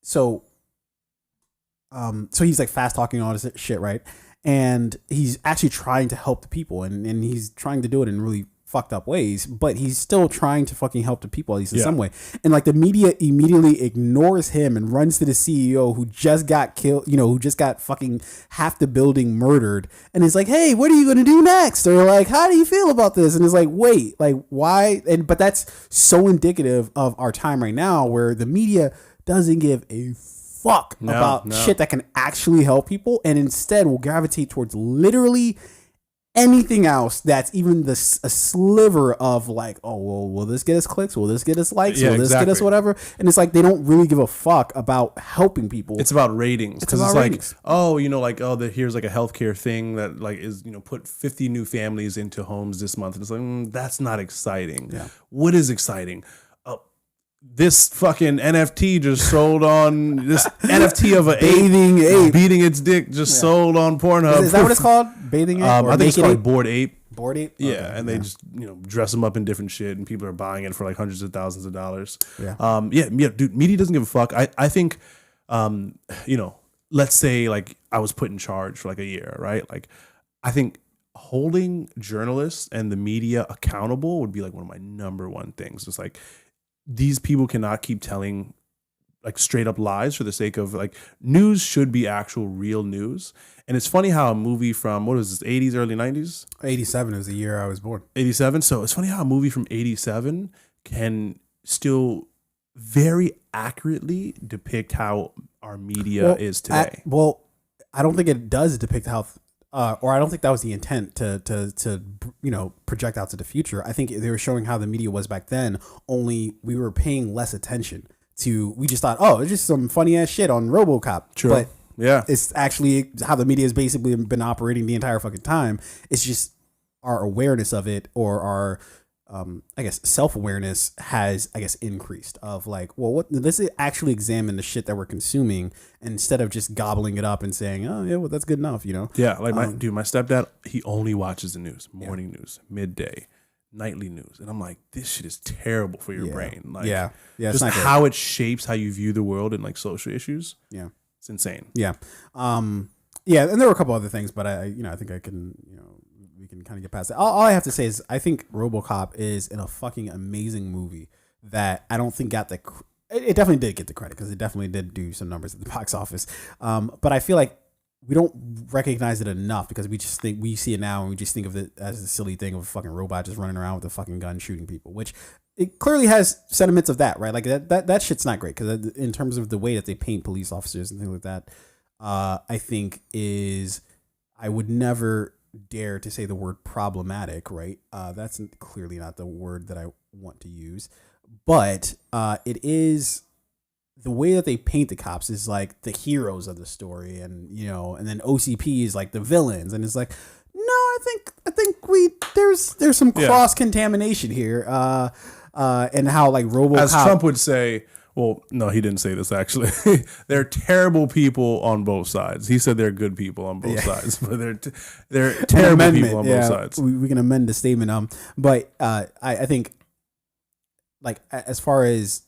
So he's like fast talking all this shit, right? And he's actually trying to help the people, and he's trying to do it in really fucked up ways, but he's still trying to fucking help the people, at least in some way. And like the media immediately ignores him and runs to the CEO who just got killed, who just got fucking half the building murdered, and is like, hey, what are you gonna do next? Or like, how do you feel about this? And it's like, wait, like why? But that's so indicative of our time right now, where the media doesn't give a fuck about shit that can actually help people, and instead will gravitate towards literally anything else that's even a sliver of like, oh, well, will this get us clicks? Will this get us likes? Will this get us whatever? And it's like they don't really give a fuck about helping people. It's about ratings, because it's like, oh, here's like a healthcare thing that like is, put 50 new families into homes this month, and it's like, that's not exciting. Yeah. What is exciting? This fucking NFT just sold on this NFT of a bathing ape beating its dick just sold on Pornhub. Is that what it's called? Bathing ape? I think it's called Bored Ape. Bored Ape? Yeah, okay, and they just dress them up in different shit, and people are buying it for like hundreds of thousands of dollars. Yeah, dude. Media doesn't give a fuck. I think, let's say like I was put in charge for like a year, right? Like, I think holding journalists and the media accountable would be like one of my number one things. It's like, these people cannot keep telling like straight up lies for the sake of like, news should be actual real news. And it's funny how a movie from, what was this, 80s, early 90s? 87 is the year I was born. 87. So it's funny how a movie from 87 can still very accurately depict how our media is today. I don't think it does depict how, or I don't think that was the intent to project out to the future. I think they were showing how the media was back then, only we were paying less attention to, we just thought, oh, it's just some funny ass shit on RoboCop. True. But yeah, it's actually how the media has basically been operating the entire fucking time. It's just our awareness of it, or our self-awareness has, increased of like, well, let's actually examine the shit that we're consuming instead of just gobbling it up and saying, oh yeah, well, that's good enough, Yeah, like my stepdad, he only watches the news, morning news, midday, nightly news. And I'm like, this shit is terrible for your brain. Like, just how it shapes how you view the world and like social issues. Yeah. It's insane. Yeah. And there were a couple other things, but I think I can, we can kind of get past it. All I have to say is I think RoboCop is a fucking amazing movie that I don't think got the. It definitely did get the credit because it definitely did do some numbers at the box office. But I feel like we don't recognize it enough because we just think we see it now and we just think of it as a silly thing of a fucking robot just running around with a fucking gun shooting people, which it clearly has sentiments of that, right? Like that shit's not great because in terms of the way that they paint police officers and things like that, I think I would never dare to say the word problematic, right? That's clearly not the word that I want to use, but it is. The way that they paint the cops is like the heroes of the story, and and then OCP is like the villains, and it's like, no, I think there's some cross contamination here, and how like RoboCop, as Trump would say. Well, no, he didn't say this actually. They're terrible people on both sides. He said they're good people on both sides, but they're terrible people on both sides. We can amend the statement. But I think like as far as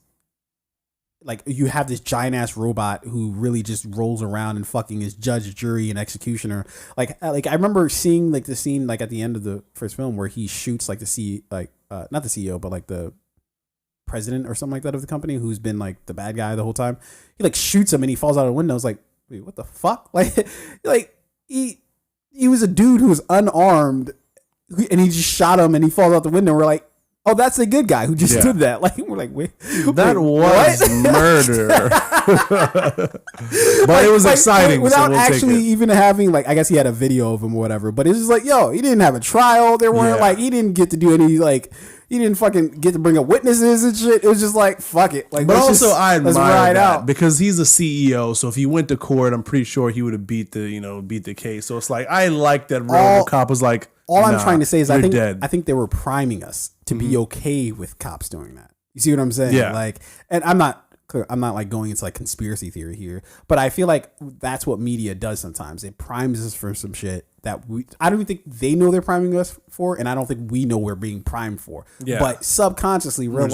like you have this giant ass robot who really just rolls around and fucking is judge, jury, and executioner. Like I remember seeing like the scene like at the end of the first film where he shoots like not the CEO but like the president or something like that of the company who's been like the bad guy the whole time. He like shoots him and he falls out of the window. I was like, wait, what the fuck? Like he was a dude who was unarmed and he just shot him and he falls out the window. We're like, oh, that's a good guy who just did that. Like we're like, wait, that was murder. But it was exciting without actually even having like, I guess he had a video of him or whatever. But it's just like, yo, he didn't have a trial. There weren't like he didn't get to do any like. He didn't fucking get to bring up witnesses and shit. It was just like, fuck it. Like, but also I admire that because he's a CEO. So if he went to court, I'm pretty sure he would have beat the case. So it's like, I like that RoboCop was like, all I'm trying to say is I think they were priming us to be okay with cops doing that. You see what I'm saying? Yeah. Like, and I'm not like going into like conspiracy theory here, but I feel like that's what media does sometimes. It primes us for some shit that I don't even think they know they're priming us for, and I don't think we know we're being primed for. Yeah. But subconsciously, we're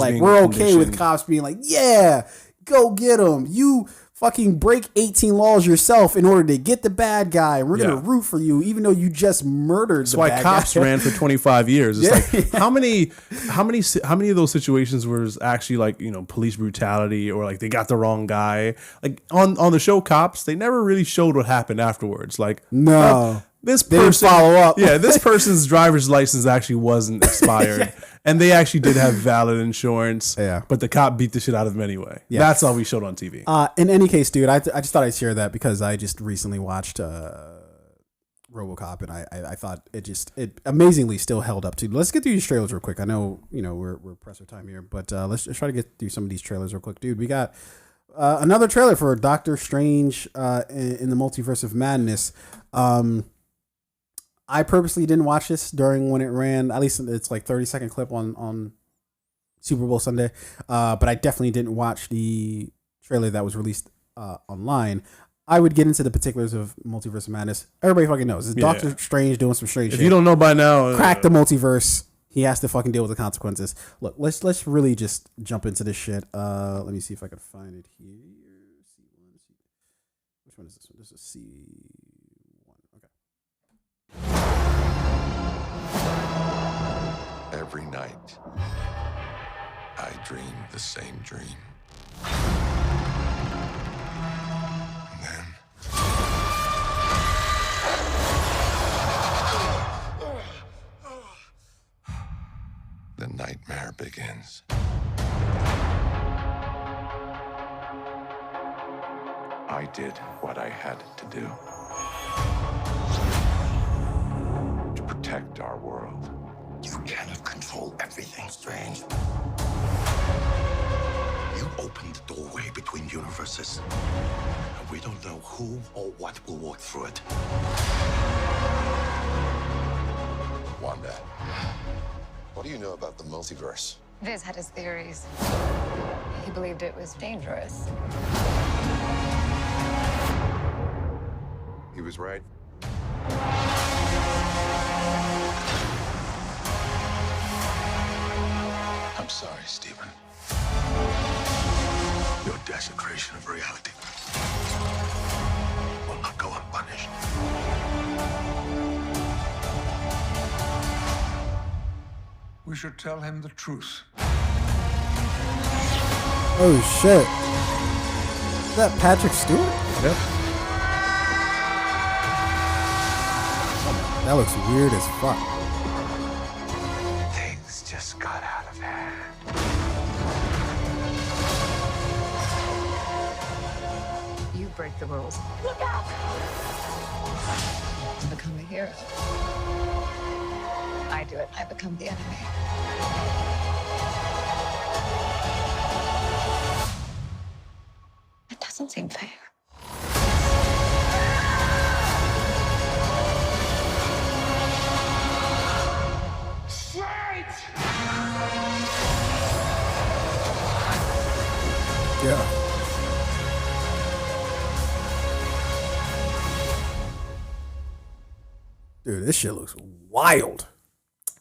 okay with cops being like, yeah, go get them. You fucking break 18 laws yourself in order to get the bad guy. We're gonna root for you, even though you just murdered. That's why cops ran for 25 years. It's like how many of those situations was actually like police brutality or like they got the wrong guy. Like on the show Cops, they never really showed what happened afterwards. Like no. This person follow up. Yeah, this person's driver's license actually wasn't expired, and they actually did have valid insurance. Yeah, but the cop beat the shit out of them anyway. Yeah. That's all we showed on TV. In any case, dude, I just thought I'd share that because I just recently watched RoboCop, and I thought it amazingly still held up too. Let's get through these trailers real quick. I know we're pressed for time here, but let's try to get through some of these trailers real quick, dude. We got another trailer for Doctor Strange in the Multiverse of Madness. I purposely didn't watch this during when it ran. At least it's like 30-second clip on Super Bowl Sunday. But I definitely didn't watch the trailer that was released online. I would get into the particulars of Multiverse of Madness. Everybody fucking knows. It's Doctor Strange doing some strange shit. If you don't know by now, crack the multiverse. He has to fucking deal with the consequences. Look, let's really just jump into this shit. Let me see if I can find it here. Which one is this one? This is C1. Okay. Every night, I dream the same dream. And then... the nightmare begins. I did what I had to do to protect our world. You cannot control everything, Strange. You opened the doorway between universes, and we don't know who or what will walk through it. Wanda, what do you know about the multiverse? Viz had his theories. He believed it was dangerous. He was right. I'm sorry, Stephen. Your desecration of reality will not go unpunished. We should tell him the truth. Oh shit! Is that Patrick Stewart? Yep. That looks weird as fuck. Things just got out of hand. You break the rules. Look out! To become a hero. I do it. I become the enemy. It doesn't seem fair. Yeah. Dude, this shit looks wild.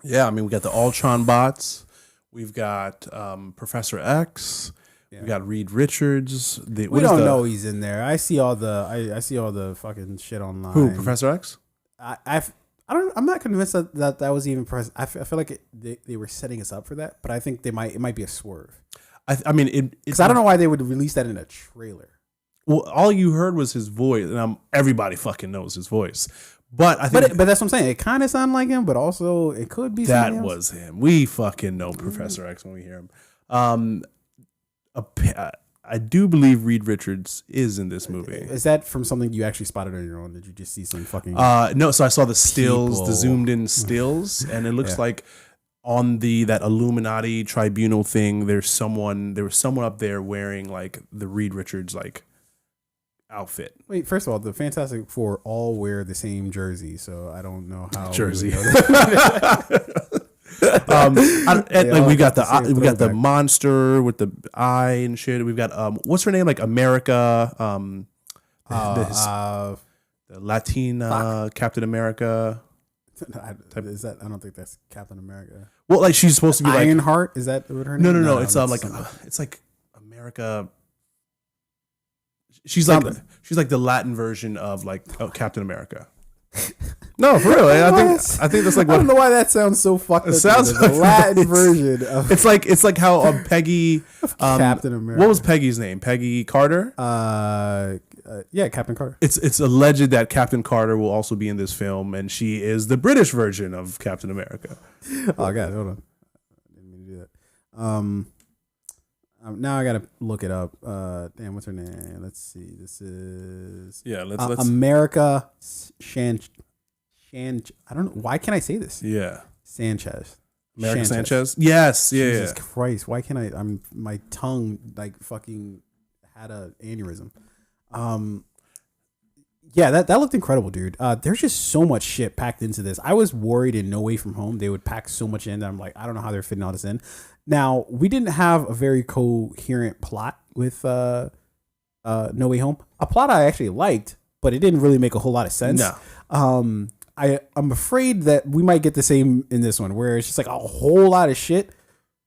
Yeah, I mean, we got the Ultron bots. We've got Professor X. Yeah. We got Reed Richards. We don't know he's in there. I see all the I see all the fucking shit online. Who, Professor X? I'm not convinced that was even present. I feel like they were setting us up for that, but I think it might be a swerve. I mean, because I don't know why they would release that in a trailer. Well, all you heard was his voice, and everybody fucking knows his voice. But I think, but that's what I'm saying. It kind of sounded like him, but also it could be that somebody else. was him. We fucking know Professor X when we hear him. I do believe Reed Richards is in this movie. Is that from something you actually spotted on your own? Did you just see some fucking? No. So I saw the stills, people. the zoomed in stills, and it looks like on that Illuminati tribunal thing, there was someone up there wearing like the Reed Richards like outfit. Wait, first of all, the Fantastic Four all wear the same jersey, so I don't know how Jersey. We we got the monster with the eye and shit. We've got what's her name? Like America, the Latina Captain America. Is that? I don't think that's Captain America. Well, like she's supposed to be like Ironheart. Is that what her name? No. It's it's like America. She's like the Latin version of like Captain America. No, for real. I think that's like I don't know why that sounds so fucked up. It sounds the like Latin version of it's like how Peggy Captain America. What was Peggy's name? Peggy Carter? Yeah, Captain Carter. It's alleged that Captain Carter will also be in this film, and she is the British version of Captain America. Oh god, hold on. I didn't mean to do that. Now I gotta look it up. Damn, what's her name? Let's see. This is let's America I don't know. Why can't I say this? Yeah, Sanchez. America Sanchez. Yes. Yeah. Jesus Christ! Why can't I? My tongue like fucking had a aneurysm. Yeah, that looked incredible, dude. There's just so much shit packed into this. I was worried in No Way From Home they would pack so much in that I'm like, I don't know how they're fitting all this in. Now, we didn't have a very coherent plot with No Way Home. A plot I actually liked, but it didn't really make a whole lot of sense. No. I'm afraid that we might get the same in this one, where it's just like a whole lot of shit.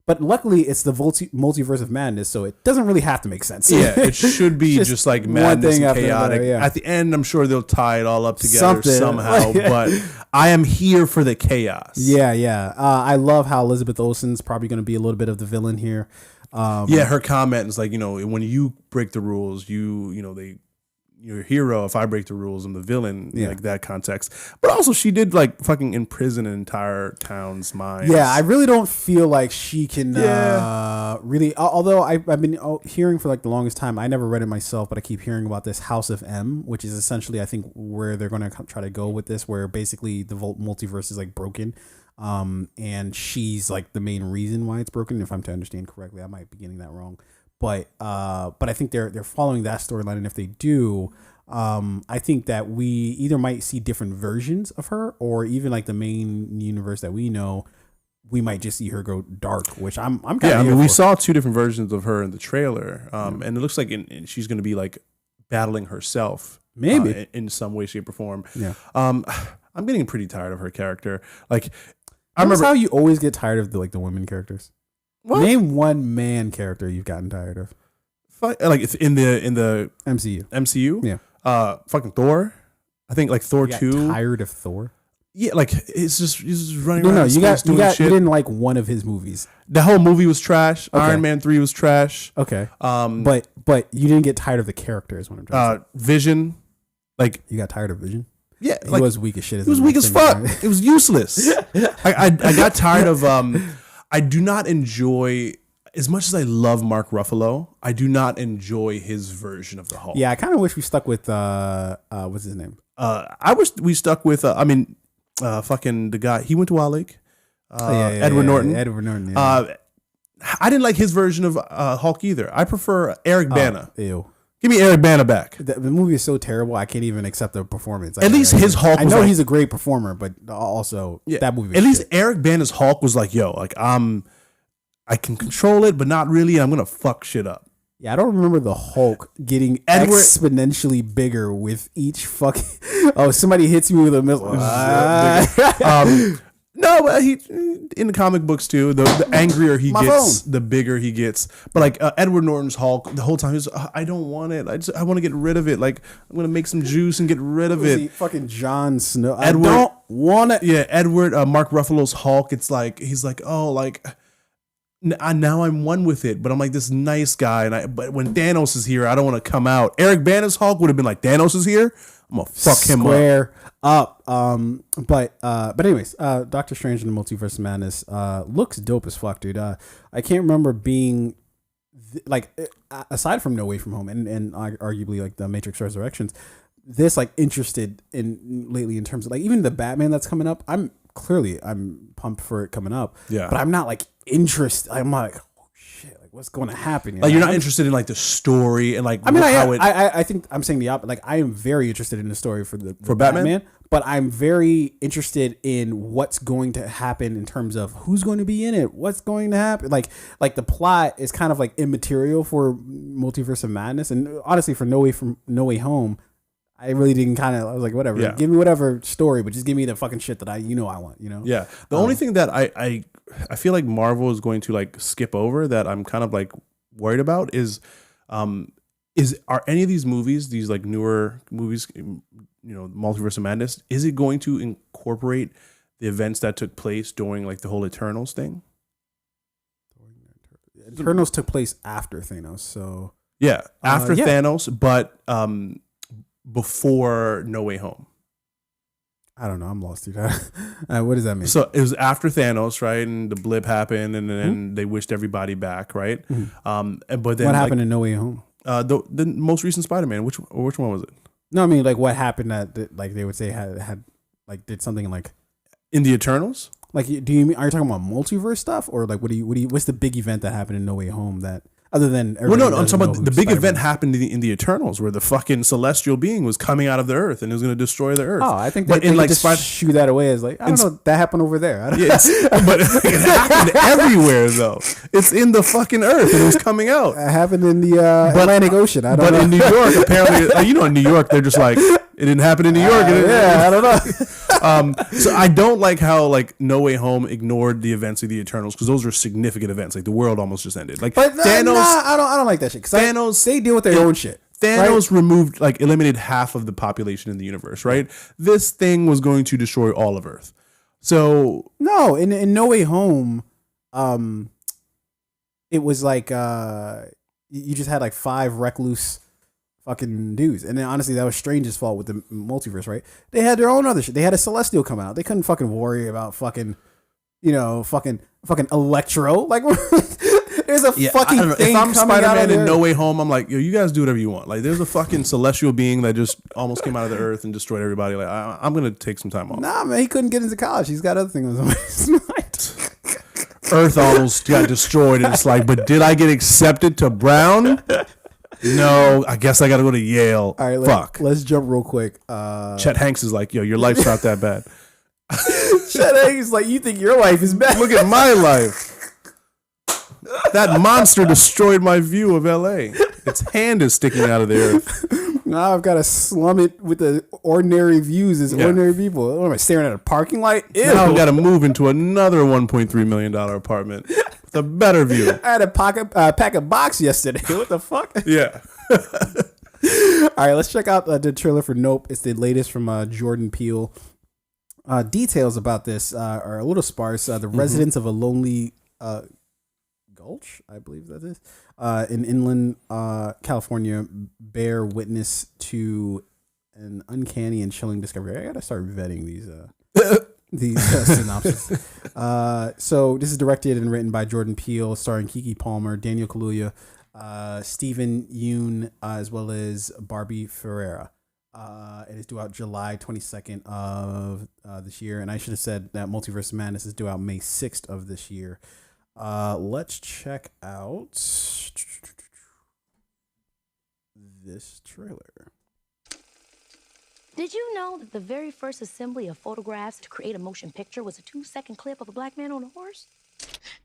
But luckily, it's the multiverse of madness, so it doesn't really have to make sense. Yeah, it should be just like madness and chaotic. At the end, I'm sure they'll tie it all up together somehow. But I am here for the chaos. Yeah. I love how Elizabeth Olsen's probably going to be a little bit of the villain here. Her comment is like, when you break the rules, you're a hero. If I break the rules, I'm the villain. Like that context. But also, she did like fucking imprison an entire town's mind. Yeah, I really don't feel like she can really. Although I've been hearing for like the longest time, I never read it myself, but I keep hearing about this House of M, which is essentially I think where they're going to try to go with this, where basically the multiverse is like broken, and she's like the main reason why it's broken. If I'm to understand correctly, I might be getting that wrong. But I think they're following that storyline, and if they do, I think that we either might see different versions of her, or even like the main universe that we know, we might just see her go dark. Which I'm kind of. Yeah, I mean, we saw two different versions of her in the trailer, and it looks like she's going to be like battling herself, maybe in some way, shape, or form. Yeah. I'm getting pretty tired of her character. Like, I remember how you always get tired of the women characters. What? Name one man character you've gotten tired of. Like it's in the MCU. MCU. Yeah. Fucking Thor. I think like Thor 2. Tired of Thor. Yeah, like he's just running No, around. no, in you space doing you shit. didn't like one of his movies. The whole movie was trash. Okay. Iron Man 3 was trash. Okay. But you didn't get tired of the characters when I'm trying to say. Vision, like You got tired of Vision? yeah, He like was weak as shit. he was weak as fuck. It was useless. I got tired of. I do not enjoy as much as I love Mark Ruffalo. I do not enjoy his version of the Hulk. Yeah, I kind of wish we stuck with what's his name? I wish we stuck with. Fucking the guy. He went to Wild Lake. Edward Norton. Edward Norton. Yeah. I didn't like his version of Hulk either. I prefer Eric Bana. Ew. Give me Eric Bana back. The movie is so terrible. I can't even accept the performance. At least his Hulk. I was know like, he's a great performer, but also that movie. At least shit. Eric Bana's Hulk was like, yo, like I can control it, but not really. I'm gonna fuck shit up. Yeah, I don't remember the Hulk getting exponentially bigger with each fucking. Oh, somebody hits me with a missile. No, but he in the comic books too. The angrier he gets, the bigger he gets. But like Edward Norton's Hulk, the whole time he's, I don't want it. I want to get rid of it. Like I'm gonna make some juice and get rid of it. Fucking Jon Snow. Edward, I don't want it. Yeah, Edward. Mark Ruffalo's Hulk. It's like he's like, oh, like. Now I'm one with it, but I'm like this nice guy, but when Thanos is here, I don't want to come out. Eric Bana's Hulk would have been like, Thanos is here, I'm gonna fuck him up. But anyways, Doctor Strange in the Multiverse of Madness looks dope as fuck, dude. I can't remember being aside from No Way From Home and arguably like the Matrix Resurrections, this like interested in lately in terms of like even the Batman that's coming up. I'm pumped for it coming up. Yeah, but I'm not like interested. I'm like, oh shit, like what's going to happen? Like you're not interested in like the story and like I think I'm saying the opposite. Like I am very interested in the story for Batman, but I'm very interested in what's going to happen in terms of who's going to be in it, what's going to happen. Like the plot is kind of like immaterial for Multiverse of Madness, and honestly for No Way Home. I really didn't I was like, whatever, give me whatever story, but just give me the fucking shit that I want, Yeah. The only thing that I feel like Marvel is going to like skip over that I'm kind of like worried about is are any of these movies, these like newer movies, Multiverse of Madness, is it going to incorporate the events that took place during like the whole Eternals thing? Eternals took place after Thanos, so yeah, after Thanos, but before No Way Home. I don't know. I'm lost, dude. What does that mean? So it was after Thanos, right? And the blip happened, and then they wished everybody back, right? Mm-hmm. But then what happened in No Way Home? The most recent Spider-Man. Which one was it? No, I mean like what happened that like they would say had like did something like in the Eternals. Like, are you talking about multiverse stuff or like what's the big event that happened in No Way Home that? Other than I'm talking about the big event happened in the Eternals where the fucking celestial being was coming out of the earth and it was going to destroy the earth. Oh, I think they like just shoo that away as like I don't know, that happened over there. But it happened everywhere though. It's in the fucking earth and it was coming out. It happened in the Atlantic Ocean. I don't know. In New York, apparently, in New York they're just like it didn't happen in New York. I don't know. So I don't like how like No Way Home ignored the events of the Eternals because those were significant events. Like the world almost just ended. Like Thanos. I don't like that shit because Thanos they deal with their own shit. Thanos removed eliminated half of the population in the universe. Right. This thing was going to destroy all of Earth. So no, in No Way Home, it was like you just had like 5 recluse fucking dudes, and then honestly that was Strange's fault with the multiverse, right? They had their own other shit. They had a Celestial come out. They couldn't fucking worry about fucking Electro. Like there's a fucking thing. If I'm coming out Spider-Man of in No Way Home, I'm like, yo, you guys do whatever you want. Like there's a fucking celestial being that just almost came out of the earth and destroyed everybody. Like I'm gonna take some time off. Nah, man, he couldn't get into college. He's got other things on his mind. Earth almost got destroyed, and it's like, but did I get accepted to Brown? No, I guess I got to go to Yale. All right, let's jump real quick. Chet Hanks is like, yo, your life's not that bad. Chet Hanks is like, you think your life is bad? Look at my life. That monster destroyed my view of L.A. Its hand is sticking out of the earth. Now I've got to slum it with the ordinary views as ordinary people. What am I staring at a parking light? Ew. Now I've got to move into another $1.3 million apartment. A better view. I had to pack a box yesterday. What the fuck? Yeah. All right, let's check out the trailer for Nope. It's the latest from Jordan Peele. Details about this are a little sparse. The residents of a lonely gulch, I believe that is, in inland California, bear witness to an uncanny and chilling discovery. I gotta start vetting these synopses. So this is directed and written by Jordan Peele, starring Keke Palmer, Daniel Kaluuya, Stephen Yeun, as well as Barbie Ferreira. It is due out July 22nd of this year, and I should have said that Multiverse of Madness is due out May 6th of this year. Let's check out this trailer. Did you know that the very first assembly of photographs to create a motion picture was a 2-second clip of a black man on a horse?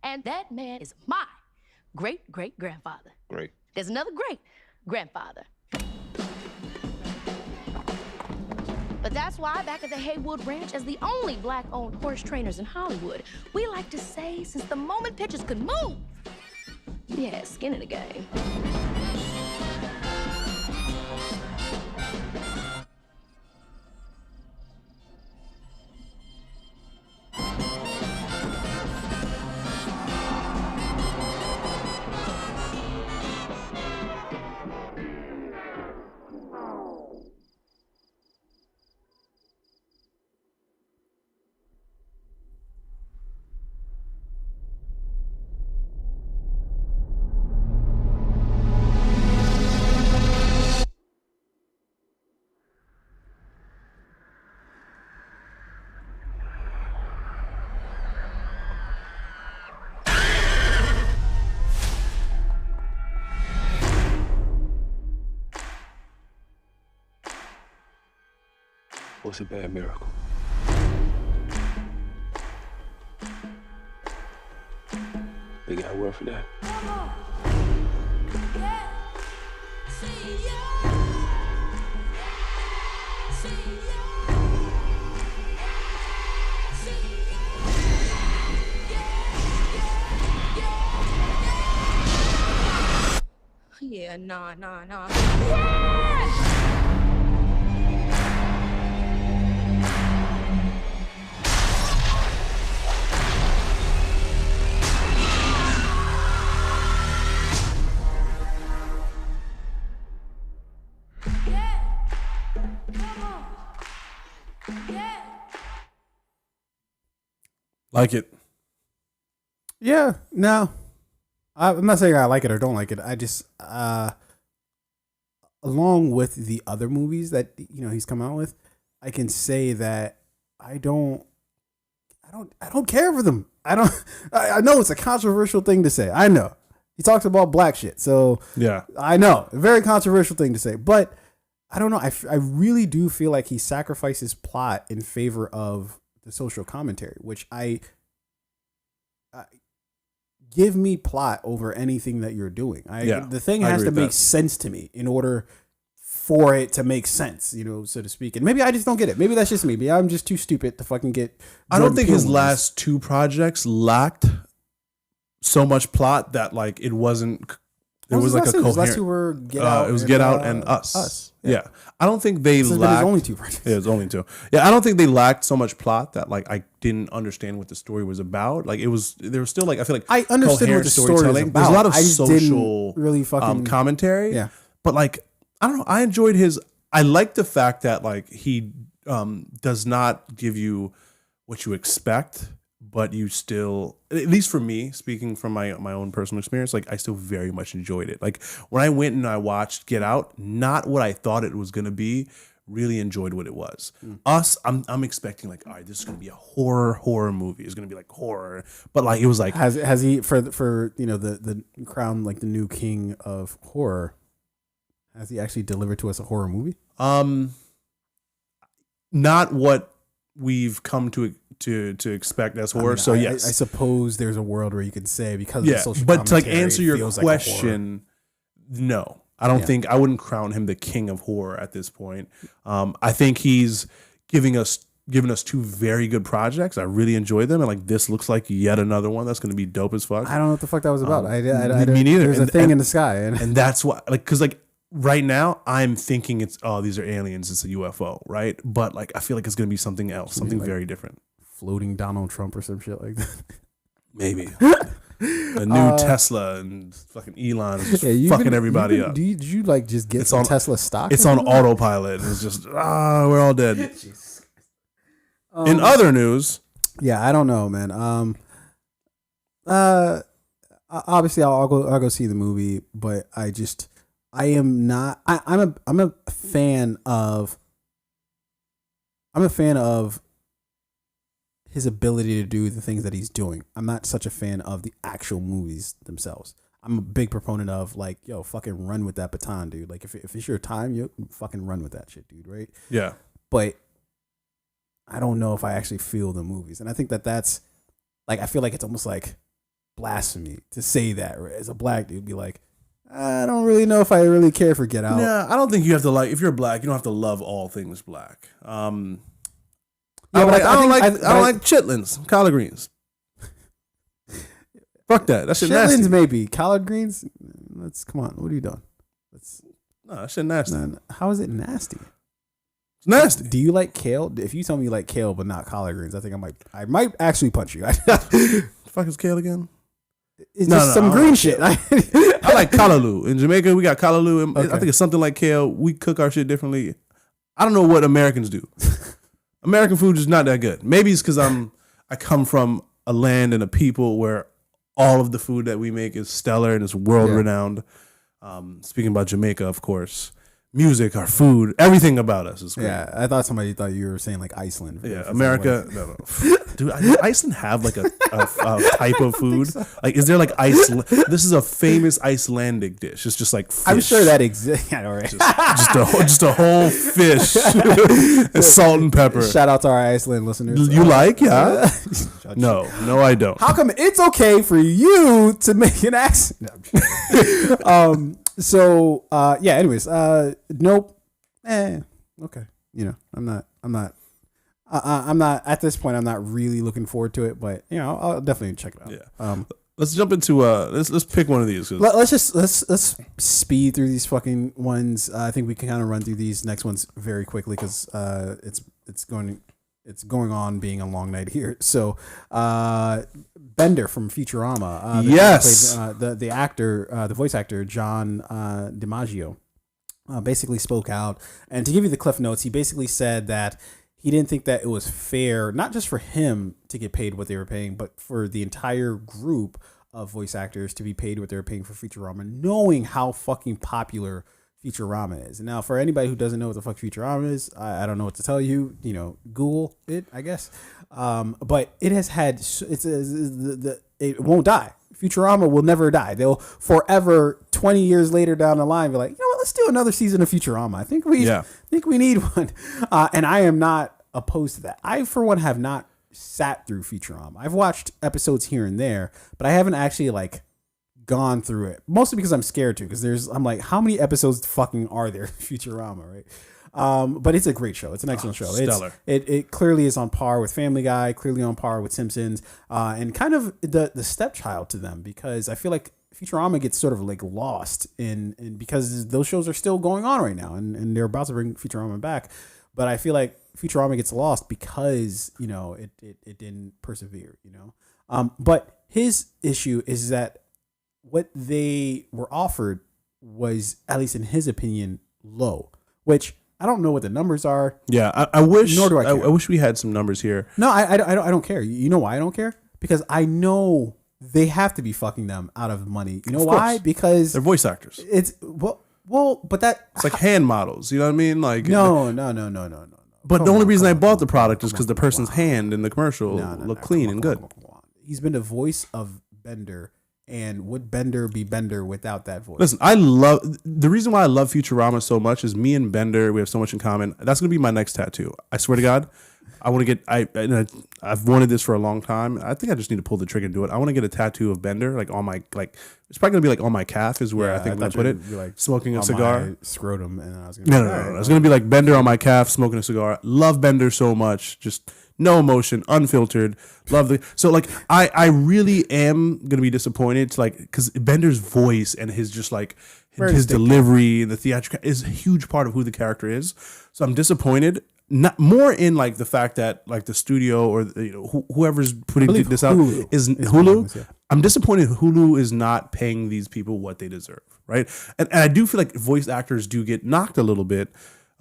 And that man is my great-great-grandfather. Great. There's another great-grandfather. But that's why back at the Haywood Ranch, as the only black-owned horse trainers in Hollywood, we like to say, since the moment pictures could move, we had skin in the game. What's a bad miracle? They got a word for that. Yeah, nah. Yeah! Like it. Yeah, no. I'm not saying I like it or don't like it. I just, along with the other movies that he's come out with, I can say that I don't care for them. I know it's a controversial thing to say. I know he talks about black shit, so Yeah. I know, a very controversial thing to say, but I don't know. I really do feel like he sacrifices plot in favor of the social commentary, which I give me plot over anything that you're doing. The thing has to make sense to me in order for it to make sense, so to speak. And maybe I just don't get it. Maybe that's just me. Maybe I'm just too stupid to fucking get. I don't think his last two projects lacked so much plot that like it wasn't. There was like a coherent. Last two were Get Out. It was Get Out and Us. Us. Yeah. I don't think they lacked. His only two projects. Yeah, it was only two. Yeah, I don't think they lacked so much plot that like I didn't understand what the story was about. Like there was still like I feel like I understood what the story was about. There's a lot of I just social didn't really fucking commentary. Yeah. But like I don't know. I enjoyed his. I like the fact that like he does not give you what you expect, but you still, at least for me, speaking from my own personal experience, like I still very much enjoyed it. Like when I went and I watched Get Out, not what I thought it was gonna be. Really enjoyed what it was. Us, I'm expecting like, all right, this is gonna be a horror movie. It's gonna be like horror, but like it was like has he for the crown, like the new king of horror. Has he actually delivered to us a horror movie? Not what we've come to expect as horror. So yes, I suppose there's a world where you could say because of the social but to like commentary, answer it your feels like a question, no, I don't think I wouldn't crown him the king of horror at this point. I think he's given us two very good projects. I really enjoy them, and like this looks like yet another one that's going to be dope as fuck. I don't know what the fuck that was about. Me neither. There's a thing in the sky, and that's why, like, because like right now I'm thinking it's these are aliens, it's a UFO, right? But like I feel like it's gonna be something else, something like very different. Floating Donald Trump or some shit like that. Maybe a new Tesla and fucking Elon is just fucking everybody up. Did you like just get some Tesla stock? It's on autopilot. It's just we're all dead. In other news, yeah, I don't know, man. Obviously I'll go see the movie, but I'm a fan of his ability to do the things that he's doing. I'm not such a fan of the actual movies themselves. I'm a big proponent of like, yo, fucking run with that baton, dude. Like if it's your time, you fucking run with that shit, dude, right? Yeah. But I don't know if I actually feel the movies. And I think that's like, I feel like it's almost like blasphemy to say that, right? As a black dude, be like, I don't really know if I really care for Get Out. Yeah, I don't think you have to like, if you're black, you don't have to love all things black. Yeah, I don't like chitlins, collard greens. Fuck that. That shit nasty. Chitlins maybe. Collard greens? Come on. What are you doing? No, that shit nasty. How is it nasty? It's nasty. Do you like kale? If you tell me you like kale but not collard greens, I think I might actually punch you. Fuck is kale again? It's just some green shit. I like kalaloo. In Jamaica, we got kalaloo. Okay. I think it's something like kale. We cook our shit differently. I don't know what Americans do. American food is not that good. Maybe it's because I come from a land and a people where all of the food that we make is stellar and is world renowned. Speaking about Jamaica, of course, music, our food, everything about us is great. Yeah, I thought somebody thought you were saying like Iceland. Yeah, America. No. Dude, Iceland have like a type of food? So. Like, is there like This is a famous Icelandic dish. It's just like fish. I'm sure that exists. Yeah, all right. just a whole fish and salt and pepper. Shout out to our Iceland listeners. You like? Yeah. No, I don't. How come it's okay for you to make an accent? No, So yeah. Anyways, nope. Okay. You know, I'm not at this point. I'm not really looking forward to it, but you know, I'll definitely check it out. Yeah. Let's jump into let's pick one of these. Let's speed through these fucking ones. I think we can kind of run through these next ones very quickly because it's going on being a long night here. So Bender from Futurama, yes, the actor, the voice actor John DiMaggio, basically spoke out, and to give you the cliff notes, he basically said that he didn't think that it was fair, not just for him to get paid what they were paying, but for the entire group of voice actors to be paid what they were paying for Futurama, knowing how fucking popular Futurama is. And now, for anybody who doesn't know what the fuck Futurama is, I don't know what to tell you. You know, Google it, I guess. But it has had it won't die. Futurama will never die. They'll forever 20 years later down the line be like, you know what, let's do another season of Futurama. I think we need one. And I am not opposed to that. I, for one, have not sat through Futurama. I've watched episodes here and there, but I haven't actually like gone through it, mostly because I'm scared to, because I'm like, how many episodes fucking are there in Futurama, right? But it's a great show. It's an excellent show. Stellar. It clearly is on par with Family Guy, clearly on par with Simpsons, and kind of the stepchild to them, because I feel like Futurama gets sort of like lost in because those shows are still going on right now, and they're about to bring Futurama back, but I feel like Futurama gets lost because, you know, it didn't persevere, you know. But his issue is that what they were offered was, at least in his opinion, low, which I don't know what the numbers are. Yeah, I wish. Nor do I care. I wish we had some numbers here. No, I don't care. You know why I don't care? Because I know they have to be fucking them out of money. You know why? Because they're voice actors. It's well, but it's like hand models. You know what I mean? Like no. But the only reason I bought the product is because the person's hand in the commercial looked clean and good. He's been the voice of Bender. And would Bender be Bender without that voice? Listen, the reason why I love Futurama so much is me and Bender, we have so much in common. That's going to be my next tattoo. I swear to God. I want to get, I've wanted this for a long time. I think I just need to pull the trigger and do it. I want to get a tattoo of Bender, like on my, like, it's probably going to be like on my calf is where I think I'm going to put it. Like smoking a cigar. My scrotum. And I was going to No. It's going to be like Bender on my calf, smoking a cigar. Love Bender so much. Just no emotion, unfiltered, lovely. So like I really am gonna be disappointed to like because Bender's voice and his just like his delivery and the theatrical is a huge part of who the character is. So I'm disappointed. Not more in like the fact that like the studio or whoever's putting this out is Hulu. Yeah. I'm disappointed Hulu is not paying these people what they deserve, right? And I do feel like voice actors do get knocked a little bit,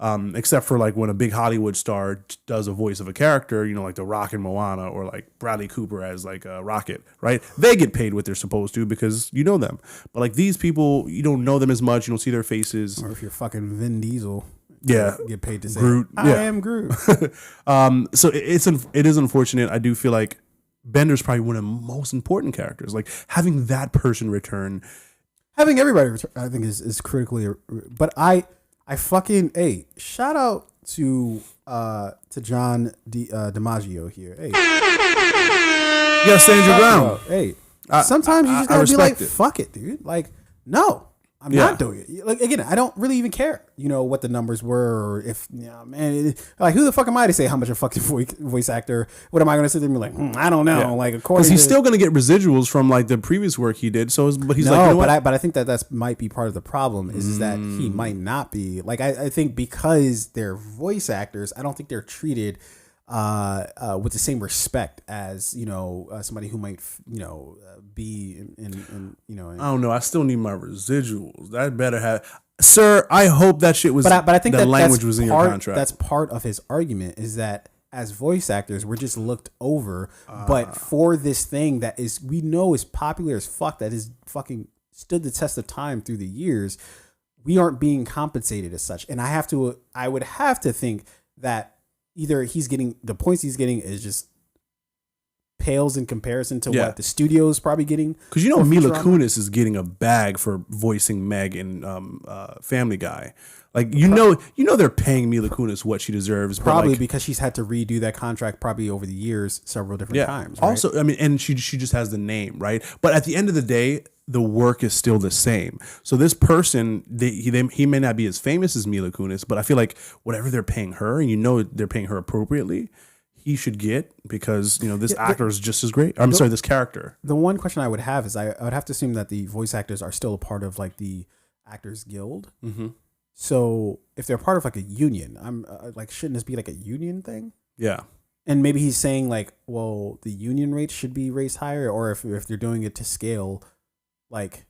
except for like when a big Hollywood star does a voice of a character, like The Rock and Moana, or like Bradley Cooper as like a Rocket, right? They get paid what they're supposed to because you know them. But like these people, you don't know them as much. You don't see their faces. Or if you're fucking Vin Diesel. Yeah, get paid to say Groot. I am Groot. So it is unfortunate. I do feel like Bender's probably one of the most important characters. Like having that person return, having everybody return, I think is critically. But I fucking shout out to John DiMaggio here. Hey, you gotta stand your ground. Hey, sometimes you just gotta be like, fuck it, dude. Like, no. I'm not doing it. Like again, I don't really even care, what the numbers were, or if, man, like who the fuck am I to say how much a fucking voice actor? What am I going to sit there and be like? I don't know. Yeah. Like, according, because he's still going to get residuals from like the previous work he did. So, but he's like, but I think that might be part of the problem is that he might not be like I think because they're voice actors, I don't think they're treated with the same respect as somebody who might be in I don't know. I still need my residuals. That better have, sir. I hope that shit was. But I think that language was in your contract. That's part of his argument is that as voice actors, we're just looked over. But for this thing that we know is popular as fuck, that is fucking stood the test of time through the years, we aren't being compensated as such. And I would have to think that either he's getting the points he's getting is just pales in comparison to what the studio's probably getting. Because Mila Kunis is getting a bag for voicing Meg in Family Guy. Like they're paying Mila Kunis what she deserves. Probably because she's had to redo that contract probably over the years several different times. Right? Also, I mean, and she just has the name, right? But at the end of the day, the work is still the same. So this person, he may not be as famous as Mila Kunis, but I feel like whatever they're paying her, and they're paying her appropriately, he should get, because this actor is just as great. I'm sorry, this character. The one question I would have is I would have to assume that the voice actors are still a part of like the Actors Guild. Mm-hmm. So if they're part of like a union, I'm like, shouldn't this be like a union thing? Yeah. And maybe he's saying like, well, the union rates should be raised higher, or if they're doing it to scale, like,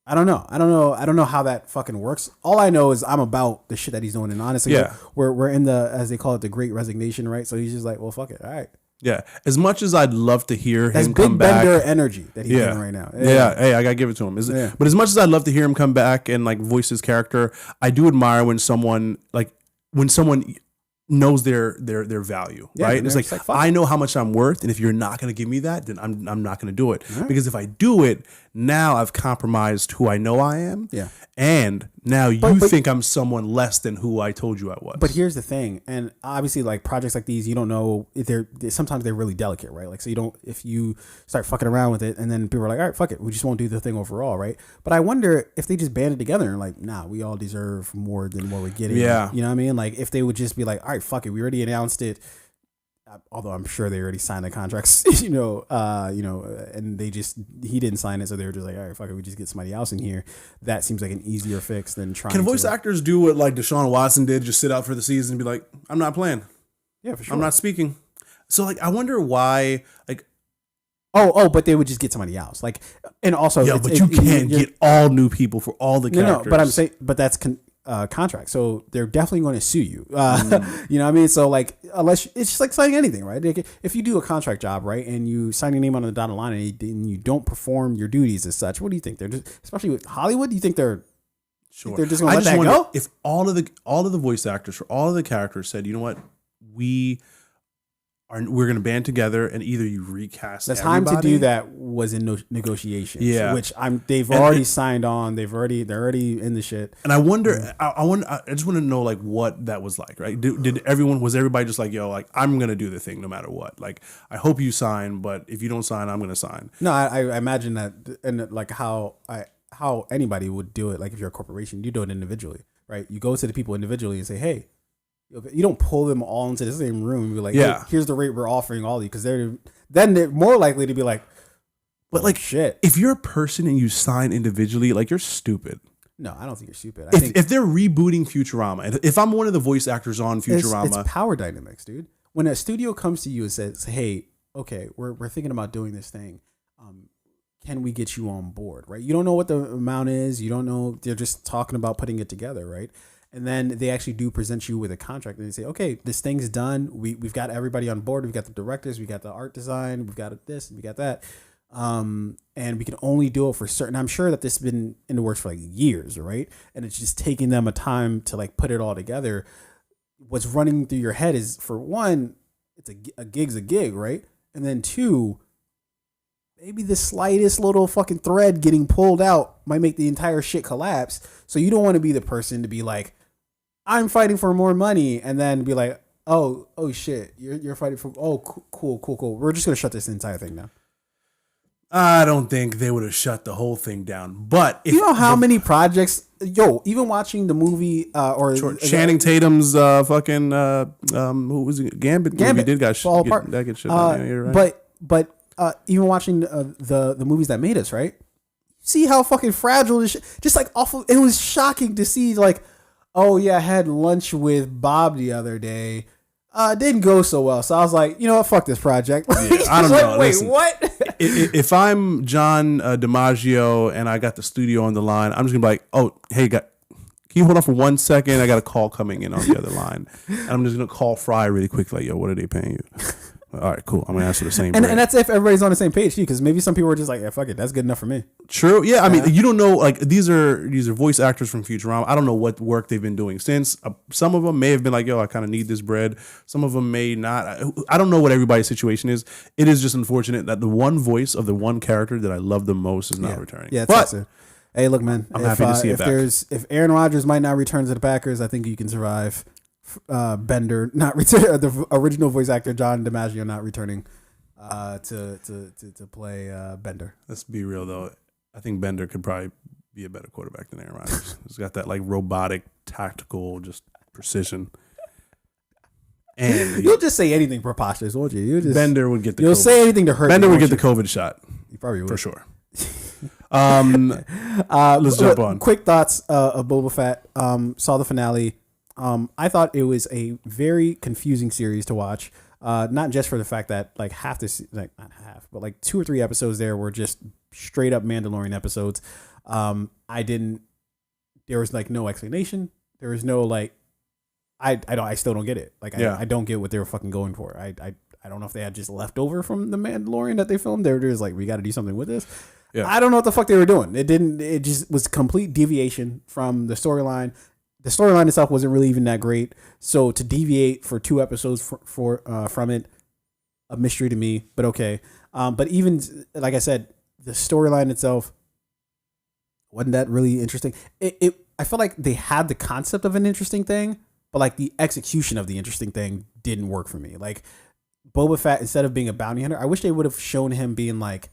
I don't know how that fucking works. All I know is I'm about the shit that he's doing, and honestly, we're in the, as they call it, the Great Resignation, right? So he's just like, well, fuck it, all right. Yeah, as much as I'd love to hear That's him come back, Bender energy that he's getting right now. Yeah, hey, I gotta give it to him. But as much as I'd love to hear him come back and like voice his character, I do admire when someone knows their value, right? And it's like I know how much I'm worth, and if you're not going to give me that, then I'm not going to do it. Right. Because if I do it, now I've compromised who I know I am. Yeah. And now you think I'm someone less than who I told you I was. But here's the thing, and obviously like projects like these, you don't know if sometimes they're really delicate, right? Like, so if you start fucking around with it and then people are like, all right, fuck it, we just won't do the thing overall, right? But I wonder if they just banded together and like, nah, we all deserve more than what we're getting. Yeah. You know what I mean? Like if they would just be like, all right, fuck it, we already announced it. Although I'm sure they already signed the contracts, and he didn't sign it, so they were just like, all right, fuck it, we just get somebody else in here. That seems like an easier fix than trying. Can voice actors do what like Deshaun Watson did, just sit out for the season and be like, I'm not playing. Yeah, for sure. I'm not speaking. So like, I wonder why, like, but they would just get somebody else, like, and also, but you can't get all new people for all the characters. No, but I'm saying, but that's contract, so they're definitely going to sue you. You know what I mean? So like, unless it's just like signing anything, right? Like, if you do a contract job, right, and you sign your name on the dotted line and you don't perform your duties as such, what do you think? They're just, especially with Hollywood, do you think they're sure? They're just going to let that go? If all of the voice actors for all of the characters said, you know what, we're going to band together, and either you recast. The time to do that was in negotiations. Yeah, which they've already signed on. They're already in the shit. And I wonder, I just want to know like what that was like, right? Was everybody just like, yo, like I'm going to do the thing no matter what? Like I hope you sign, but if you don't sign, I'm going to sign. No, I imagine that, and like how anybody would do it. Like if you're a corporation, you do it individually, right? You go to the people individually and say, hey, You don't pull them all into the same room and be like, Yeah. hey, here's the rate we're offering all of you, because they're more likely to be like, But like, shit. if you're a person and you sign individually, like you're stupid. No, I don't think you're stupid. I think If they're rebooting Futurama, and if I'm one of the voice actors on Futurama, it's power dynamics, dude. When a studio comes to you and says, hey, okay, we're thinking about doing this thing. Can we get you on board, right? You don't know what the amount is. You don't know. They're just talking about putting it together, right? And then they actually do present you with a contract, and they say, okay, this thing's done. We've got everybody on board. We've got the directors. We got the art design. We've got this. We got that. And we can only do it for certain. I'm sure that this has been in the works for like years, right? And it's just taking them a time to like put it all together. What's running through your head is, for one, it's a gig's a gig, right? And then two, maybe the slightest little fucking thread getting pulled out might make the entire shit collapse. So you don't want to be the person to be like, I'm fighting for more money, and then be like, oh shit, you're fighting for, cool. We're just gonna shut this entire thing down. I don't think they would have shut the whole thing down. But if, you know how many projects, even watching the movie Channing Tatum's fucking who was it? Gambit movie did got fall apart. That get shit down. Yeah, you're right. But even watching the movies that made us, right? See how fucking fragile this shit, just like awful. It was shocking to see, like, oh yeah, I had lunch with Bob the other day. It didn't go so well. So I was like, you know what? Fuck this project. Yeah, I don't know. Wait, Listen, what? if I'm John DiMaggio and I got the studio on the line, I'm just gonna be like, oh, hey, can you hold on for 1 second? I got a call coming in on the other line. And I'm just gonna call Fry really quick, like, yo, what are they paying you? All right, cool. I'm gonna answer the same. And that's if everybody's on the same page too, because maybe some people are just like, yeah, fuck it, that's good enough for me. True. Yeah. I mean, you don't know. Like, these are voice actors from Futurama. I don't know what work they've been doing since. Some of them may have been like, yo, I kind of need this bread. Some of them may not. I don't know what everybody's situation is. It is just unfortunate that the one voice of the one character that I love the most is not returning. Yeah, but hey, look, man, I'm happy to see it back. If Aaron Rodgers might not return to the Packers, I think you can survive. Bender not return, the original voice actor John DiMaggio not returning to play Bender. Let's be real though. I think Bender could probably be a better quarterback than Aaron Rodgers. He's got that like robotic, tactical, just precision. And you'll just say anything preposterous, won't you? Bender would get the. You'll COVID. say anything to hurt. Bender would get the COVID shot. You probably would for sure. Let's jump on. Quick thoughts of Boba Fett. Saw the finale. I thought it was a very confusing series to watch. Not just for the fact that like half this, like not half, but like 2 or 3 episodes there were just straight up Mandalorian episodes. There was like no explanation. There was no like, I still don't get it. Like I don't get what they were fucking going for. I don't know if they had just left over from the Mandalorian that they filmed. They were just like, we got to do something with this. Yeah. I don't know what the fuck they were doing. It just was complete deviation from the storyline. The storyline itself wasn't really even that great. So to deviate for 2 episodes from it, a mystery to me, but okay. But even, like I said, the storyline itself wasn't that really interesting. I felt like they had the concept of an interesting thing, but like the execution of the interesting thing didn't work for me. Like Boba Fett, instead of being a bounty hunter, I wish they would have shown him being like,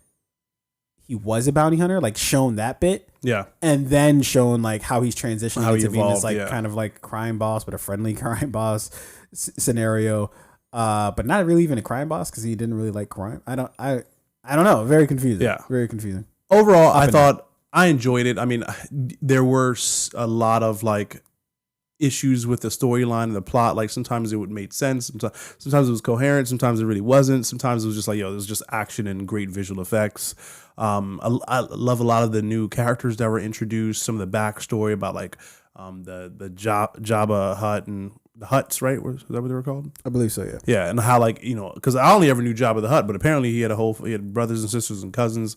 he was a bounty hunter, like shown that bit. Yeah. And then shown like how he's transitioning how into being this evolved, like kind of like crime boss, but a friendly crime boss scenario. But not really even a crime boss because he didn't really like crime. I don't know. Very confusing. Yeah. Very confusing. Overall, I thought I enjoyed it. I mean, there were a lot of like issues with the storyline and the plot. Like sometimes it would make sense. Sometimes it was coherent. Sometimes it really wasn't. Sometimes it was just like, yo, there's just action and great visual effects. I love a lot of the new characters that were introduced. Some of the backstory about like the Jabba Hutt and the Hutts, right? Is that what they were called? I believe so. Yeah. Yeah, and how like because I only ever knew Jabba the Hutt, but apparently he had brothers and sisters and cousins.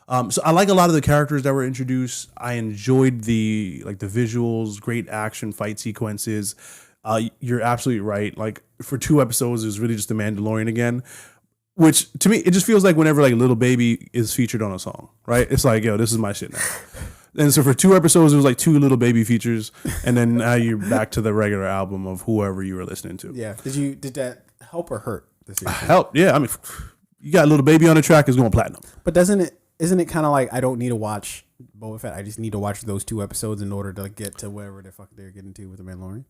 So I like a lot of the characters that were introduced. I enjoyed the visuals, great action fight sequences. You're absolutely right. Like for 2 episodes, it was really just the Mandalorian again, which to me, it just feels like whenever like Little Baby is featured on a song, right? It's like, yo, this is my shit now. And so for 2 episodes, it was like 2 Little Baby features. And then now you're back to the regular album of whoever you were listening to. Yeah. Did that help or hurt this year? Help. Yeah. I mean, you got Little Baby on the track, it's going platinum. But isn't it kind of like I don't need to watch Boba Fett? I just need to watch those 2 episodes in order to get to wherever the fuck they're getting to with the Mandalorian.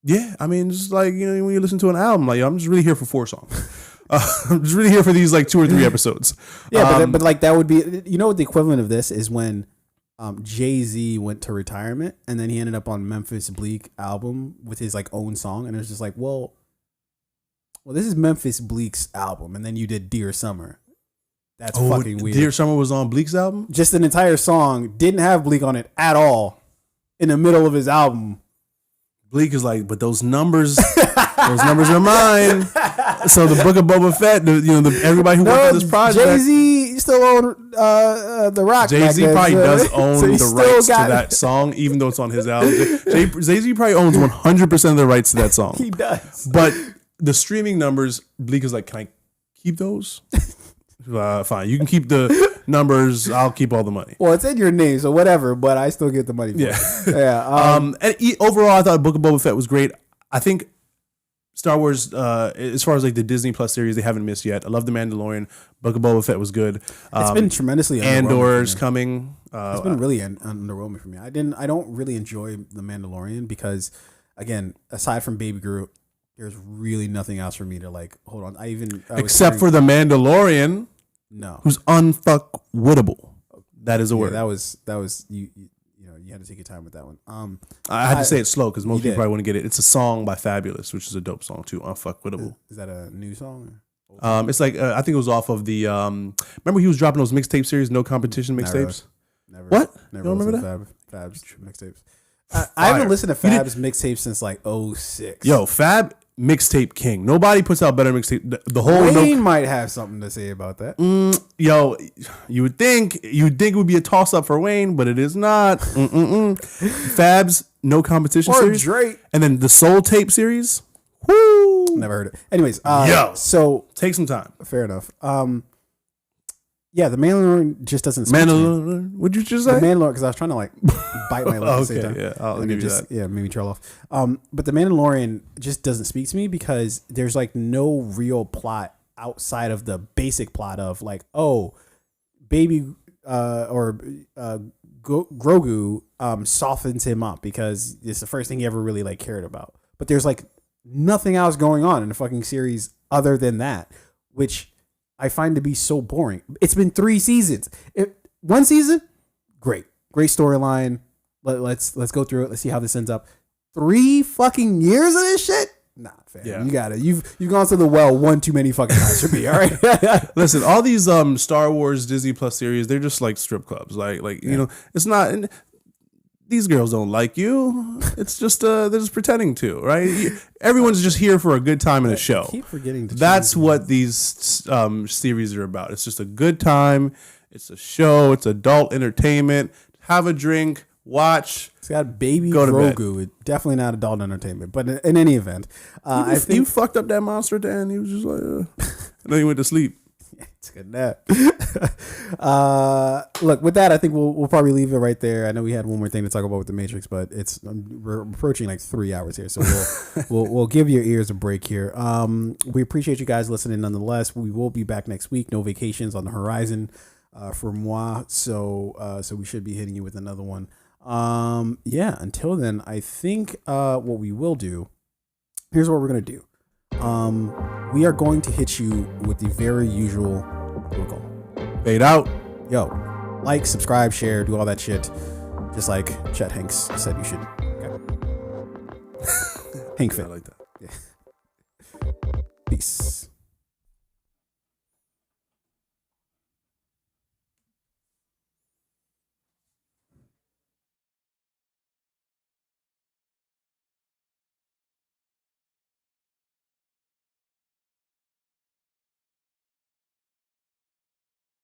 Yeah, I mean, just like, you know, when you listen to an album, like, I'm just really here for 4 songs. I'm just really here for these like 2 or 3 episodes. Yeah, but like that would be, you know what the equivalent of this is when Jay-Z went to retirement and then he ended up on Memphis Bleak album with his like own song, and it was just like, well, this is Memphis Bleak's album, and then you did Dear Summer. That's fucking weird. Dear Summer was on Bleak's album? Just an entire song, didn't have Bleak on it at all in the middle of his album. Bleak is like, but those numbers are mine. So the Book of Boba Fett, everybody who worked on this project, Jay-Z still own The Rock. Jay-Z probably does own the rights to that song, even though it's on his album. Jay-Z probably owns 100% of the rights to that song. He does. But the streaming numbers, Bleak is like, can I keep those? Fine, you can keep the numbers. I'll keep all the money. Well, it's in your name, so whatever. But I still get the money. For it. Yeah. And overall, I thought Book of Boba Fett was great. I think Star Wars, as far as like the Disney Plus series, they haven't missed yet. I love The Mandalorian. Book of Boba Fett was good. It's been tremendously. Andor's coming. It's been really underwhelming for me. I don't really enjoy The Mandalorian because, again, aside from Baby Groot, there's really nothing else for me to like. Hold on, except for The Mandalorian. No, who's unfuckwittable. That is a word. That was you. You know, you had to take your time with that one. I had to say it slow because most people probably wouldn't get it. It's a song by Fabulous, which is a dope song too. Unfuckwittable. Is that a new song? It's like I think it was off of the. Remember he was dropping those mixtape series, No Competition mixtapes. Never. What? Never. You don't remember that? Fab's mixtapes. I haven't listened to Fab's mixtapes since like 2006. Yo, Fab mixtape king. Nobody puts out better mixtape. The whole Wayne might have something to say about that. Yo, you would think it would be a toss up for Wayne, but it is not. Fab's No Competition or series, Drake, and then the Soul Tape series. Woo! Never heard it. Anyways, so take some time. Fair enough. Yeah, The Mandalorian just doesn't speak Mandalorian. What'd you just say? The Mandalorian, because I was trying to like bite my lip at the same time. Yeah, I'll give you that. Yeah, made me trail off. But The Mandalorian just doesn't speak to me because there's like no real plot outside of the basic plot of like, oh, baby Grogu softens him up because it's the first thing he ever really like cared about. But there's like nothing else going on in the fucking series other than that, which I find to be so boring. It's been 3 seasons. One season, great storyline. Let's go through it. Let's see how this ends up. 3 fucking years of this shit. Nah, fam. Yeah. You got it. You've gone to the well one too many fucking times for me. All right. Listen, all these Star Wars Disney Plus series, they're just like strip clubs. You know, it's not. These girls don't like you. It's just they're just pretending to, right? Everyone's just here for a good time in a show. I keep forgetting to. That's what these series are about. It's just a good time. It's a show. It's adult entertainment. Have a drink. Watch. It's got baby Grogu. It's definitely not adult entertainment. But in any event, I think you fucked up that monster, Dan. He was just like, and then he went to sleep. It's good nap. Look, with that, I think we'll probably leave it right there. I know we had one more thing to talk about with the Matrix, but we're approaching like 3 hours here, so we'll give your ears a break here. We appreciate you guys listening, nonetheless. We will be back next week. No vacations on the horizon for moi, so we should be hitting you with another one. Yeah. Until then, I think what we will do. Here's what we're gonna do. We are going to hit you with the very usual fade out. Yo, like, subscribe, share, do all that shit. Just like Chet Hanks said you should. Okay. Hank Fett. I like that.